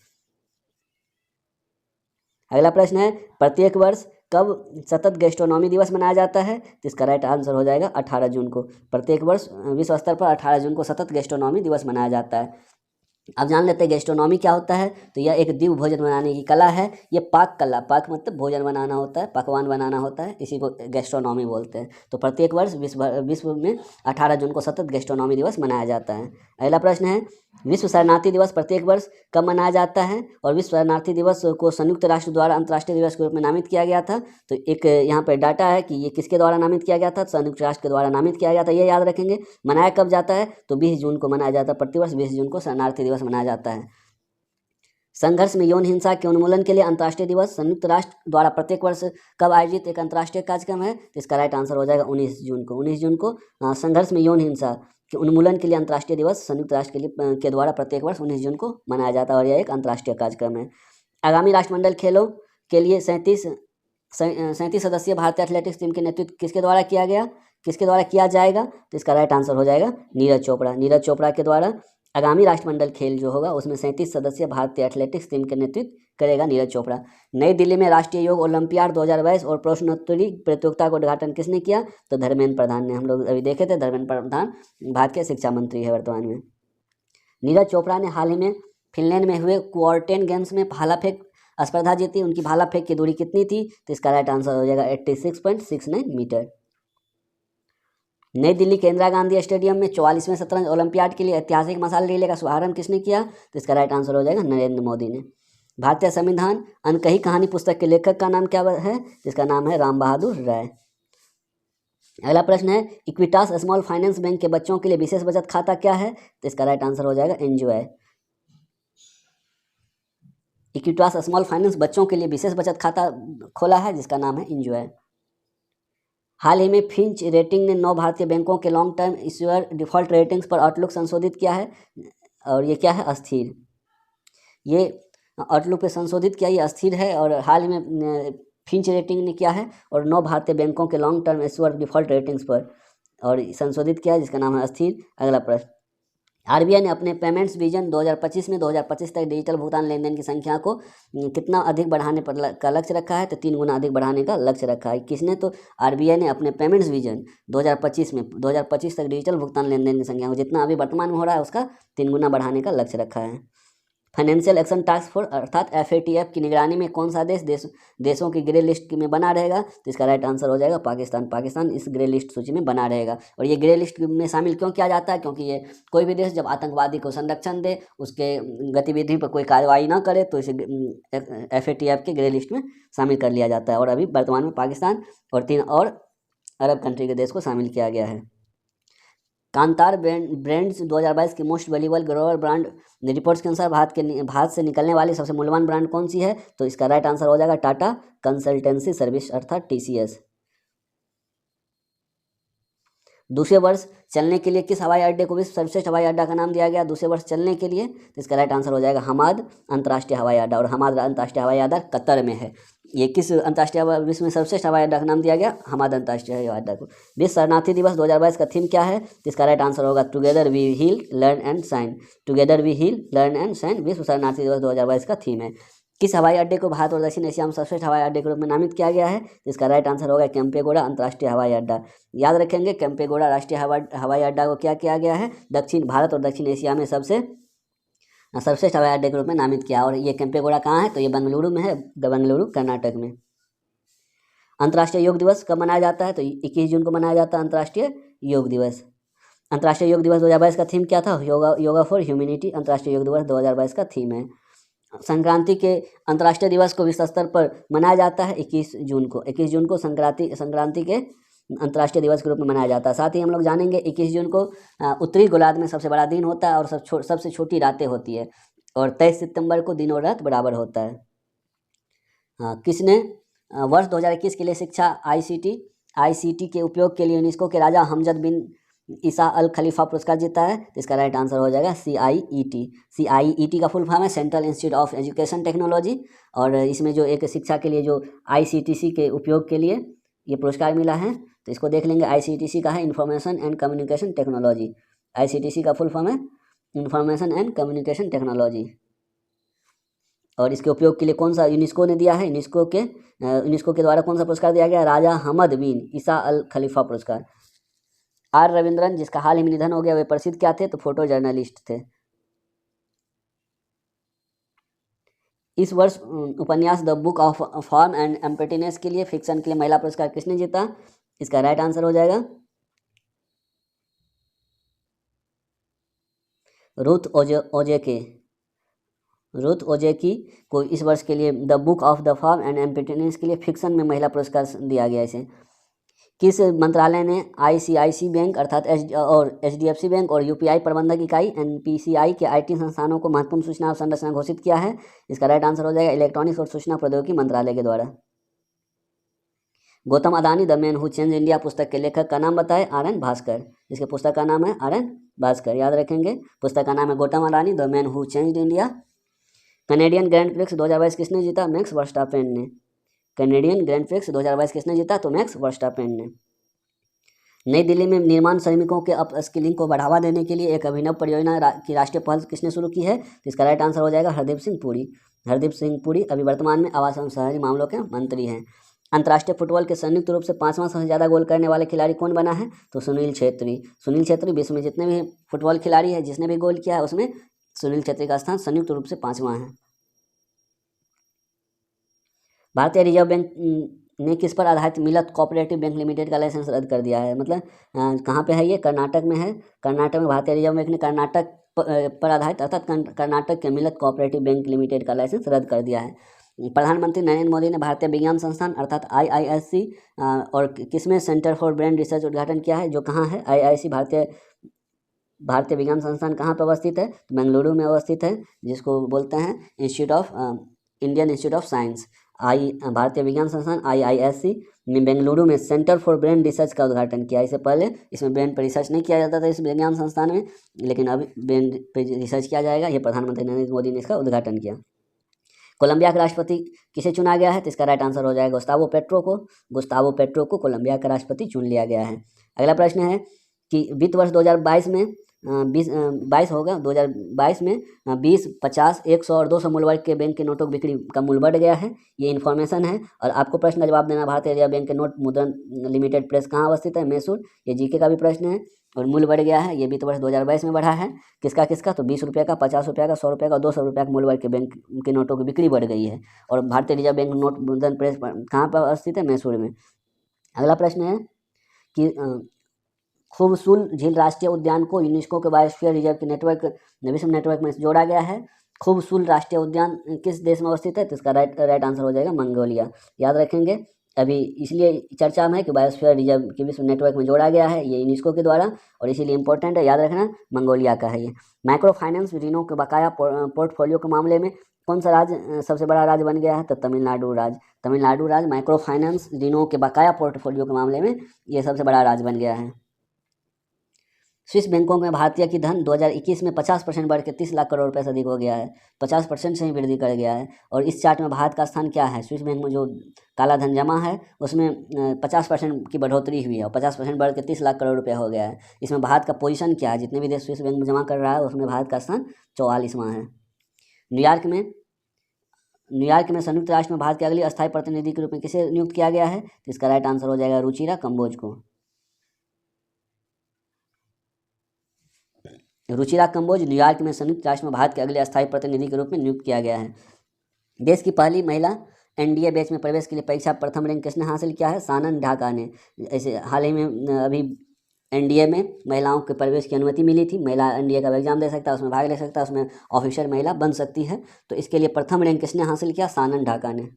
अगला प्रश्न है, प्रत्येक वर्ष कब सतत गैस्ट्रोनॉमी दिवस मनाया जाता है? तो इसका राइट आंसर हो जाएगा 18 जून को। प्रत्येक वर्ष विश्व स्तर पर 18 जून को सतत गैस्ट्रोनॉमी दिवस मनाया जाता है। अब जान लेते हैं गैस्ट्रोनॉमी क्या होता है। तो यह एक दिव्य भोजन बनाने की कला है। ये पाक कला, पाक मतलब भोजन बनाना होता है, पकवान बनाना होता है, इसी को गैस्ट्रोनॉमी बोलते हैं। तो प्रत्येक वर्ष विश्व में 18 जून को सतत गैस्ट्रोनॉमी दिवस मनाया जाता है। अगला प्रश्न है, विश्व शरणार्थी दिवस प्रत्येक वर्ष कब मनाया जाता है? और विश्व शरणार्थी दिवस को संयुक्त राष्ट्र द्वारा अंतर्राष्ट्रीय दिवस के रूप में नामित किया गया था। तो एक यहाँ पर डाटा है कि ये किसके द्वारा नामित किया गया था? संयुक्त राष्ट्र के द्वारा नामित किया गया था, ये याद रखेंगे। मनाया कब जाता है? तो 20 जून को मनाया जाता है। प्रतिवर्ष 20 जून को शरणार्थी दिवस मनाया जाता है। संघर्ष में यौन हिंसा के उन्मूलन के लिए अंतर्राष्ट्रीय दिवस संयुक्त राष्ट्र द्वारा प्रत्येक वर्ष कब आयोजित एक अंतर्राष्ट्रीय कार्यक्रम है? तो इसका राइट आंसर हो जाएगा 19 जून को। 19 जून को संघर्ष में यौन हिंसा के उन्मूलन के लिए अंतर्राष्ट्रीय दिवस संयुक्त राष्ट्र के द्वारा प्रत्येक वर्ष 19 जून को मनाया जाता है, और यह एक अंतर्राष्ट्रीय कार्यक्रम है। आगामी राष्ट्रमंडल खेलों के लिए 37 सदस्यीय भारतीय एथलेटिक्स टीम के नेतृत्व किसके द्वारा किया गया, किसके द्वारा किया जाएगा? तो इसका राइट आंसर हो जाएगा नीरज चोपड़ा। नीरज चोपड़ा के द्वारा आगामी राष्ट्रमंडल खेल जो होगा उसमें 37 सदस्यीय भारतीय एथलेटिक्स टीम के नेतृत्व करेगा नीरज चोपड़ा। नई दिल्ली में राष्ट्रीय योग ओलंपियाड 2022 और प्रश्नोत्तरी प्रतियोगिता का उद्घाटन किसने किया? तो धर्मेंद्र प्रधान ने। हम लोग अभी देखे थे, धर्मेंद्र प्रधान भारत के शिक्षा मंत्री है वर्तमान में। नीरज चोपड़ा ने हाल ही में फिनलैंड में हुए क्वार्टेन गेम्स में भाला फेंक स्पर्धा जीती। उनकी भाला फेंक की दूरी कितनी थी? तो इसका राइट आंसर हो जाएगा 86.69 मीटर। नई दिल्ली के इंदिरा गांधी स्टेडियम में 44वें शतरंज ओलंपियाड के लिए ऐतिहासिक मसाल रिले का शुभारंभ किसने किया? तो इसका राइट आंसर हो जाएगा नरेंद्र मोदी ने। भारतीय संविधान अनकही कहानी पुस्तक के लेखक का नाम क्या है? जिसका नाम है राम बहादुर राय। अगला प्रश्न है, इक्विटास स्मॉल फाइनेंस बैंक के बच्चों के लिए विशेष बचत खाता क्या है? तो इसका राइट आंसर हो जाएगा एनजॉय। इक्विटास स्मॉल फाइनेंस बच्चों के लिए विशेष बचत खाता खोला है, जिसका नाम है एनजॉय। हाल ही में फिंच रेटिंग ने 9 भारतीय बैंकों के long term issuer default ratings पर आउटलुक संशोधित किया है, और ये क्या है? अस्थिर। ये आउटलुक पे संशोधित किया, ये अस्थिर है, और हाल ही में फिंच रेटिंग ने किया है और 9 भारतीय बैंकों के long term issuer default ratings पर और संशोधित किया है, जिसका नाम है अस्थिर। अगला प्रश्न, RBI ने अपने पेमेंट्स विजन 2025 में 2025 तक डिजिटल भुगतान लेन देन की संख्या को कितना अधिक बढ़ाने पर का लक्ष्य रखा है? तो 3 गुना अधिक बढ़ाने का लक्ष्य रखा है। किसने? तो RBI ने अपने पेमेंट्स विजन 2025 में 2025 तक डिजिटल भुगतान लेन देन की संख्या को जितना अभी वर्तमान में हो रहा है उसका 3 गुना बढ़ाने का लक्ष्य रखा है। फाइनेंशियल एक्शन टास्क फोर्स अर्थात FATF की निगरानी में कौन सा देशों की ग्रे लिस्ट में बना रहेगा? तो इसका राइट आंसर हो जाएगा पाकिस्तान। पाकिस्तान इस ग्रे लिस्ट सूची में बना रहेगा। और ये ग्रे लिस्ट में शामिल क्यों किया जाता है? क्योंकि ये कोई भी देश जब आतंकवादी को संरक्षण दे, उसके गतिविधि पर कोई कार्रवाई ना करे, तो इसे FATF के ग्रे लिस्ट में शामिल कर लिया जाता है। और अभी वर्तमान में पाकिस्तान और 3 और अरब कंट्री के देश को शामिल किया गया है। कांतार ब्रांड्स 2022 की most valuable global brand reports के अनुसार भारत से निकलने वाली सबसे मूल्यवान ब्रांड कौन सी है? तो इसका राइट आंसर हो जाएगा टाटा कंसल्टेंसी सर्विस अर्थात TCS। दूसरे वर्ष चलने के लिए किस हवाई अड्डे को विश्व सर्वश्रेष्ठ हवाई अड्डा का नाम दिया गया? दूसरे वर्ष चलने के लिए, तो इसका राइट आंसर हो जाएगा हमाद अंतर्राष्ट्रीय हवाई अड्डा। और हमाद अंतर्राष्ट्रीय हवाई अड्डा कतर में है। ये किस अंतर्राष्ट्रीय विश्व में सर्वश्रेष्ठ हवाई अड्डा का नाम दिया गया? हमाद अंतर्राष्ट्रीय हवाई अड्डा को। विश्व शरणार्थी दिवस 2022 का थीम क्या है? इसका राइट आंसर होगा together we heal learn and shine. Together we heal learn and shine विश्व शरणार्थी दिवस 2022 का थीम है। किस हवाई अड्डे को भारत और दक्षिण एशिया में सर्वश्रेष्ठ हवाई अड्डे के रूप में नामित किया गया है? इसका राइट आंसर होगा केम्पेगौड़ा अंतर्राष्ट्रीय हवाई अड्डा। याद रखेंगे, केम्पेगौड़ा राष्ट्रीय हवाई अड्डा को क्या किया गया है? भारत और दक्षिण एशिया में सर्वश्रेष्ठ हवाई अड्डे के रूप में नामित किया। और ये केम्पेगौड़ा कहाँ है? तो ये बेंगलुरु में है, बेंगलुरु कर्नाटक में। अंतर्राष्ट्रीय योग दिवस कब मनाया जाता है? तो 21 जून को मनाया जाता है अंतर्राष्ट्रीय योग दिवस। अंतर्राष्ट्रीय योग दिवस 2022 का थीम क्या था? योगा फॉर ह्यूमैनिटी अंतर्राष्ट्रीय योग दिवस 2022 का थीम है। संक्रांति के अंतर्राष्ट्रीय दिवस को विश्व स्तर पर मनाया जाता है 21 जून को। 21 जून को संक्रांति के अंतर्राष्ट्रीय दिवस के रूप में मनाया जाता है। साथ ही हम लोग जानेंगे 21 जून को उत्तरी गोलार्ध में सबसे बड़ा दिन होता है और सबसे छोटी रातें होती है। और 23 सितंबर को दिन और रात बराबर होता है। किसने वर्ष 2021 के लिए शिक्षा ICT के उपयोग के लिए यूनेस्को के राजा हमजद बिन ईसा अल खलीफा पुरस्कार जीता है? तो इसका राइट आंसर हो जाएगा CIET का फुल फॉर्म है central institute of education technology. और इसमें जो एक शिक्षा के लिए जो ICTC के उपयोग के लिए ये पुरस्कार मिला है, तो इसको देख लेंगे। ICTC का है information and communication technology. ICTC का फुल फॉर्म है इंफॉर्मेशन एंड कम्युनिकेशन टेक्नोलॉजी। और इसके उपयोग के लिए कौन सा यूनेस्को ने दिया है? यूनेस्को के द्वारा कौन सा पुरस्कार दिया गया? राजा हमद बिन ईसा अल खलीफा पुरस्कार। R रविंद्रन, जिसका हाल ही में निधन हो गया, वे प्रसिद्ध क्या थे? तो फोटो जर्नलिस्ट थे। इस वर्ष उपन्यास the book of form and emptiness के लिए फिक्शन के लिए महिला पुरस्कार किसने जीता? इसका राइट आंसर हो जाएगा रुथ ओजेकी को इस वर्ष के लिए the book of the form and emptiness के लिए फिक्शन में महिला पुरस्कार दिया गया इसे। किस मंत्रालय ने ICICI बैंक अर्थात HDFC बैंक और UPI प्रबंधक इकाई NPCI के IT संस्थानों को महत्वपूर्ण सूचना संरचना घोषित किया है? इसका राइट आंसर हो जाएगा इलेक्ट्रॉनिक्स और सूचना प्रौद्योगिकी मंत्रालय के द्वारा। Gautam Adani the man who change India पुस्तक के लेखक का नाम बताएं? RN भास्कर। इसके पुस्तक का नाम है RN भास्कर, याद रखेंगे। पुस्तक का नाम है Gautam Adani the man who change India. Canadian grand prix 2022 किसने जीता? मैक्स वर्स्टापेन ने। कैनेडियन ग्रैंड प्रिक्स 2022 किसने जीता? तो मैक्स वर्स्टापेन ने। नई दिल्ली में निर्माण श्रमिकों के अप स्किलिंग को बढ़ावा देने के लिए एक अभिनव परियोजना की राष्ट्रीय पहल किसने शुरू की है? तो इसका राइट आंसर हो जाएगा हरदीप सिंह पुरी। हरदीप सिंह पुरी अभी वर्तमान में आवास एवं शहरी मामलों के मंत्री हैं। अंतर्राष्ट्रीय फुटबॉल के संयुक्त रूप से 5वां सबसे ज़्यादा गोल करने वाले खिलाड़ी कौन बना है? तो सुनील छेत्री विश्व में जितने भी फुटबॉल खिलाड़ी है जिसने भी गोल किया है उसमें सुनील छेत्री का स्थान संयुक्त रूप से 5वां है। भारतीय रिजर्व बैंक ने किस पर आधारित मिलत कोऑपरेटिव बैंक लिमिटेड का लाइसेंस रद्द कर दिया है? मतलब कहाँ पे है ये? कर्नाटक में है। कर्नाटक में भारतीय रिजर्व बैंक ने कर्नाटक पर आधारित अर्थात कर्नाटक के मिलत कोऑपरेटिव बैंक लिमिटेड का लाइसेंस रद्द कर दिया है। प्रधानमंत्री नरेंद्र मोदी ने भारतीय विज्ञान संस्थान अर्थात IISc और किसमें सेंटर फॉर ब्रेन रिसर्च उद्घाटन किया है? जो कहाँ है? IISc भारतीय विज्ञान संस्थान कहाँ पर अवस्थित है? तो बेंगलुरु में अवस्थित है, जिसको बोलते हैं इंडियन इंस्टीट्यूट ऑफ साइंस। भारतीय विज्ञान संस्थान IISc ने बेंगलुरु में सेंटर फॉर ब्रेन रिसर्च का उद्घाटन किया। इससे पहले इसमें ब्रेन पर रिसर्च नहीं किया जाता था इस विज्ञान संस्थान में, लेकिन अभी ब्रेन पर रिसर्च किया जाएगा। ये प्रधानमंत्री नरेंद्र मोदी ने इसका उद्घाटन किया। कोलंबिया का राष्ट्रपति किसे चुना गया है? तो इसका राइट आंसर हो जाएगा गुस्तावो पेट्रो को कोलंबिया का राष्ट्रपति चुन लिया गया है। अगला प्रश्न है कि वित्त वर्ष 2022 में 2022 में 20, 50, 100 और 200 मूल्य वर्ग के बैंक के नोटों की बिक्री का मूल्य बढ़ गया है। ये इन्फॉर्मेशन है और आपको प्रश्न का जवाब देना। भारतीय रिजर्व बैंक के नोट मुद्रण लिमिटेड प्रेस कहाँ अवस्थित है? मैसूर। ये जीके का भी प्रश्न है। और मूल्य बढ़ गया है, ये वित्त वर्ष 2022 में बढ़ा है। किसका? तो 20 रुपये का, 50 रुपये का, 100 रुपये का, 200 रुपये का मूल्य वर्ग के बैंक के नोटों की बिक्री बढ़ गई है। और भारतीय रिजर्व बैंक नोट मुद्रण प्रेस कहाँ पर अवस्थित है? मैसूर में। अगला प्रश्न है कि खूबसूल झील राष्ट्रीय उद्यान को यूनेस्को के बायोस्फीयर रिजर्व के विश्व नेटवर्क में जोड़ा गया है। खूबसूल राष्ट्रीय उद्यान किस देश में अवस्थित है? तो इसका राइट आंसर हो जाएगा मंगोलिया। याद रखेंगे, अभी इसलिए चर्चा में है कि बायोस्फीयर रिजर्व के विश्व नेटवर्क में जोड़ा गया है ये यूनेस्को के द्वारा, और इसीलिए इंपॉर्टेंट है, याद रखना। मंगोलिया का है ये। माइक्रो फाइनेंस ऋणों के बकाया पोर्टफोलियो के मामले में कौन सा राज्य सबसे बड़ा राज्य बन गया है? तो तमिलनाडु राज्य माइक्रो फाइनेंस ऋणों के बकाया पोर्टफोलियो के मामले में ये सबसे बड़ा राज्य बन गया है। स्विस बैंकों में भारतीय की धन 2021 में 50% बढ़ के 30 लाख करोड़ रुपये से अधिक हो गया है, 50% से ही वृद्धि कर गया है। और इस चार्ट में भारत का स्थान क्या है? स्विस बैंक में जो काला धन जमा है उसमें 50% की बढ़ोतरी हुई है और 50% बढ़ के 30 लाख करोड़ रुपया हो गया है। इसमें भारत का पोजीशन क्या है? जितने भी देश स्विस बैंक में जमा कर रहा है उसमें भारत का स्थान 44वां है। न्यूयॉर्क में संयुक्त राष्ट्र में भारत के अगली अस्थायी प्रतिनिधि के रूप में किसे नियुक्त किया गया है? तो इसका राइट आंसर हो जाएगा रुचिरा कंबोज को। रुचिरा कंबोज न्यूयॉर्क में संयुक्त राष्ट्र में भारत के अगले अस्थायी प्रतिनिधि के रूप में नियुक्त किया गया है। देश की पहली महिला एनडीए बैच में प्रवेश के लिए परीक्षा प्रथम रैंक किसने हासिल किया है? सानन ढाका ने। ऐसे हाल ही में अभी एनडीए में महिलाओं के प्रवेश की अनुमति मिली थी। महिला एनडीए का एग्जाम दे सकता है, उसमें भाग ले सकता है, उसमें ऑफिसर महिला बन सकती है। तो इसके लिए प्रथम रैंक किसने हासिल किया? सानन ढाका ने।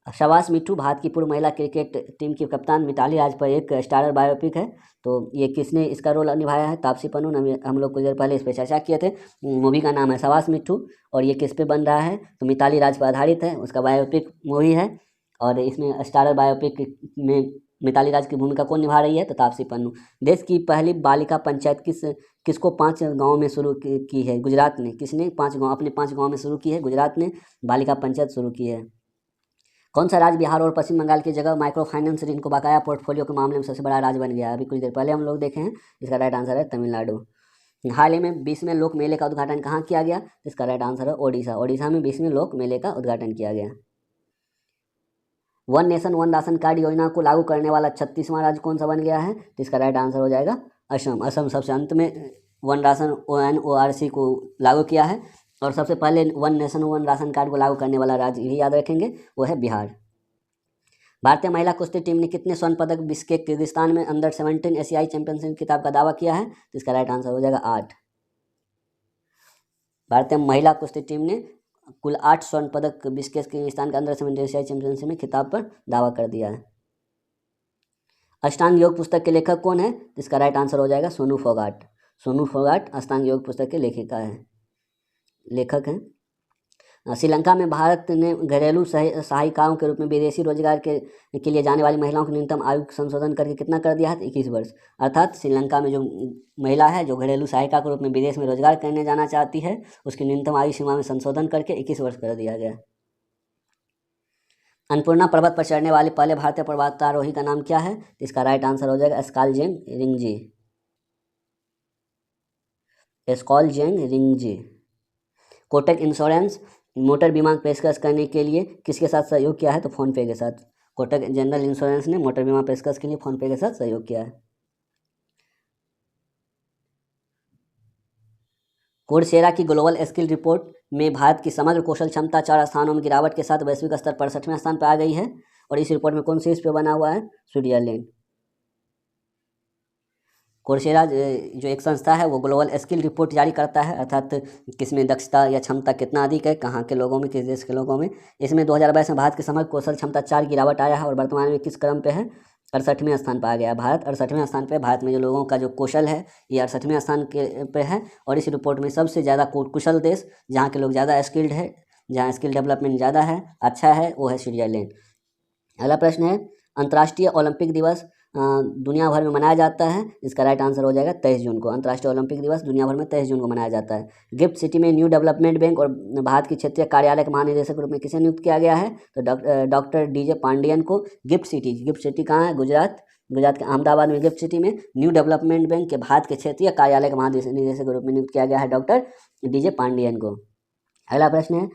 शाबाश मिट्ठू भारत की पूर्व महिला क्रिकेट टीम की कप्तान मिताली राज पर एक स्टारर बायोपिक है। तो ये किसने इसका रोल निभाया है? तापसी पन्नू। हम लोग कुछ देर पहले इस पर चर्चा किए थे। मूवी का नाम है शाबाश मिट्ठू और ये किस पे बन रहा है? तो मिताली राज पर आधारित है, उसका बायोपिक मूवी है। और इसमें स्टारर बायोपिक में मिताली राज की भूमिका कौन निभा रही है? तो तापसी पन्नू। देश की पहली बालिका पंचायत किसको 5 गाँव में शुरू की है? गुजरात ने। किसने 5 गाँव अपने 5 गाँव में शुरू की है? गुजरात ने बालिका पंचायत शुरू की है। कौन सा राज्य बिहार और पश्चिम बंगाल की जगह माइक्रो फाइनेंस ऋण को बकाया पोर्टफोलियो के मामले में सबसे बड़ा राज्य बन गया? अभी कुछ देर पहले हम लोग देखे हैं। इसका राइट आंसर है तमिलनाडु। हाल ही में 20वें लोक मेले का उद्घाटन कहाँ किया गया? इसका राइट आंसर है ओडिशा। ओडिशा में 20वें लोक मेले का उद्घाटन किया गया। One nation one ration card योजना को लागू करने वाला 36वां राज्य कौन सा बन गया है? तो इसका राइट आंसर हो जाएगा असम। असम सबसे अंत में वन राशन ONORC को लागू किया है और सबसे पहले one nation one ration card को लागू करने वाला राज्य यही याद रखेंगे, वो है बिहार। भारतीय महिला कुश्ती टीम ने कितने स्वर्ण पदक बिश्केक किर्गिस्तान में अंडर 17 एशियाई चैंपियनशिप खिताब का दावा किया है? तो इसका राइट आंसर हो जाएगा 8। भारतीय महिला कुश्ती टीम ने कुल 8 स्वर्ण पदक बिश्केक किर्गिस्तान के अंडर 17 एशियाई चैंपियनशिप में खिताब पर दावा कर दिया है। अष्टांग योग पुस्तक के लेखक कौन है? तो इसका राइट आंसर हो जाएगा सोनू फोगाट। सोनू फोगाट अष्टांग योग पुस्तक के लेखक हैं। श्रीलंका में भारत ने घरेलू सहायिकाओं के रूप में विदेशी रोजगार के लिए जाने वाली महिलाओं की न्यूनतम आयु संशोधन करके कितना कर दिया है? 21 वर्ष। अर्थात श्रीलंका में जो महिला है जो घरेलू सहायिका के रूप में विदेश में रोजगार करने जाना चाहती है उसकी न्यूनतम आयु सीमा में संशोधन करके 21 वर्ष कर दिया गया। अन्नपूर्णा पर्वत पर चढ़ने वाले पहले भारतीय पर्वतारोही का नाम क्या है? इसका राइट आंसर हो जाएगा स्कालजेंग रिंगजी। कोटक इंश्योरेंस मोटर बीमा पेशकश करने के लिए किसके साथ सहयोग किया है? तो फोनपे के साथ। कोटक जनरल इंश्योरेंस ने मोटर बीमा पेशकश के लिए फोनपे के साथ सहयोग किया है। कोर्सेरा की ग्लोबल स्किल रिपोर्ट में भारत की समग्र कौशल क्षमता 4 स्थानों में गिरावट के साथ वैश्विक स्तर पर 67वें स्थान पर आ गई है। और इस रिपोर्ट में कौन सी इस पे बना हुआ है? स्विट्जरलैंड। कोर्सेरा जो एक संस्था है वो ग्लोबल स्किल रिपोर्ट जारी करता है, अर्थात किसमें दक्षता या क्षमता कितना अधिक है, कहाँ के लोगों में, किस देश के लोगों में। इसमें 2022 में भारत की समग्र कौशल क्षमता 4 गिरावट आया है और वर्तमान में किस क्रम पे है? 68वें स्थान पर आ गया भारत। 68वें स्थान पे भारत में जो लोगों का जो कौशल है ये 68वें स्थान के पे है। और इस रिपोर्ट में सबसे ज़्यादा कुशल देश जहाँ के लोग ज़्यादा स्किल्ड है, जहाँ स्किल डेवलपमेंट ज़्यादा है, अच्छा है, वो है स्विट्जरलैंड। अगला प्रश्न है अंतर्राष्ट्रीय ओलंपिक दिवस दुनिया भर में मनाया जाता है। इसका राइट आंसर हो जाएगा 23 जून को। अंतर्राष्ट्रीय ओलंपिक दिवस दुनिया भर में 23 जून को मनाया जाता है। गिफ्ट सिटी में न्यू डेवलपमेंट बैंक और भारत की क्षेत्रीय कार्यालय के महानिदेशक के रूप में किसे नियुक्त किया गया है? तो डॉक्टर DJ पांडियन को। गिफ्ट सिटी कहाँ है? गुजरात के अहमदाबाद में गिफ्ट सिटी में न्यू डेवलपमेंट बैंक के भारत के क्षेत्रीय कार्यालय के महानिदेशक के रूप में नियुक्त किया गया है डॉक्टर DJ पांडियन को। अगला प्रश्न है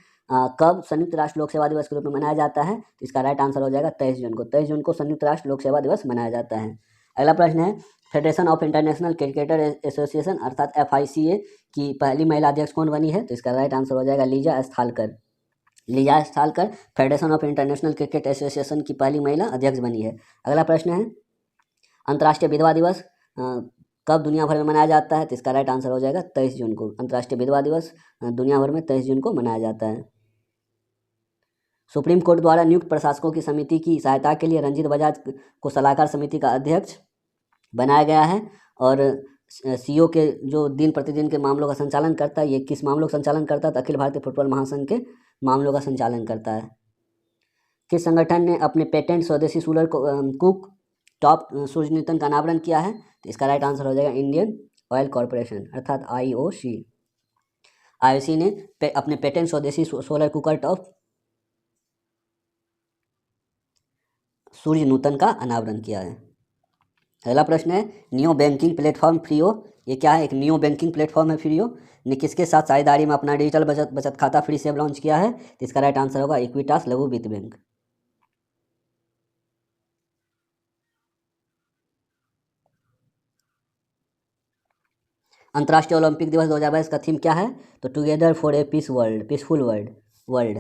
कब संयुक्त राष्ट्र लोक सेवा दिवस के रूप में मनाया जाता है? तो इसका राइट आंसर हो जाएगा 23 जून को। 23 जून को संयुक्त राष्ट्र लोक सेवा दिवस मनाया जाता है। अगला प्रश्न है federation of international cricketer association अर्थात FICA की पहली महिला अध्यक्ष कौन बनी है? तो इसका राइट आंसर हो जाएगा Lisa Sthalekar federation of international cricket association की पहली महिला अध्यक्ष बनी है। अगला प्रश्न है अंतर्राष्ट्रीय विधवा दिवस कब दुनिया भर में मनाया जाता है? तो इसका राइट आंसर हो जाएगा 23 जून को। अंतर्राष्ट्रीय विधवा दिवस दुनिया भर में 23 जून को मनाया जाता है। सुप्रीम कोर्ट द्वारा नियुक्त प्रशासकों की समिति की सहायता के लिए रंजीत बजाज को सलाहकार समिति का अध्यक्ष बनाया गया है। और CO के जो दिन प्रतिदिन के मामलों का संचालन करता है, ये किस मामलों का संचालन करता है? तो अखिल भारतीय फुटबॉल महासंघ के मामलों का संचालन करता है। किस संगठन ने अपने पेटेंट स्वदेशी सोलर कुक टॉप सूरज न्यूटन का अनावरण किया है? तो इसका राइट आंसर हो जाएगा इंडियन ऑयल कॉरपोरेशन अर्थात IOC। IOC ने अपने पेटेंट स्वदेशी सोलर कुकर टॉप सूर्य नूतन का अनावरण किया है। अगला प्रश्न है नियो बैंकिंग प्लेटफॉर्म फ्रीओ, ये क्या है? एक नियो बैंकिंग प्लेटफॉर्म है फ्रीओ, ने किसके साथ साझेदारी में अपना डिजिटल बचत खाता फ्री सेव लॉन्च किया है? तो इसका राइट आंसर होगा इक्विटास लघु वित्त बैंक। अंतर्राष्ट्रीय ओलंपिक दिवस 2022 का थीम क्या है? तो together for a peaceful world.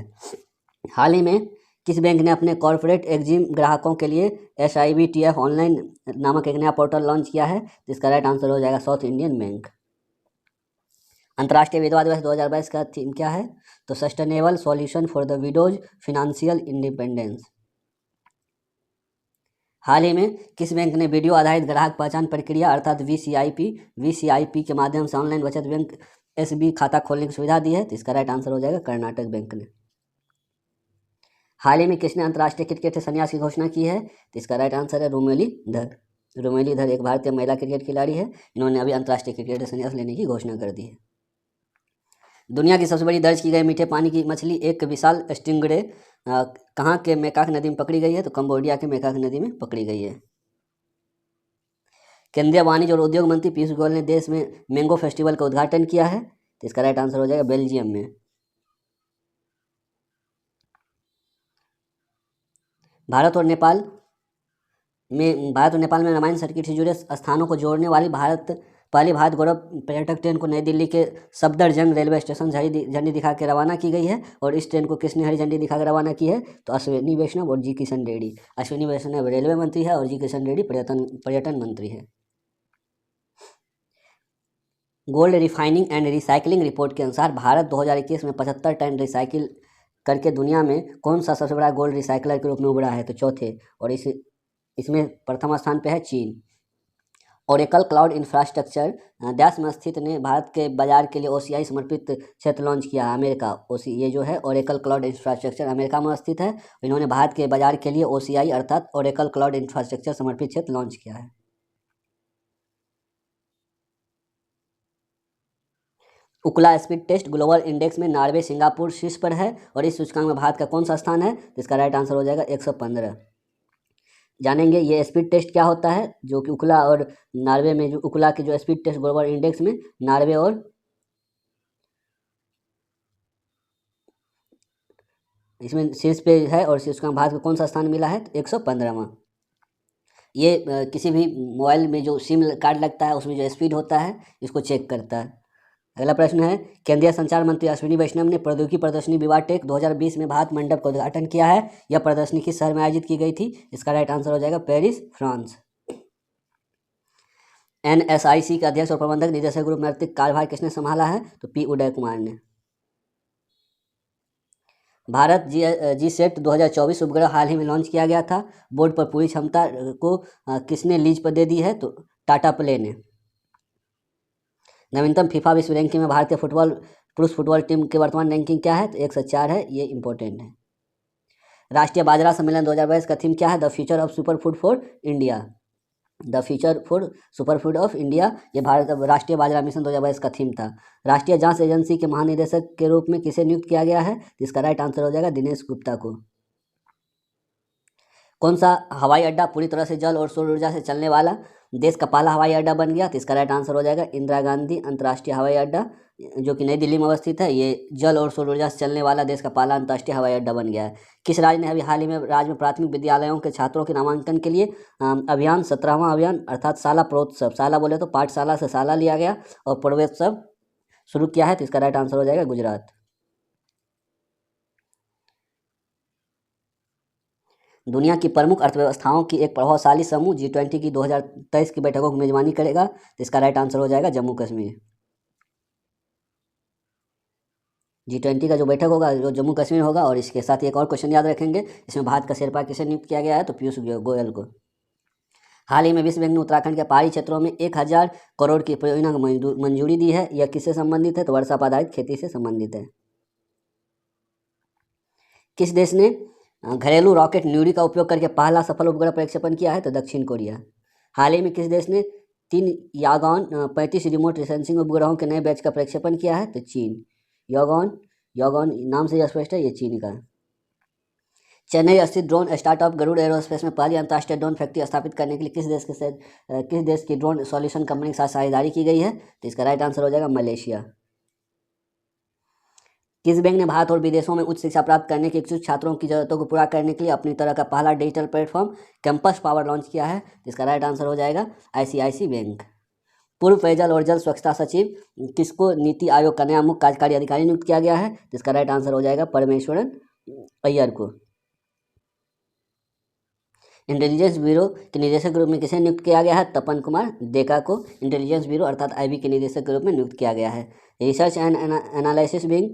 हाल ही में किस बैंक ने अपने कॉर्पोरेट एग्जिम ग्राहकों के लिए SIBTF ऑनलाइन नामक एक नया पोर्टल लॉन्च किया है? जिसका राइट आंसर हो जाएगा साउथ इंडियन बैंक। अंतर्राष्ट्रीय विधवा दिवस 2022 का थीम क्या है? तो sustainable solution for the widows financial independence. हाल ही में किस बैंक ने वीडियो आधारित ग्राहक पहचान प्रक्रिया अर्थात VCIP के माध्यम से ऑनलाइन बचत बैंक SB खाता खोलने की सुविधा दी है? तो इसका राइट आंसर हो जाएगा कर्नाटक बैंक ने। हाल ही में किसने अंतर्राष्ट्रीय क्रिकेट से संन्यास की घोषणा की है? तो इसका राइट आंसर है रुमेली धर एक भारतीय महिला क्रिकेट खिलाड़ी है। इन्होंने अभी अंतर्राष्ट्रीय क्रिकेट से संन्यास लेने की घोषणा कर दी है। दुनिया की सबसे बड़ी दर्ज की गई मीठे पानी की मछली एक विशाल स्टिंगरे कहाँ के मेकाक नदी में पकड़ी गई है? तो कंबोडिया के मेकाक नदी में पकड़ी गई है। केंद्रीय वाणिज्य और उद्योग मंत्री पीयूष गोयल ने देश में मैंगो फेस्टिवल का उद्घाटन किया है? तो इसका राइट आंसर हो जाएगा बेल्जियम में। भारत और नेपाल में रामायण सर्किट से जुड़े स्थानों को जोड़ने वाली पहली भारत गौरव पर्यटक ट्रेन को नई दिल्ली के सफदरजंग रेलवे स्टेशन झंडी दिखा के रवाना की गई है। और इस ट्रेन को किसने हरी झंडी दिखा के रवाना की है? तो अश्विनी वैष्णव और जी किशन रेड्डी। अश्विनी वैष्णव रेलवे मंत्री है और जी किशन रेड्डी पर्यटन मंत्री है। Gold refining and recycling report के अनुसार भारत 2021 में 75 टन रिसाइकिल करके दुनिया में कौन सा सबसे बड़ा गोल्ड रिसाइकलर के रूप में उभरा है? तो चौथे, और इसमें प्रथम स्थान पे है चीन। ओरेकल क्लाउड इंफ्रास्ट्रक्चर देश में स्थित ने भारत के बाजार के लिए OCI समर्पित क्षेत्र लॉन्च किया है। अमेरिका ये जो है ओरेकल क्लाउड इंफ्रास्ट्रक्चर अमेरिका में स्थित है। इन्होंने भारत के बाजार के लिए OCI अर्थात ओरेकल क्लाउड इंफ्रास्ट्रक्चर समर्पित क्षेत्र लॉन्च किया है। उकला स्पीड टेस्ट ग्लोबल इंडेक्स में नॉर्वे सिंगापुर शीर्ष पर है। और इस सूचकांक में भारत का कौन सा स्थान है? इसका राइट आंसर हो जाएगा 115। जानेंगे ये स्पीड टेस्ट क्या होता है, जो कि उकला और नॉर्वे में जो उकला के जो स्पीड टेस्ट ग्लोबल इंडेक्स में नॉर्वे और इसमें शीर्ष पे है। और सूचकांक भारत को कौन सा स्थान मिला है? तो 115वां। ये किसी भी मोबाइल में जो सिम कार्ड लगता है उसमें जो स्पीड होता है इसको चेक करता है। अगला प्रश्न है केंद्रीय संचार मंत्री अश्विनी वैष्णव ने प्रौद्योगिकी प्रदर्शनी विवाटेक 2020 में भारत मंडप का उद्घाटन किया है। यह प्रदर्शनी किस शहर में आयोजित की गई थी? इसका राइट आंसर हो जाएगा पेरिस, फ्रांस। NSIC के अध्यक्ष और प्रबंधक निदेशक ग्रुप नैतिक कार्यभार किसने संभाला है? तो P उदय कुमार ने। भारत GSAT 2024 उपग्रह हाल ही में लॉन्च किया गया था। बोर्ड पर पूरी क्षमता को किसने लीज पर दे दी है? तो टाटा प्ले ने। नवीनतम फीफा विश्व रैंकिंग में भारतीय पुरुष फुटबॉल टीम के वर्तमान रैंकिंग क्या है? तो 104 है। ये इंपॉर्टेंट है। राष्ट्रीय बाजरा सम्मेलन 2022 का थीम क्या है? The future of superfood for India. The future for superfood of India, ये भारत राष्ट्रीय बाजरा मिशन 2022 का थीम था। राष्ट्रीय जांच एजेंसी के महानिदेशक के रूप में किसे नियुक्त किया गया है? इसका राइट आंसर हो जाएगा दिनेश गुप्ता को। कौन सा हवाई अड्डा पूरी तरह से जल और सौर ऊर्जा से चलने वाला देश का पहला हवाई अड्डा बन गया? तो इसका राइट आंसर हो जाएगा इंदिरा गांधी अंतर्राष्ट्रीय हवाई अड्डा, जो कि नई दिल्ली में अवस्थित है। ये जल और सौर ऊर्जा से चलने वाला देश का पहला अंतर्राष्ट्रीय हवाई अड्डा बन गया है। किस राज्य ने अभी हाल ही में राज्य में प्राथमिक विद्यालयों के छात्रों के नामांकन के लिए अभियान 17वां अभियान अर्थात शाला प्रोत्सव, शाला बोले तो पाठशाला से शाला लिया गया और प्रवेशोत्सव शुरू किया है? तो इसका राइट आंसर हो जाएगा गुजरात। दुनिया की प्रमुख अर्थव्यवस्थाओं की एक प्रभावशाली समूह G20 की 2023 की बैठकों की मेजबानी करेगा? तो इसका राइट आंसर हो जाएगा जम्मू कश्मीर। G20 का जो बैठक होगा जो जम्मू कश्मीर होगा। और इसके साथ एक और क्वेश्चन याद रखेंगे, इसमें भारत का शेरपा किसे नियुक्त किया गया है? तो पीयूष गोयल को। हाल ही में विश्व बैंक ने उत्तराखंड के पहाड़ी क्षेत्रों में 1000 करोड़ की परियोजना को मंजूरी दी है। यह किससे संबंधित है? तो वर्षा आधारित खेती से संबंधित है। किस देश ने घरेलू रॉकेट न्यूरी का उपयोग करके पहला सफल उपग्रह प्रक्षेपण किया है? तो दक्षिण कोरिया। हाल ही में किस देश ने 3 यागॉन 35 रिमोट सेंसिंग उपग्रहों के नए बैच का प्रक्षेपण किया है? तो चीन। यागॉन यागॉन नाम से स्पष्ट है, ये चीन का। चेन्नई स्थित ड्रोन स्टार्टअप गरुड़ एरोस्पेस में पहली अंतर्राष्ट्रीय ड्रोन फैक्ट्री स्थापित करने के लिए किस देश की ड्रोन सॉल्यूशन कंपनी के साथ साझेदारी की गई है? तो इसका राइट आंसर हो जाएगा मलेशिया। किस बैंक ने भारत और विदेशों में उच्च शिक्षा प्राप्त करने के इच्छुक छात्रों की जरूरतों को पूरा करने के लिए अपनी तरह का पहला digital platform campus power launch किया है? तो इसका राइट आंसर हो जाएगा ICICI बैंक। पूर्व पेयजल और जल स्वच्छता सचिव किसको नीति आयोग का नया मुख्य कार्यकारी अधिकारी नियुक्त किया गया है? तो इसका राइट आंसर हो जाएगा परमेश्वरन अय्यर को। इंटेलिजेंस ब्यूरो के निदेशक के रूप में किसे नियुक्त किया गया है? तपन कुमार देका को इंटेलिजेंस ब्यूरो अर्थात IB के निदेशक के रूप में नियुक्त किया गया है। रिसर्च एंड एनालिसिस विंग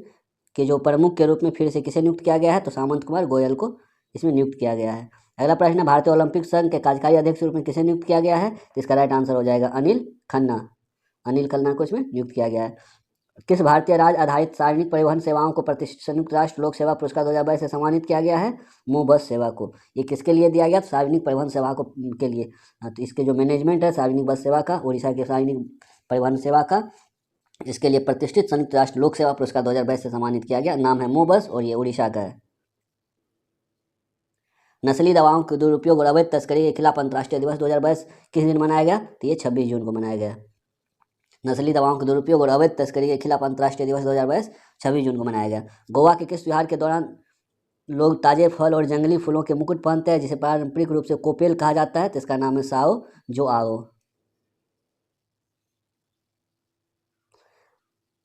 के जो प्रमुख के रूप में फिर से किसे नियुक्त किया गया है? तो सामंत कुमार गोयल को इसमें नियुक्त किया गया है। अगला प्रश्न है, भारतीय ओलंपिक संघ के कार्यकारी अध्यक्ष के रूप में किसे नियुक्त किया गया है? तो इसका राइट आंसर हो जाएगा अनिल खन्ना। अनिल खन्ना को इसमें नियुक्त किया गया है। किस भारतीय राज्य आधारित सार्वजनिक परिवहन सेवाओं को प्रतिष्ठित संयुक्त राष्ट्र लोक सेवा पुरस्कार 2022 से सम्मानित किया गया है? मो बस सेवा को। ये किसके लिए दिया गया? सार्वजनिक परिवहन सेवा को के लिए। तो इसके जो मैनेजमेंट है सार्वजनिक बस सेवा का, उड़ीसा के सार्वजनिक परिवहन सेवा का, इसके लिए प्रतिष्ठित संयुक्त राष्ट्र लोक सेवा पुरस्कार 2022 से सम्मानित किया गया। नाम है मो बस और ये उड़ीसा का है। नस्ली दवाओं के दुरुपयोग और अवैध तस्करी के खिलाफ अंतर्राष्ट्रीय दिवस 2022 किस दिन मनाया गया? तो ये 26 जून को मनाया गया। नस्ली दवाओं के दुरुपयोग और अवैध तस्करी के खिलाफ अंतर्राष्ट्रीय दिवस 2022 26 जून को मनाया गया। गोवा के किस त्योहार के दौरान लोग ताजे फल और जंगली फूलों के मुकुट पहनते हैं, जिसे पारंपरिक रूप से कोपेल कहा जाता है? तो इसका नाम है साओ जो आओ।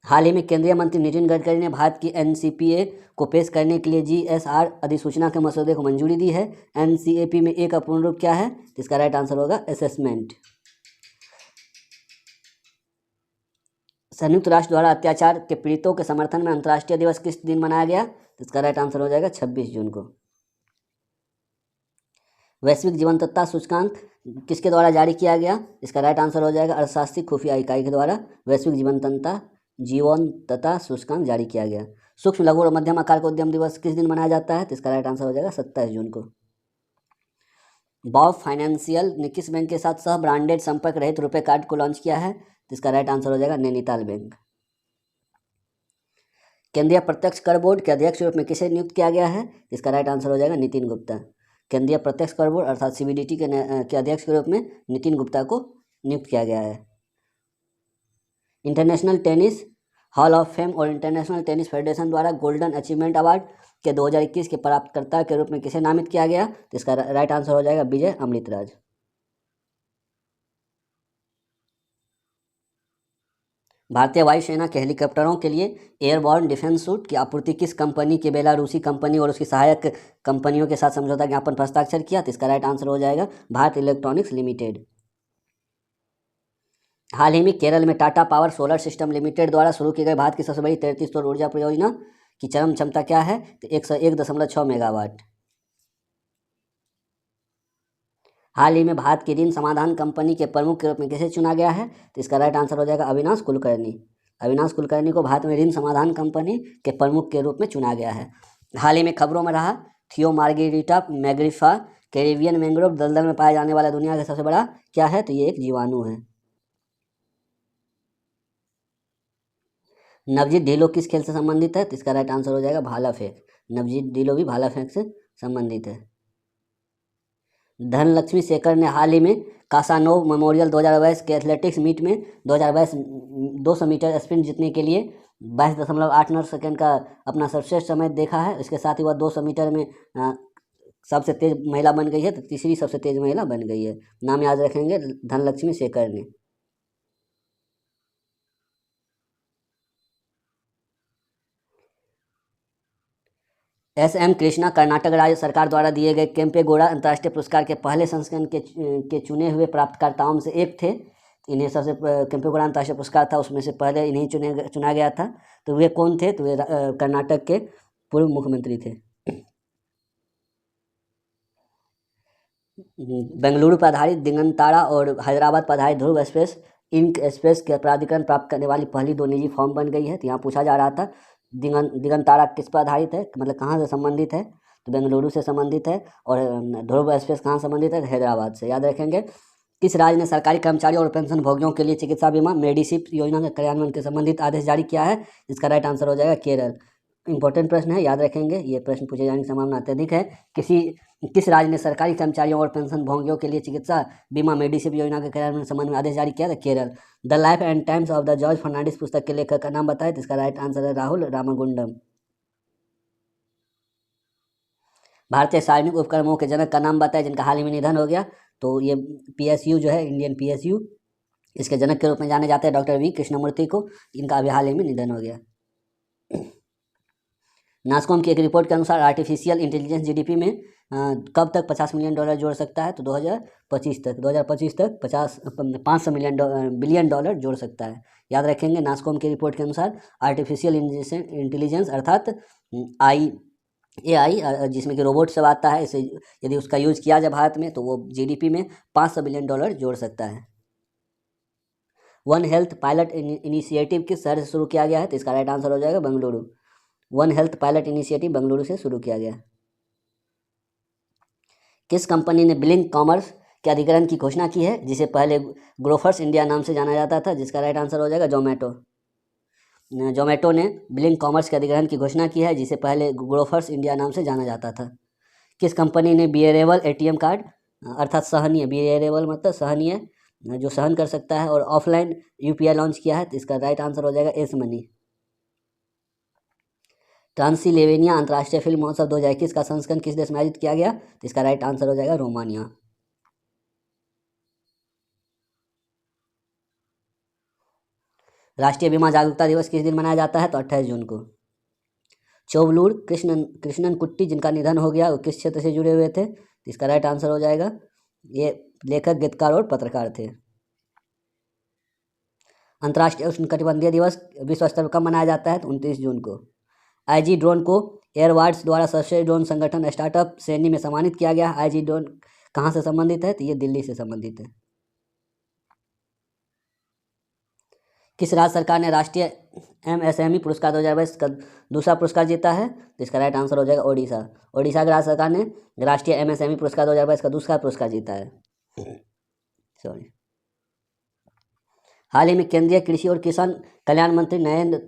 हाल ही में केंद्रीय मंत्री नितिन गडकरी ने भारत की NCPA को पेश करने के लिए GSR अधिसूचना के मसौदे को मंजूरी दी है। NCAP में A का पूर्ण रूप क्या है? तो इसका राइट आंसर होगा असेसमेंट। संयुक्त राष्ट्र द्वारा अत्याचार के पीड़ितों के समर्थन में अंतर्राष्ट्रीय दिवस किस दिन मनाया गया? तो इसका राइट आंसर हो जाएगा 26 जून को। वैश्विक जीवंतता सूचकांक किसके द्वारा जारी किया गया? इसका राइट आंसर हो जाएगा अर्थशास्त्री खुफिया इकाई के द्वारा वैश्विक जीवंतता सूचकांक जारी किया गया। सूक्ष्म लघु और मध्यम आकार का उद्यम दिवस किस दिन मनाया जाता है? तो इसका राइट आंसर हो जाएगा 27 जून को। बॉब फाइनेंशियल ने किस बैंक के साथ सह ब्रांडेड संपर्क रहित रुपए कार्ड को लॉन्च किया है? तो इसका राइट आंसर हो जाएगा नैनीताल बैंक। केंद्रीय प्रत्यक्ष कर बोर्ड के अध्यक्ष के रूप में किसे नियुक्त किया गया है? इसका राइट आंसर हो जाएगा नितिन गुप्ता। केंद्रीय प्रत्यक्ष कर बोर्ड अर्थात CBDT के अध्यक्ष के रूप में नितिन गुप्ता को नियुक्त किया गया है। International tennis hall of fame और इंटरनेशनल टेनिस फेडरेशन द्वारा गोल्डन अचीवमेंट अवार्ड के 2021 के प्राप्तकर्ता के रूप में किसे नामित किया गया? तो इसका राइट आंसर हो जाएगा विजय अमृतराज। भारतीय वायुसेना के हेलीकॉप्टरों के लिए एयरबॉर्न डिफेंस सूट की आपूर्ति किस कंपनी के बेलारूसी कंपनी और उसकी सहायक कंपनियों के साथ समझौता ज्ञापन पर हस्ताक्षर किया? तो इसका राइट आंसर हो जाएगा भारत इलेक्ट्रॉनिक्स लिमिटेड। हाल ही में केरल में Tata power solar system limited द्वारा शुरू की गई भारत की सबसे बड़ी 33 सौर ऊर्जा परियोजना की चरम क्षमता क्या है? तो 101.6 मेगावाट। हाल ही में भारत की ऋण समाधान कंपनी के प्रमुख के रूप में किसे चुना गया है? तो इसका राइट आंसर हो जाएगा अविनाश कुलकर्णी। अविनाश कुलकर्णी को भारत में ऋण समाधान कंपनी के प्रमुख के रूप में चुना गया है। हाल ही में खबरों में रहा थियो मार्गेरिटा मैग्रिफा कैरिबियन मैंग्रोव दलदल में पाया जाने वाला दुनिया का सबसे बड़ा क्या है? तो ये एक जीवाणु है। नवजीत ढिल्लों किस खेल से संबंधित है? तो इसका राइट आंसर हो जाएगा भाला फेंक। नवजीत ढिल्लों भी भाला फेंक से संबंधित है। धनलक्ष्मी शेखर ने हाल ही में कासानोव मेमोरियल 2022 के एथलेटिक्स मीट में 2022 200 मीटर स्प्रिंट जीतने के लिए 22.89 सेकेंड का अपना सर्वश्रेष्ठ समय देखा है। इसके साथ ही वह 200 मीटर में सबसे तेज महिला बन गई है, तो तीसरी सबसे तेज महिला बन गई है। नाम याद रखेंगे धनलक्ष्मी शेखर ने। SM कृष्णा कर्नाटक राज्य सरकार द्वारा दिए गए केम्पेगौड़ा अंतर्राष्ट्रीय पुरस्कार के पहले संस्करण के चुने हुए प्राप्तकर्ताओं से एक थे। इन्हें सबसे केम्पेगौड़ा अंतर्राष्ट्रीय पुरस्कार था, उसमें से पहले इन्हें चुना गया था। तो वे कौन थे? तो वे कर्नाटक के पूर्व मुख्यमंत्री थे। बेंगलुरु पर आधारित दिगंतारा और हैदराबाद पर आधारित ध्रुव स्पेस इंक स्पेस के प्राधिकरण प्राप्त करने वाली पहली 2 निजी फॉर्म बन गई है। तो यहाँ पूछा जा रहा था दिगंतारा किस पर आधारित है, मतलब कहाँ से संबंधित है? तो बेंगलुरु से संबंधित है। और ध्रुव स्पेस कहाँ संबंधित है? हैदराबाद से। याद रखेंगे। किस राज्य ने सरकारी कर्मचारियों और पेंशन भोगियों के लिए चिकित्सा बीमा मेडिसिप योजना के क्रियान्वयन के संबंधित आदेश जारी किया है? इसका राइट आंसर हो जाएगा केरल। इंपॉर्टेंट प्रश्न है, याद रखेंगे, ये प्रश्न पूछे जाने की संभावना अत्यधिक है। किस राज्य ने सरकारी कर्मचारियों और पेंशन भोगियों के लिए चिकित्सा बीमा मेडिसिप योजना के क्रियान्वयन के संबंध में आदेश जारी किया था? Kerala. The life and times of the George Fernandes पुस्तक के लेखक का नाम बताएं। तो इसका राइट आंसर है राहुल रामागुंडम। भारतीय सार्वजनिक उपक्रमों के जनक का नाम बताएं जिनका हाल ही में निधन हो गया। तो ये PSU जो है, इंडियन PSU, इसके जनक के रूप में जाने जाते हैं डॉक्टर V कृष्णमूर्ति को। इनका अभी हाल ही में निधन हो गया। नास्कॉम की एक रिपोर्ट के अनुसार आर्टिफिशियल इंटेलिजेंस GDP में कब तक $50 मिलियन जोड़ सकता है? तो 2025 तक। 2025 तक 500 बिलियन डॉलर जोड़ सकता है। याद रखेंगे, नास्कॉम की रिपोर्ट के अनुसार आर्टिफिशियल इंटेलिजेंस अर्थात AI, जिसमें कि रोबोट सब आता है, इसे यदि उसका यूज किया जाए भारत में तो वो GDP में $500 बिलियन जोड़ सकता है। वन हेल्थ पायलट इनिशिएटिव किस शहर से शुरू किया गया है? तो इसका राइट आंसर हो जाएगा Bengaluru. One health pilot initiative Bengaluru से शुरू किया गया। किस कंपनी ने बिलिंग कॉमर्स के अधिग्रहण की घोषणा की है, जिसे पहले ग्रोफर्स इंडिया नाम से जाना जाता था? जिसका राइट आंसर हो जाएगा जोमेटो। जोमेटो ने बिलिंग कॉमर्स के अधिग्रहण की घोषणा की है, जिसे पहले ग्रोफर्स इंडिया नाम से जाना जाता था। किस कंपनी ने बियरेबल ATM कार्ड अर्थात सहनीय, बियरेबल मतलब सहनीय, जो सहन कर सकता है, और ऑफलाइन UPI लॉन्च किया है? तो इसका राइट आंसर हो जाएगा एस मनी। ट्रांसिल्वेनिया अंतर्राष्ट्रीय फिल्म महोत्सव 2021 का संस्करण किस देश में आयोजित किया गया? तो इसका राइट आंसर हो जाएगा रोमानिया। राष्ट्रीय बीमा जागरूकता दिवस किस दिन मनाया जाता है? तो 28 जून को। चोवलूर कृष्णनकुट्टी जिनका निधन हो गया, वो किस क्षेत्र से जुड़े हुए थे? तो इसका राइट आंसर हो जाएगा, ये लेखक, गीतकार और पत्रकार थे। अंतर्राष्ट्रीय उष्णकटिबंधीय दिवस विश्व स्तर पर कब मनाया जाता है? तो 29 जून को। IG ड्रोन को एयरवार्ड्स द्वारा सर्वश्रेष्ठ ड्रोन संगठन स्टार्टअप श्रेणी में सम्मानित किया गया। IG ड्रोन कहाँ से संबंधित है? तो ये दिल्ली से संबंधित है। किस राज्य सरकार ने राष्ट्रीय MSME पुरस्कार 2022 का दूसरा पुरस्कार जीता है? तो इसका राइट आंसर हो जाएगा ओडिशा। ओडिशा की राज्य सरकार ने राष्ट्रीय MSME पुरस्कार 2022 का दूसरा पुरस्कार जीता है। सॉरी। हाल ही में केंद्रीय कृषि और किसान कल्याण मंत्री नरेंद्र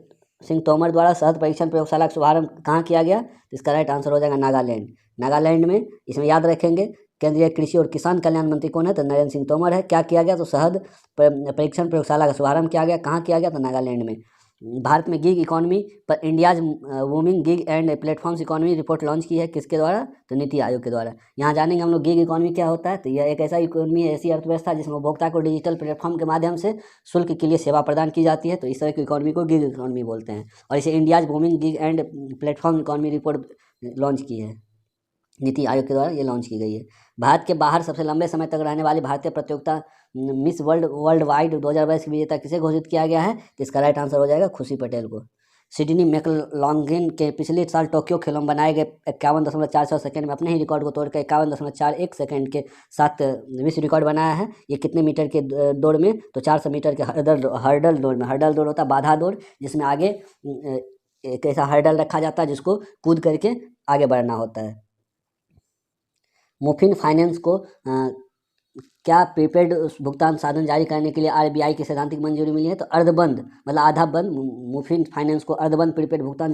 सिंह तोमर द्वारा शहद परीक्षण प्रयोगशाला का शुभारंभ कहाँ किया गया? तो इसका राइट आंसर हो जाएगा नागालैंड। नागालैंड में, इसमें याद रखेंगे, केंद्रीय कृषि और किसान कल्याण मंत्री कौन है? तो नरेंद्र सिंह तोमर है। क्या किया गया? तो शहद परीक्षण प्रयोगशाला का शुभारंभ किया गया। कहाँ किया गया? तो नागालैंड में। भारत में गिग इकोनॉमी पर India's booming gig and platforms economy report launch की है, किसके द्वारा? तो नीति आयोग के द्वारा। यहाँ जानेंगे हम लोग गिग इकोनॉमी क्या होता है। तो यह एक ऐसा इकोनॉमी है, ऐसी अर्थव्यवस्था जिसमें उपभोक्ता को डिजिटल प्लेटफॉर्म के माध्यम से शुल्क के लिए सेवा प्रदान की जाती है। तो इस तरह की इकोनॉमी को गिग इकोनॉमी बोलते हैं। और इसे India's booming gig and platform economy report launch की है, नीति आयोग के द्वारा ये लॉन्च की गई है। भारत के बाहर सबसे लंबे समय तक रहने वाली भारतीय प्रतियोगिता मिस वर्ल्ड वाइड 2022 की विजेता किसे घोषित किया गया है? तो इसका राइट आंसर हो जाएगा खुशी पटेल को। सिडनी मैकलॉन्गिन के पिछले साल टोक्यो खेलों में बनाए गए 51.46 सेकंड में अपने ही रिकॉर्ड को तोड़कर 51.41 सेकंड के साथ विश्व रिकॉर्ड बनाया है। ये कितने मीटर के दौड़ में? तो 400 मीटर के हर्डल दौड़ में। हर्डल दौड़ होता है बाधा दौड़, जिसमें आगे एक ऐसा हर्डल रखा जाता है जिसको कूद करके आगे बढ़ना होता है। मुफिन फाइनेंस को क्या प्रीपेड भुगतान साधन जारी करने के लिए RBI की सैद्धांतिक मंजूरी मिली है? तो अर्धबंद मतलब आधा बंद मुफिन फाइनेंस को अर्धबंद प्रीपेड भुगतान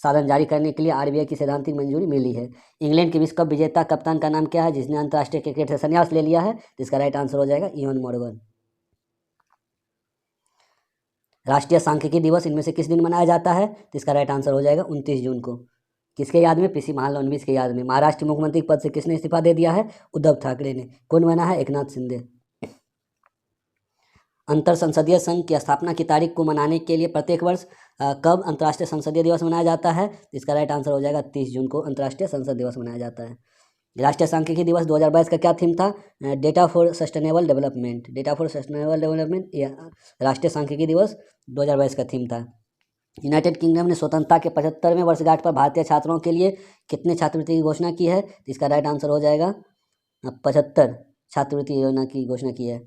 साधन जारी करने के लिए RBI की सैद्धांतिक मंजूरी मिली है। इंग्लैंड के विश्व कप विजेता कप्तान का नाम क्या है, जिसने अंतर्राष्ट्रीय क्रिकेट से संन्यास ले लिया है? तो इसका राइट आंसर हो जाएगा इयोन मॉर्गन। राष्ट्रीय सांख्यिकी दिवस इनमें से किस दिन मनाया जाता है? तो इसका राइट आंसर हो जाएगा 29 जून को। किसके याद में? PC महालनोबिस के याद में। महाराष्ट्र मुख्यमंत्री पद से किसने इस्तीफा दे दिया है? उद्धव ठाकरे ने। कौन बना है? एकनाथ शिंदे। अंतर संसदीय संघ की स्थापना की तारीख को मनाने के लिए प्रत्येक वर्ष कब अंतर्राष्ट्रीय संसदीय दिवस मनाया जाता है? इसका राइट आंसर हो जाएगा 30 जून को अंतर्राष्ट्रीय संसद दिवस मनाया जाता है। राष्ट्रीय सांख्यिकी दिवस 2022 का क्या थीम था? Data for sustainable development. Data for sustainable development राष्ट्रीय सांख्यिकी दिवस 2022 का थीम था। यूनाइटेड किंगडम ने स्वतंत्रता के 75वें वर्षगांठ पर भारतीय छात्रों के लिए कितने छात्रवृत्ति की घोषणा की है? तो इसका राइट आंसर हो जाएगा 75 छात्रवृत्ति योजना की घोषणा की है।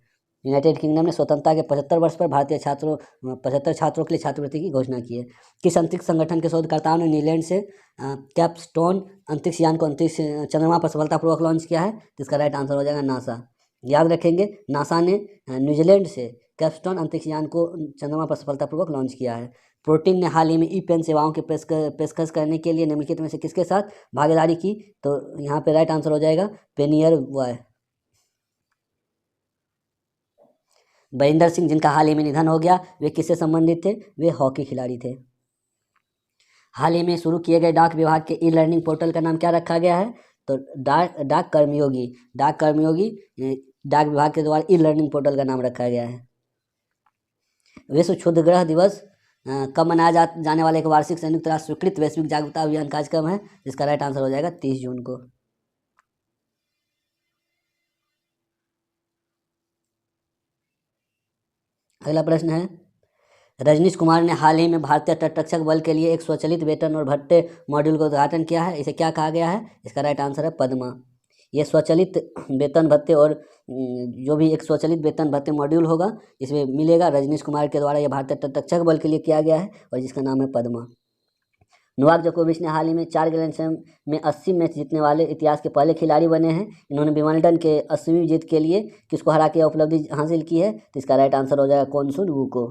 यूनाइटेड किंगडम ने स्वतंत्रता के 75 वर्ष पर भारतीय छात्रों 75 छात्रों के लिए छात्रवृत्ति की घोषणा की है। किस अंतरिक्ष संगठन के शोधकर्ताओं ने न्यूजीलैंड से कैपस्टोन अंतरिक्ष यान को अंतरिक्ष चंद्रमा पर सफलतापूर्वक लॉन्च किया है? तो इसका राइट आंसर हो जाएगा नासा। याद रखेंगे, नासा ने न्यूजीलैंड से कैपस्टोन अंतरिक्ष यान को चंद्रमा पर सफलतापूर्वक लॉन्च किया है। प्रोटीन ने हाल ही में ई पेन सेवाओं की पेशकश करने के लिए निम्नलिखित में से किसके साथ भागीदारी की? तो यहाँ पे राइट आंसर हो जाएगा पेनियर वॉय। बरिंदर सिंह, जिनका हाल ही में निधन हो गया, वे किससे संबंधित थे? वे हॉकी खिलाड़ी थे। हाल ही में शुरू किए गए डाक विभाग के ई लर्निंग पोर्टल का नाम क्या रखा गया है? तो डाक कर्मयोगी डाक विभाग के द्वारा ई लर्निंग पोर्टल का नाम रखा गया है। विश्व क्षुद्र ग्रह दिवस कब मनाया जाने वाला एक वार्षिक संयुक्त राष्ट्र स्वीकृत वैश्विक जागरूकता अभियान कार्यक्रम है? जिसका राइट आंसर हो जाएगा 30 जून को। अगला प्रश्न है, रजनीश कुमार ने हाल ही में भारतीय तटरक्षक बल के लिए एक स्वचालित वेतन और भत्ते मॉड्यूल का उद्घाटन किया है। इसे क्या कहा गया है? इसका राइट आंसर है पद्मा। ये स्वचालित वेतन भत्ते और जो भी एक स्वचालित वेतन भत्ते मॉड्यूल होगा इसमें मिलेगा, रजनीश कुमार के द्वारा यह भारतीय तटरक्षक बल के लिए किया गया है और जिसका नाम है पद्मा। नोवाक जोकोविच ने हाल ही में 4 ग्रैंड स्लैम में 80 मैच जीतने वाले इतिहास के पहले खिलाड़ी बने हैं। इन्होंने विंबलडन के 80वीं जीत के लिए किसको हरा के उपलब्धि हासिल की है? तो इसका राइट आंसर हो जाएगा कॉन्सुन वू को।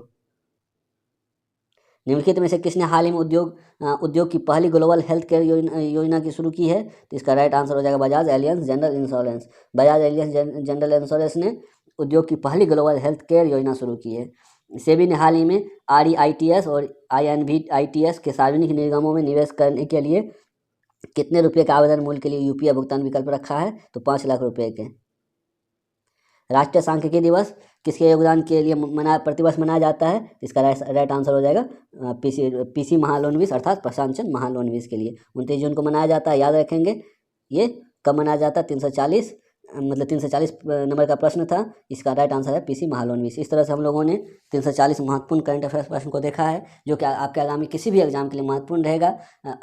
निम्नलिखित में से किसने हाल ही में उद्योग की पहली ग्लोबल हेल्थ केयर योजना की शुरू की है? तो इसका राइट आंसर हो जाएगा Bajaj aliens general insurance. Bajaj aliens general insurance ने उद्योग की पहली ग्लोबल हेल्थ केयर योजना शुरू की है। सेबी ने हाल ही में REITs और INVITs के सार्वजनिक निगमों में निवेश करने के लिए कितने रुपये का आवेदन मूल्य के लिए UPI भुगतान विकल्प रखा है? तो 5 लाख रुपये के। राष्ट्रीय सांख्यिकी दिवस किसके योगदान के लिए प्रतिवर्ष मनाया जाता है? इसका राइट आंसर हो जाएगा PC महालनोबिस अर्थात प्रशांत चंद्र महालनोबिस के लिए 29 जून को मनाया जाता है। याद रखेंगे, ये कब मनाया जाता है? 340 नंबर का प्रश्न था। इसका राइट आंसर है PC महालनोबिस। इस तरह से हम लोगों ने 340 महत्वपूर्ण करंट अफेयर्स प्रश्न को देखा है, जो कि आपके आगामी किसी भी एग्जाम के लिए महत्वपूर्ण रहेगा।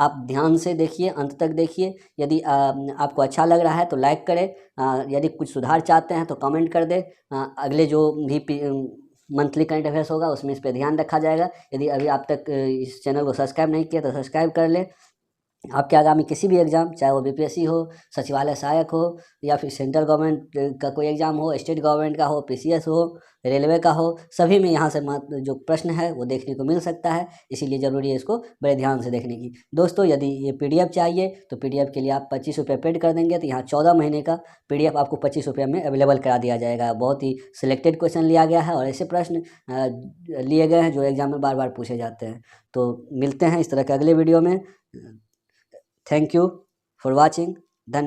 आप ध्यान से देखिए, अंत तक देखिए। यदि आपको अच्छा लग रहा है तो लाइक करें, यदि कुछ सुधार चाहते हैं तो कमेंट कर दें। अगले जो भी मंथली करंट अफेयर्स होगा उसमें इस पर ध्यान रखा जाएगा। यदि अभी आप तक इस चैनल को सब्सक्राइब नहीं किया तो सब्सक्राइब कर लें। आपके आगामी किसी भी एग्ज़ाम, चाहे वो BPSC हो, सचिवालय सहायक हो, या फिर सेंट्रल गवर्नमेंट का कोई एग्ज़ाम हो, स्टेट गवर्नमेंट का हो, PCS हो, रेलवे का हो, सभी में यहाँ से जो प्रश्न है वो देखने को मिल सकता है। इसीलिए ज़रूरी है इसको बड़े ध्यान से देखने की। दोस्तों, यदि ये PDF चाहिए तो PDF के लिए आप 25 रुपये पेड कर देंगे तो यहाँ 14 महीने का PDF आपको 25 रुपये में अवेलेबल करा दिया जाएगा। बहुत ही सिलेक्टेड क्वेश्चन लिया गया है और ऐसे प्रश्न लिए गए हैं जो एग्ज़ाम में बार बार पूछे जाते हैं। तो मिलते हैं इस तरह के अगले वीडियो में। Thank you for watching. धन्यवाद।